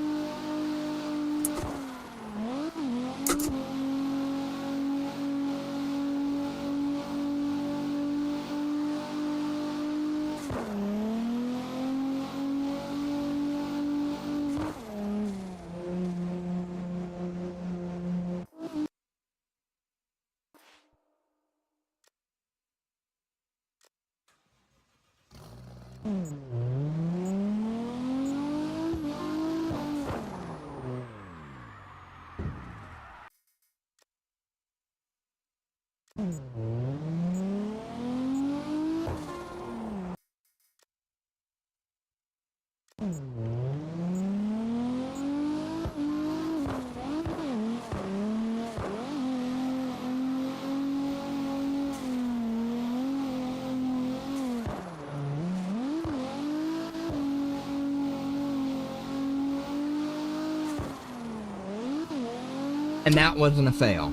And that wasn't a fail,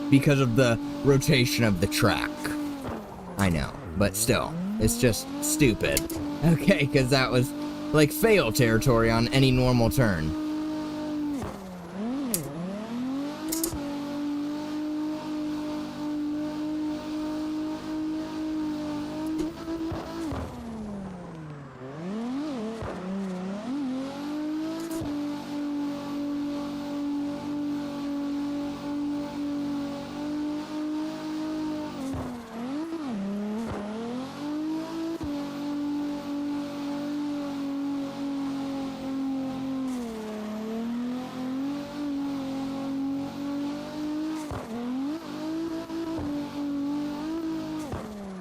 because of the rotation of the track. I know, but still, it's just stupid. Okay, because that was, like, fail territory on any normal turn.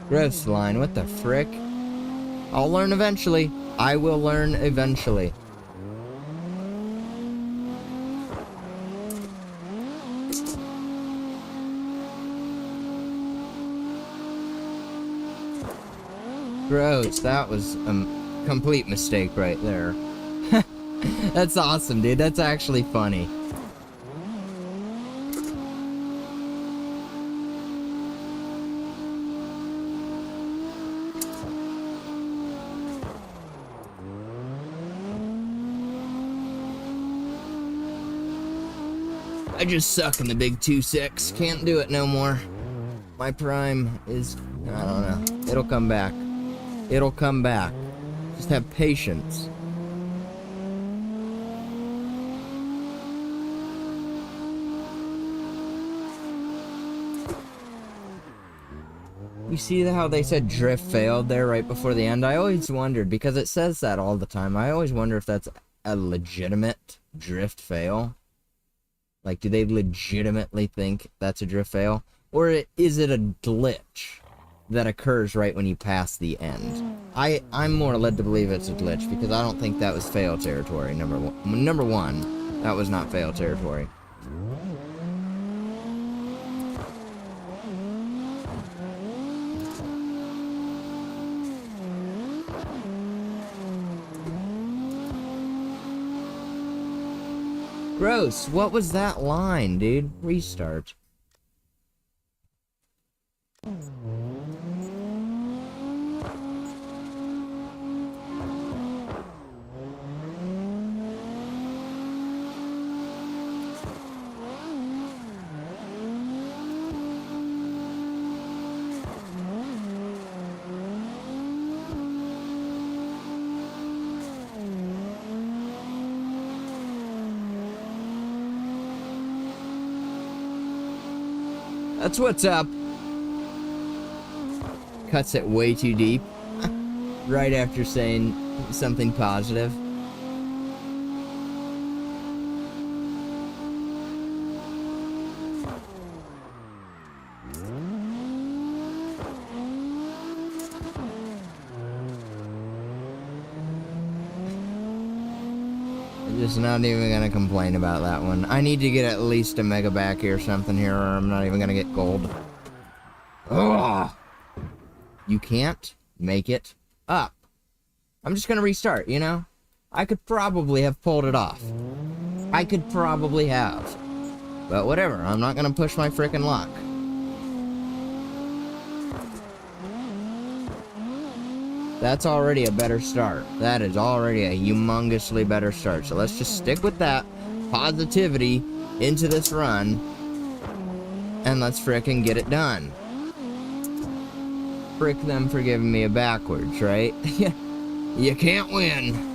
Gross line, what the frick? I'll learn eventually. I will learn eventually. Gross, that was a complete mistake right there. That's awesome, dude. That's actually funny. I just suck in the big 2.6. Can't do it no more. My prime is, I don't know. It'll come back. It'll come back. Just have patience. You see how they said drift failed there right before the end? I always wondered, because it says that all the time, I always wonder if that's a legitimate drift fail. Like, do they legitimately think that's a drift fail? Or is it a glitch that occurs right when you pass the end? I'm more led to believe it's a glitch, because I don't think that was fail territory, number one. That was not fail territory. Gross, what was that line, dude? Restart. That's what's up. Cuts it way too deep. Right after saying something positive. I'm just not even gonna complain about that one. I need to get at least a mega backy or something here, or I'm not even gonna get gold. Ugh. You can't make it up. I'm just gonna restart, you know? I could probably have pulled it off. I could probably have. But whatever, I'm not gonna push my frickin' luck. That's already a better start. That is already a humongously better start. So let's just stick with that positivity into this run. And let's frickin' get it done. Frick them for giving me a backwards, right? You can't win.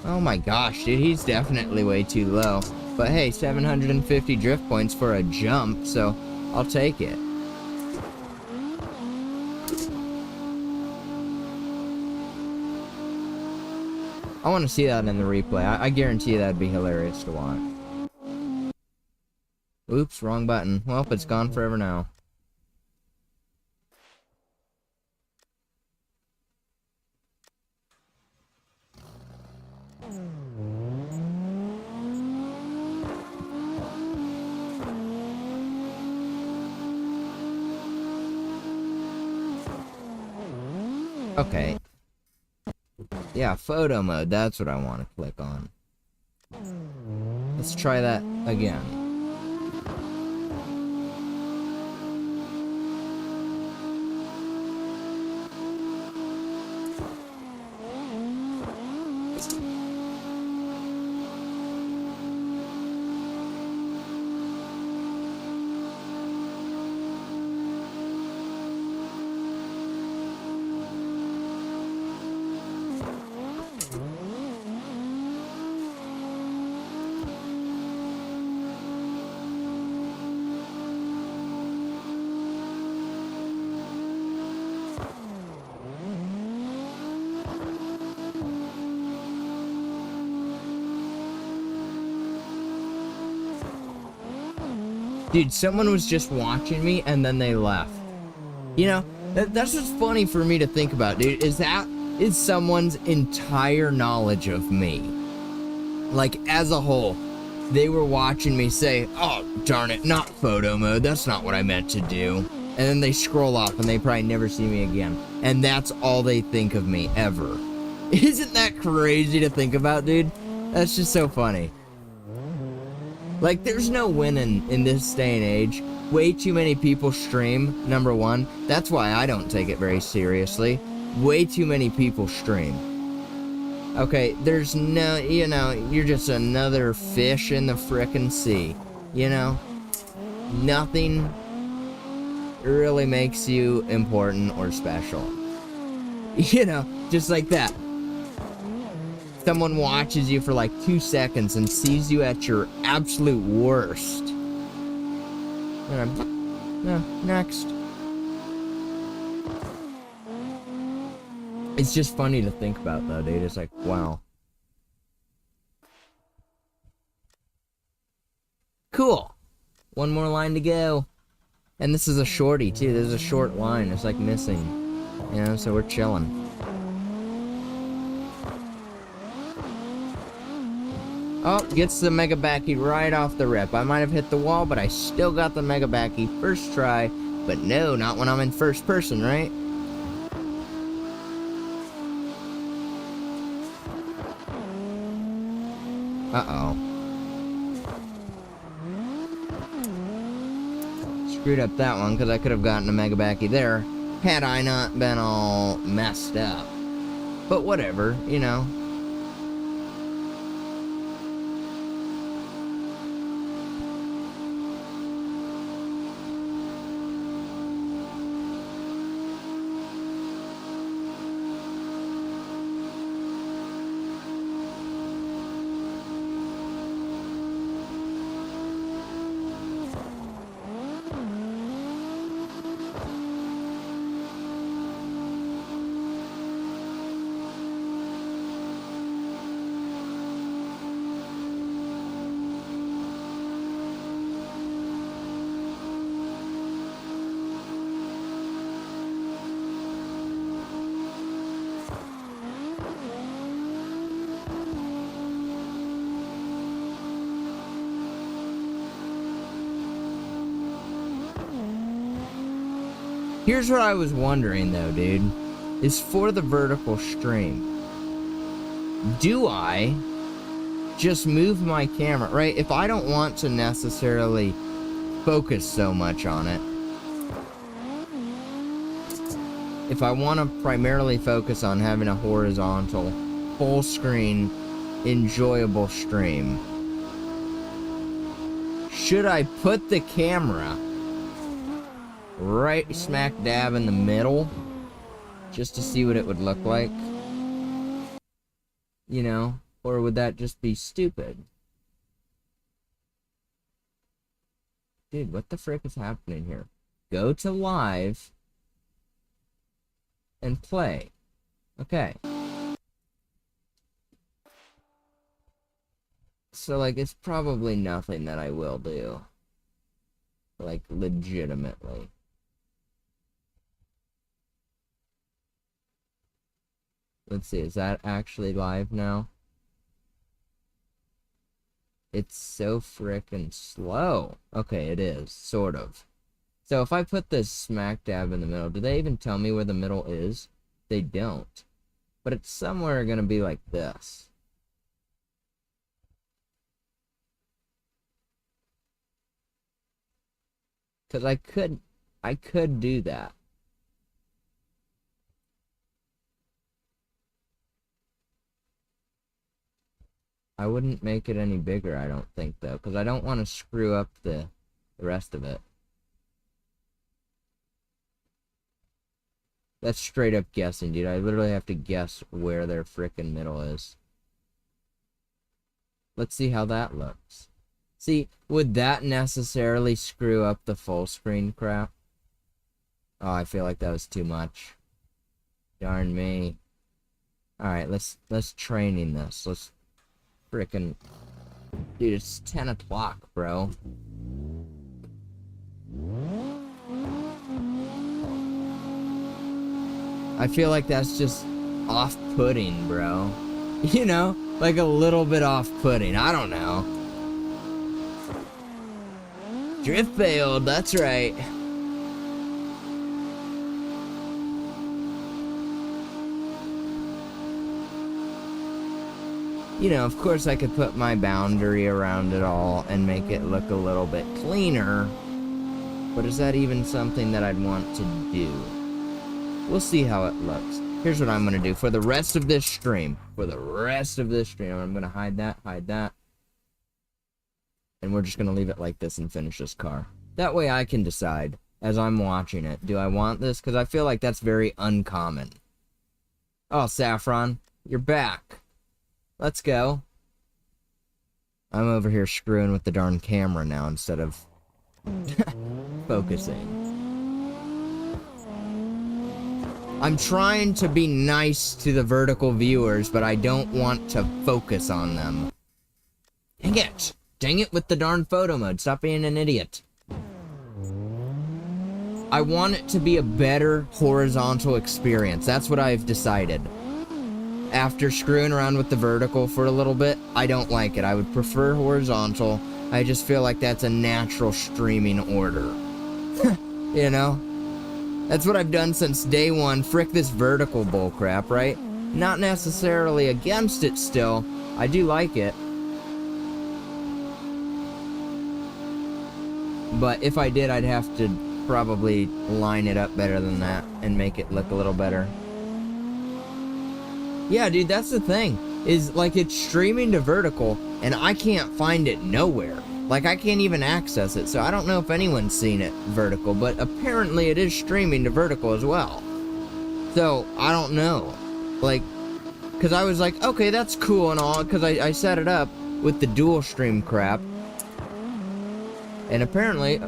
Oh my gosh, dude, he's definitely way too low. But hey, 750 drift points for a jump, so I'll take it. I want to see that in the replay. I guarantee that'd be hilarious to watch. Oops, wrong button. Well, it's gone forever now. Okay. Yeah, photo mode, that's what I want to click on. Let's try that again. Dude, someone was just watching me and then they left. You know, that's what's funny for me to think about, dude, is that is someone's entire knowledge of me. Like, as a whole, they were watching me say, oh, darn it, not photo mode, that's not what I meant to do. And then they scroll off and they probably never see me again. And that's all they think of me, ever. Isn't that crazy to think about, dude? That's just so funny. Like, there's no winning in this day and age. Way too many people stream, number one. That's why I don't take it very seriously. Way too many people stream. Okay, there's no, you know, you're just another fish in the frickin' sea. You know? Nothing really makes you important or special. You know, just like that. Someone watches you for like 2 seconds and sees you at your absolute worst. No, next. It's just funny to think about though, dude. It's like, wow. Cool. One more line to go. And this is a shorty too. This is a short line. It's like missing. You know, so we're chilling. Oh, gets the mega backy right off the rip. I might have hit the wall, but I still got the mega backy first try. But no, not when I'm in first person, right? Uh-oh. Screwed up that one, because I could have gotten a Megabacky there, had I not been all messed up. But whatever, you know. Here's what I was wondering though, dude, is for the vertical stream, do I just move my camera, right? If I don't want to necessarily focus so much on it, if I want to primarily focus on having a horizontal, full screen, enjoyable stream, should I put the camera right smack dab in the middle just to see what it would look like? You know? Or would that just be stupid? Dude, what the frick is happening here? Go to live and play. Okay. So, like, it's probably nothing that I will do. Like, legitimately. Let's see, is that actually live now? It's so frickin' slow. Okay, it is, sort of. So if I put this smack dab in the middle, do they even tell me where the middle is? They don't. But it's somewhere gonna be like this. Cause I could do that. I wouldn't make it any bigger, I don't think, though, because I don't want to screw up the rest of it. That's straight up guessing, dude. I literally have to guess where their frickin' middle is. Let's see how that looks. See, would that necessarily screw up the full screen crap? Oh, I feel like that was too much. Darn me. Alright, let's training this. Let's frickin'... Dude, it's 10 o'clock, bro. I feel like that's just off-putting, bro. You know? Like a little bit off-putting. I don't know. Drift failed, that's right. You know, of course I could put my boundary around it all and make it look a little bit cleaner. But is that even something that I'd want to do? We'll see how it looks. Here's what I'm going to do for the rest of this stream. I'm going to hide that. And we're just going to leave it like this and finish this car. That way I can decide, as I'm watching it, do I want this? Because I feel like that's very uncommon. Oh, Saffron, you're back. Let's go. I'm over here screwing with the darn camera now instead of focusing. I'm trying to be nice to the vertical viewers, but I don't want to focus on them. Dang it! Dang it with the darn photo mode. Stop being an idiot. I want it to be a better horizontal experience. That's what I've decided. After screwing around with the vertical for a little bit, I don't like it. I would prefer horizontal. I just feel like that's a natural streaming order. You know? That's what I've done since day one. Frick this vertical bullcrap, right? Not necessarily against it still. I do like it. But if I did, I'd have to probably line it up better than that and make it look a little better. Yeah, dude, that's the thing. Is, like, it's streaming to vertical, and I can't find it nowhere. Like, I can't even access it, so I don't know if anyone's seen it vertical, but apparently it is streaming to vertical as well. So, I don't know. Like, because I was like, okay, that's cool and all, because I set it up with the dual stream crap. And apparently,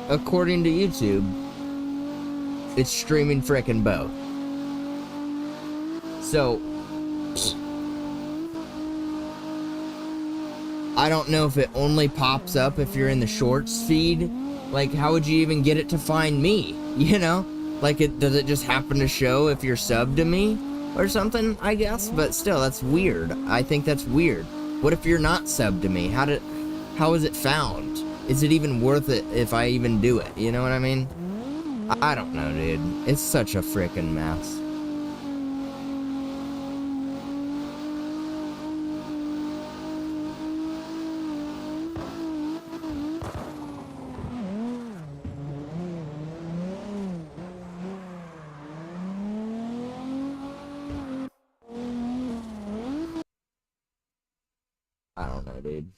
according to YouTube, it's streaming frickin' both. So, I don't know if it only pops up if you're in the shorts feed. Like, how would you even get it to find me? You know? Like, does it just happen to show if you're subbed to me? Or something, I guess? But still, that's weird. I think that's weird. What if you're not subbed to me? How is it found? Is it even worth it if I even do it? You know what I mean? I don't know, dude. It's such a frickin' mess. I don't know, dude.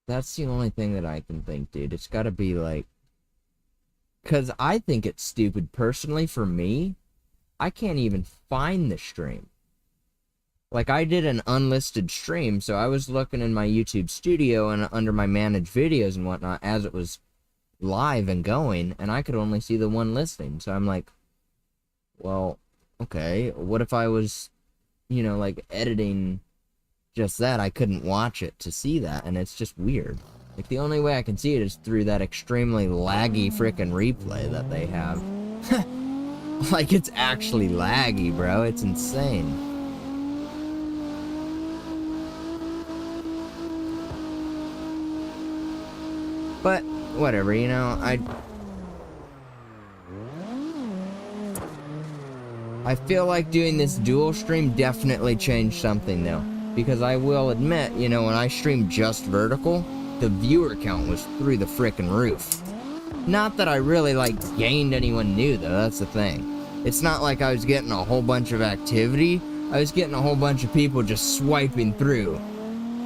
That's the only thing that I can think, dude. It's gotta be like... Because I think it's stupid. Personally, for me, I can't even find the stream. Like, I did an unlisted stream, so I was looking in my YouTube studio and under my managed videos and whatnot as it was live and going, and I could only see the one listing. So I'm like, well, okay, what if I was, you know, like, editing just that? I couldn't watch it to see that, and it's just weird. Like, the only way I can see it is through that extremely laggy frickin' replay that they have. Like, it's actually laggy, bro. It's insane. But, whatever, you know, I feel like doing this dual stream definitely changed something, though. Because I will admit, you know, when I streamed just vertical, the viewer count was through the frickin' roof. Not that I really, like, gained anyone new, though, that's the thing. It's not like I was getting a whole bunch of activity. I was getting a whole bunch of people just swiping through.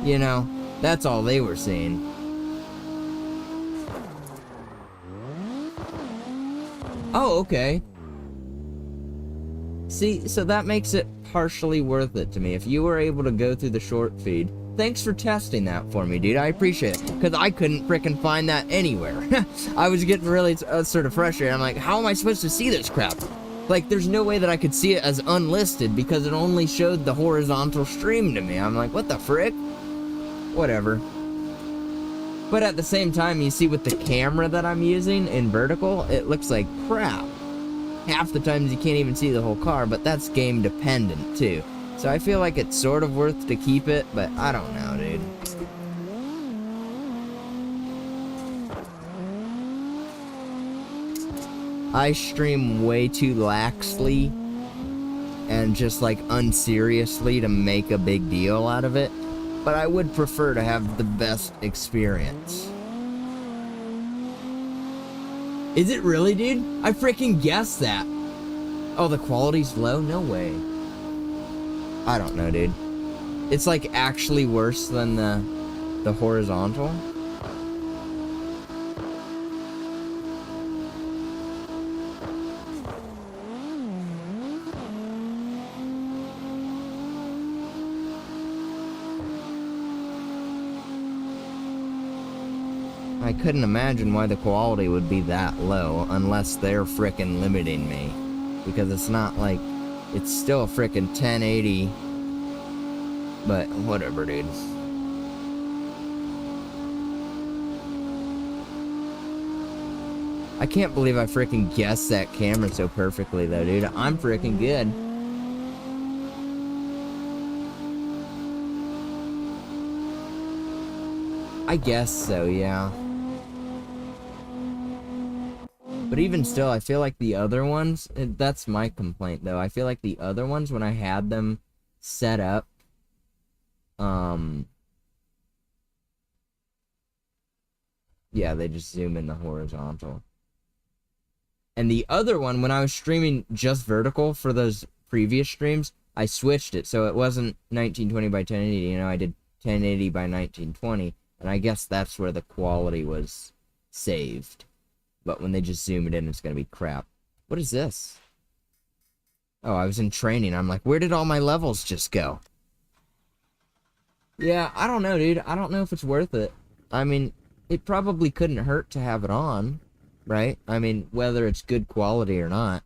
You know, that's all they were seeing. Oh, okay. See, so that makes it partially worth it to me. If you were able to go through the short feed, thanks for testing that for me, dude. I appreciate it. Because I couldn't frickin' find that anywhere. I was getting really sort of frustrated. I'm like, how am I supposed to see this crap? Like, there's no way that I could see it as unlisted because it only showed the horizontal stream to me. I'm like, what the frick? Whatever. But at the same time, you see with the camera that I'm using in vertical, it looks like crap. Half the times you can't even see the whole car, but that's game dependent too. So I feel like it's sort of worth to keep it, but I don't know, dude. I stream way too laxly and just like unseriously to make a big deal out of it. But I would prefer to have the best experience. Is it really, dude? I freaking guessed that. Oh, the quality's low? No way. I don't know, dude. It's like actually worse than the horizontal. I couldn't imagine why the quality would be that low unless they're frickin' limiting me. Because it's not like... It's still a frickin' 1080. But whatever, dude. I can't believe I frickin' guessed that camera so perfectly though, dude. I'm frickin' good. I guess so, yeah. But even still, I feel like the other ones, that's my complaint though. I feel like the other ones, when I had them set up, yeah, they just zoom in the horizontal. And the other one, when I was streaming just vertical for those previous streams, I switched it. So it wasn't 1920 by 1080, you know, I did 1080 by 1920. And I guess that's where the quality was saved. But when they just zoom it in, it's going to be crap. What is this? Oh, I was in training. I'm like, where did all my levels just go? Yeah, I don't know, dude. I don't know if it's worth it. I mean, it probably couldn't hurt to have it on, right? I mean, whether it's good quality or not.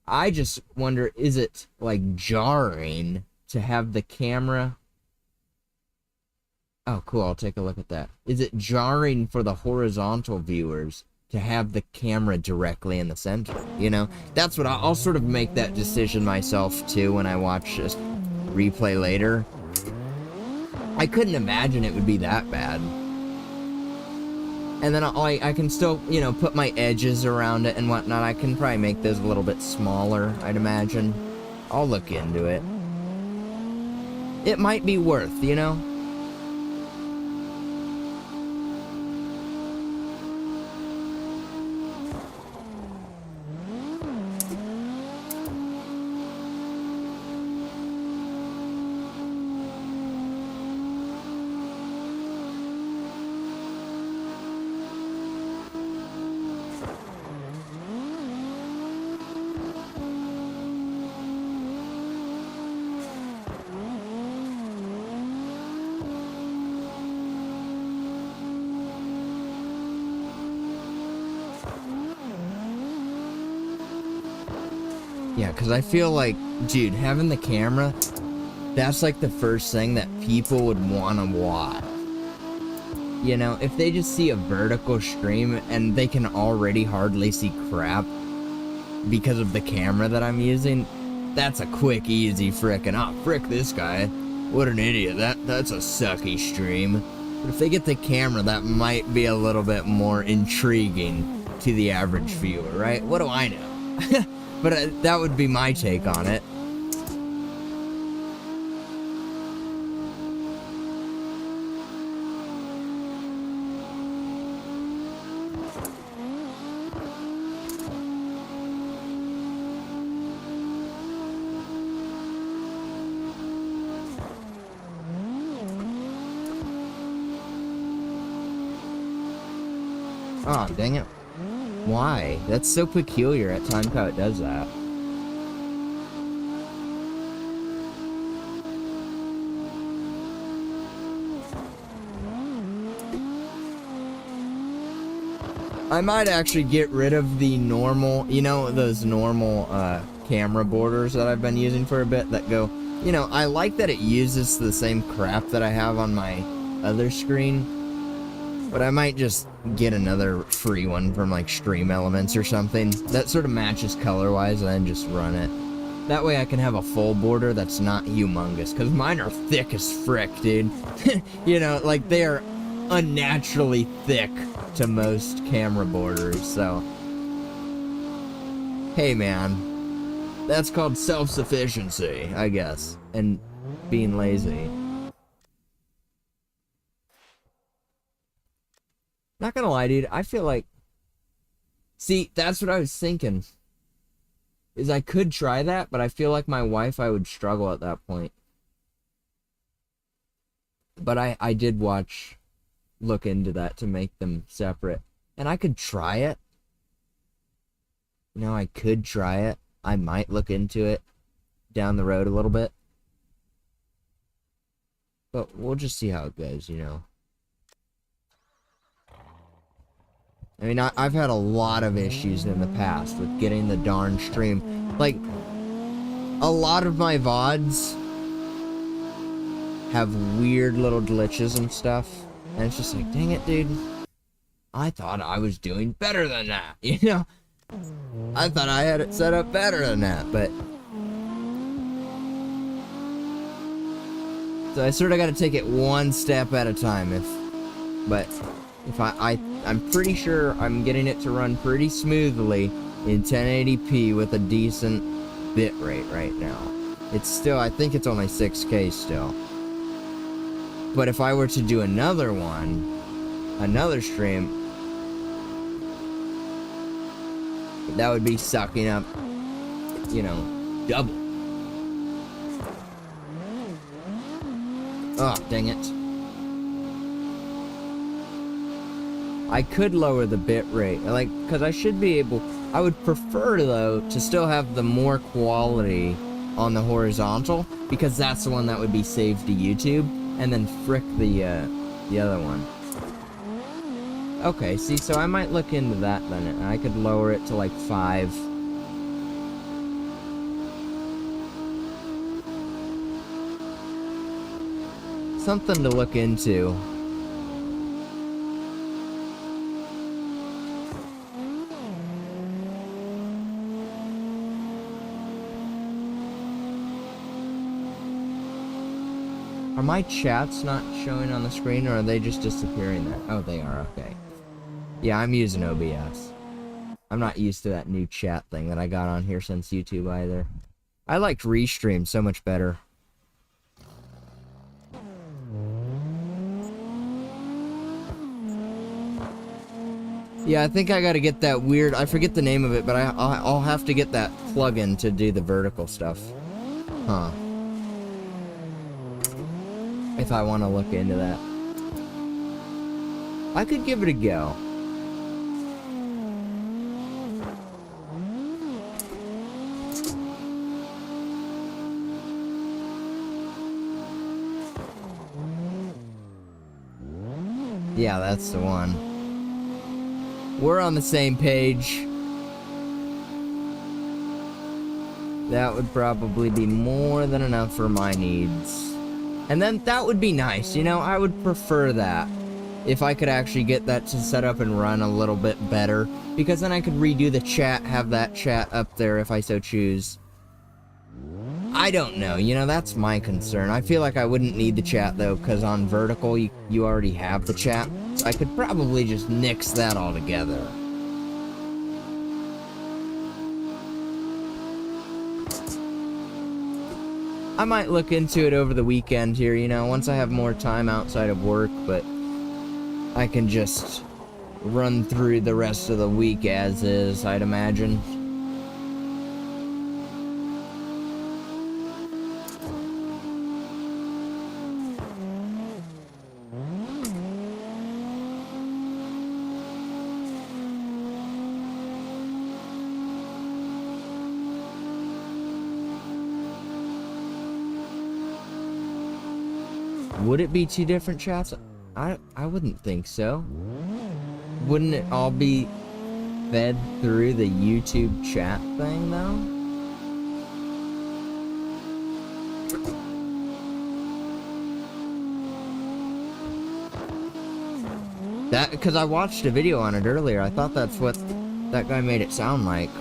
I just wonder, is it, like, jarring to have the camera... Oh, cool, I'll take a look at that. Is it jarring for the horizontal viewers to have the camera directly in the center? You know, that's what I'll sort of make that decision myself, too, when I watch this replay later. I couldn't imagine it would be that bad. And then I can still, you know, put my edges around it and whatnot. I can probably make those a little bit smaller, I'd imagine. I'll look into it. It might be worth, you know? Yeah, because I feel like, dude, having the camera, that's like the first thing that people would want to watch. You know, if they just see a vertical stream and they can already hardly see crap because of the camera that I'm using, that's a quick, easy frickin', oh, frick this guy. What an idiot. That's a sucky stream. But if they get the camera, that might be a little bit more intriguing to the average viewer, right? What do I know? But that would be my take on it. Oh, dang it. Why? That's so peculiar at times how it does that. I might actually get rid of the normal, you know, those normal camera borders that I've been using for a bit that go, you know, I like that it uses the same crap that I have on my other screen, but I might just get another free one from like Stream Elements or something that sort of matches color-wise and then just run it. That way I can have a full border that's not humongous, because mine are thick as frick, dude. You know, like they are unnaturally thick to most camera borders, so hey man, that's called self-sufficiency, I guess, and being lazy. Not gonna lie, dude, I feel like, see, that's what I was thinking, is I could try that, but I feel like my wife, I would struggle at that point. But I did look into that to make them separate, and I could try it. You know, I could try it. I might look into it down the road a little bit, but we'll just see how it goes, you know. I mean, I've had a lot of issues in the past with getting the darn stream. Like, a lot of my VODs have weird little glitches and stuff. And it's just like, dang it, dude. I thought I was doing better than that, you know? I thought I had it set up better than that, but... So I sort of got to take it one step at a time, but If I'm pretty sure I'm getting it to run pretty smoothly in 1080p with a decent bit rate right now. It's still, I think it's only 6K still. But if I were to do another stream, that would be sucking up, you know, double. Oh, dang it. I could lower the bit rate, like, because I should be able, I would prefer, though, to still have the more quality on the horizontal, because that's the one that would be saved to YouTube, and then frick the other one. Okay, see, so I might look into that then, and I could lower it to, like, 5. Something to look into. Are my chats not showing on the screen, or are they just disappearing there? Oh, they are, okay. Yeah, I'm using OBS. I'm not used to that new chat thing that I got on here since YouTube either. I liked Restream so much better. Yeah, I think I gotta get that weird, I forget the name of it, but I'll have to get that plugin to do the vertical stuff. Huh. If I want to look into that. I could give it a go. Yeah, that's the one. We're on the same page. That would probably be more than enough for my needs. And then that would be nice, you know, I would prefer that. If I could actually get that to set up and run a little bit better. Because then I could redo the chat, have that chat up there if I so choose. I don't know, you know, that's my concern. I feel like I wouldn't need the chat though, because on vertical you already have the chat. So I could probably just nix that all together. I might look into it over the weekend here, you know, once I have more time outside of work, but I can just run through the rest of the week as is, I'd imagine. Would it be 2 different chats? I wouldn't think so. Wouldn't it all be fed through the YouTube chat thing, though? That, because I watched a video on it earlier. I thought that's what that guy made it sound like.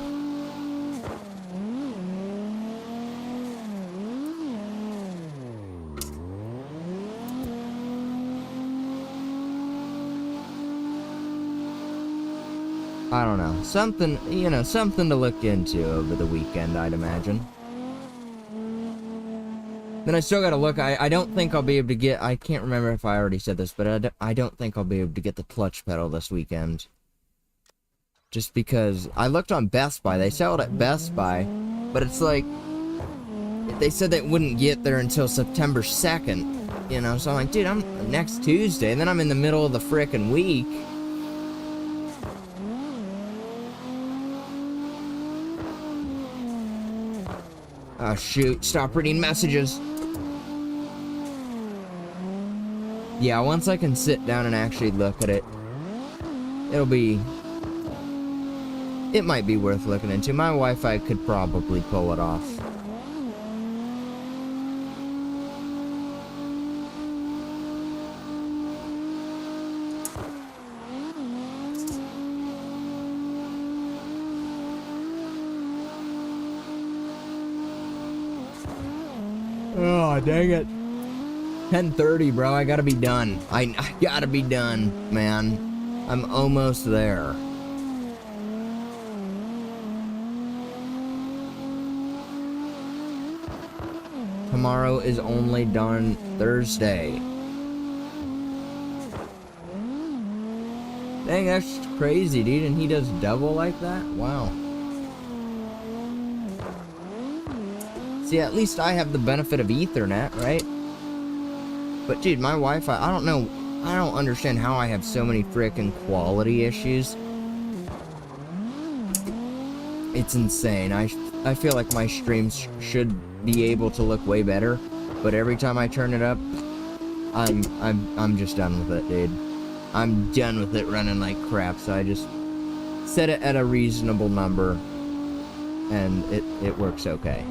I don't know. Something, you know, something to look into over the weekend, I'd imagine. Then I still gotta look. I don't think I'll be able to get, I can't remember if I already said this, but I don't think I'll be able to get the clutch pedal this weekend. Just because I looked on Best Buy. They sell it at Best Buy, but it's like, they said they wouldn't get there until September 2nd. You know, so I'm like, dude, I'm next Tuesday, and then I'm in the middle of the frickin' week. Oh shoot, stop reading messages. Yeah, once I can sit down and actually look at it, it might be worth looking into. My Wi-Fi could probably pull it off. Oh, dang it. 10:30, bro. I gotta be done. I gotta be done, man. I'm almost there. Tomorrow is only done Thursday. Dang, that's crazy, dude. And he does double like that? Wow. See, at least I have the benefit of Ethernet, right? But dude, my Wi-Fi, I don't know. I don't understand how I have so many frickin' quality issues. It's insane. I feel like my streams should be able to look way better, but every time I turn it up, I'm just done with it, dude. I'm done with it running like crap, so I just set it at a reasonable number, and it works okay.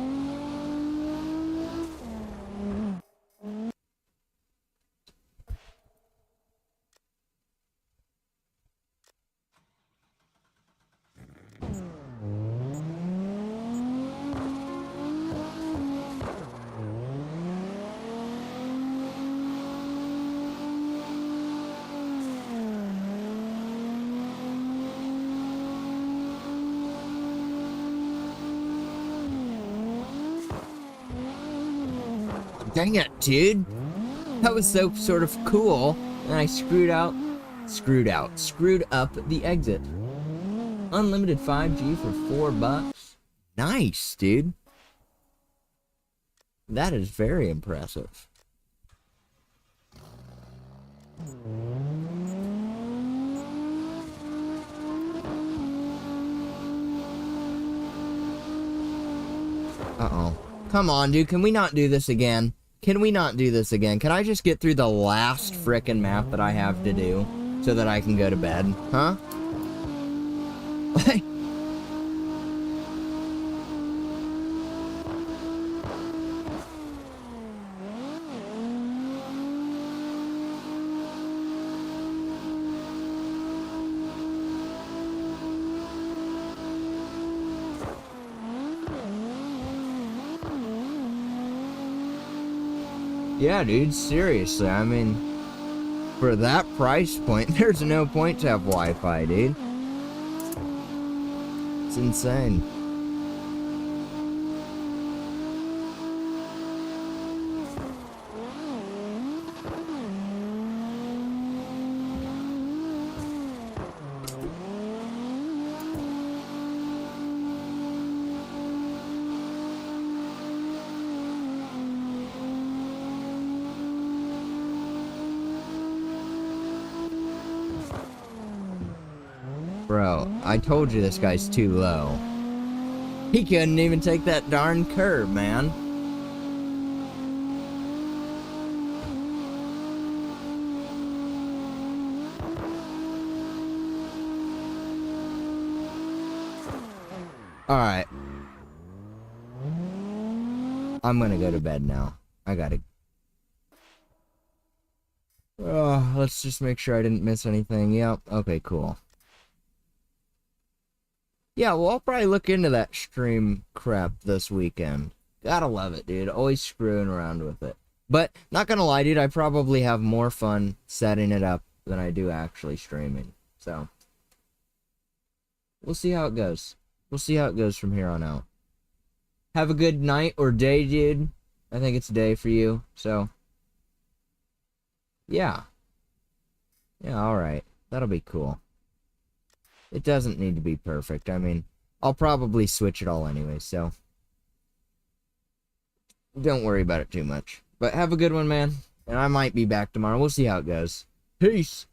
Dang it, dude. That was so sort of cool. And I screwed up the exit. Unlimited 5G for $4. Nice, dude. That is very impressive. Uh-oh. Come on, dude. Can we not do this again? Can we not do this again? Can I just get through the last frickin' map that I have to do so that I can go to bed? Huh? Yeah, dude, seriously, I mean, for that price point, there's no point to have Wi-Fi, dude. It's insane. Bro, I told you this guy's too low. He couldn't even take that darn curb, man. Alright. I'm gonna go to bed now. I gotta... Oh, let's just make sure I didn't miss anything. Yep, okay, cool. Yeah, well, I'll probably look into that stream crap this weekend. Gotta love it, dude. Always screwing around with it. But, not gonna lie, dude, I probably have more fun setting it up than I do actually streaming. So, we'll see how it goes. We'll see how it goes from here on out. Have a good night or day, dude. I think it's day for you, so. Yeah. Yeah, alright. That'll be cool. It doesn't need to be perfect. I mean, I'll probably switch it all anyway, so. Don't worry about it too much. But have a good one, man. And I might be back tomorrow. We'll see how it goes. Peace!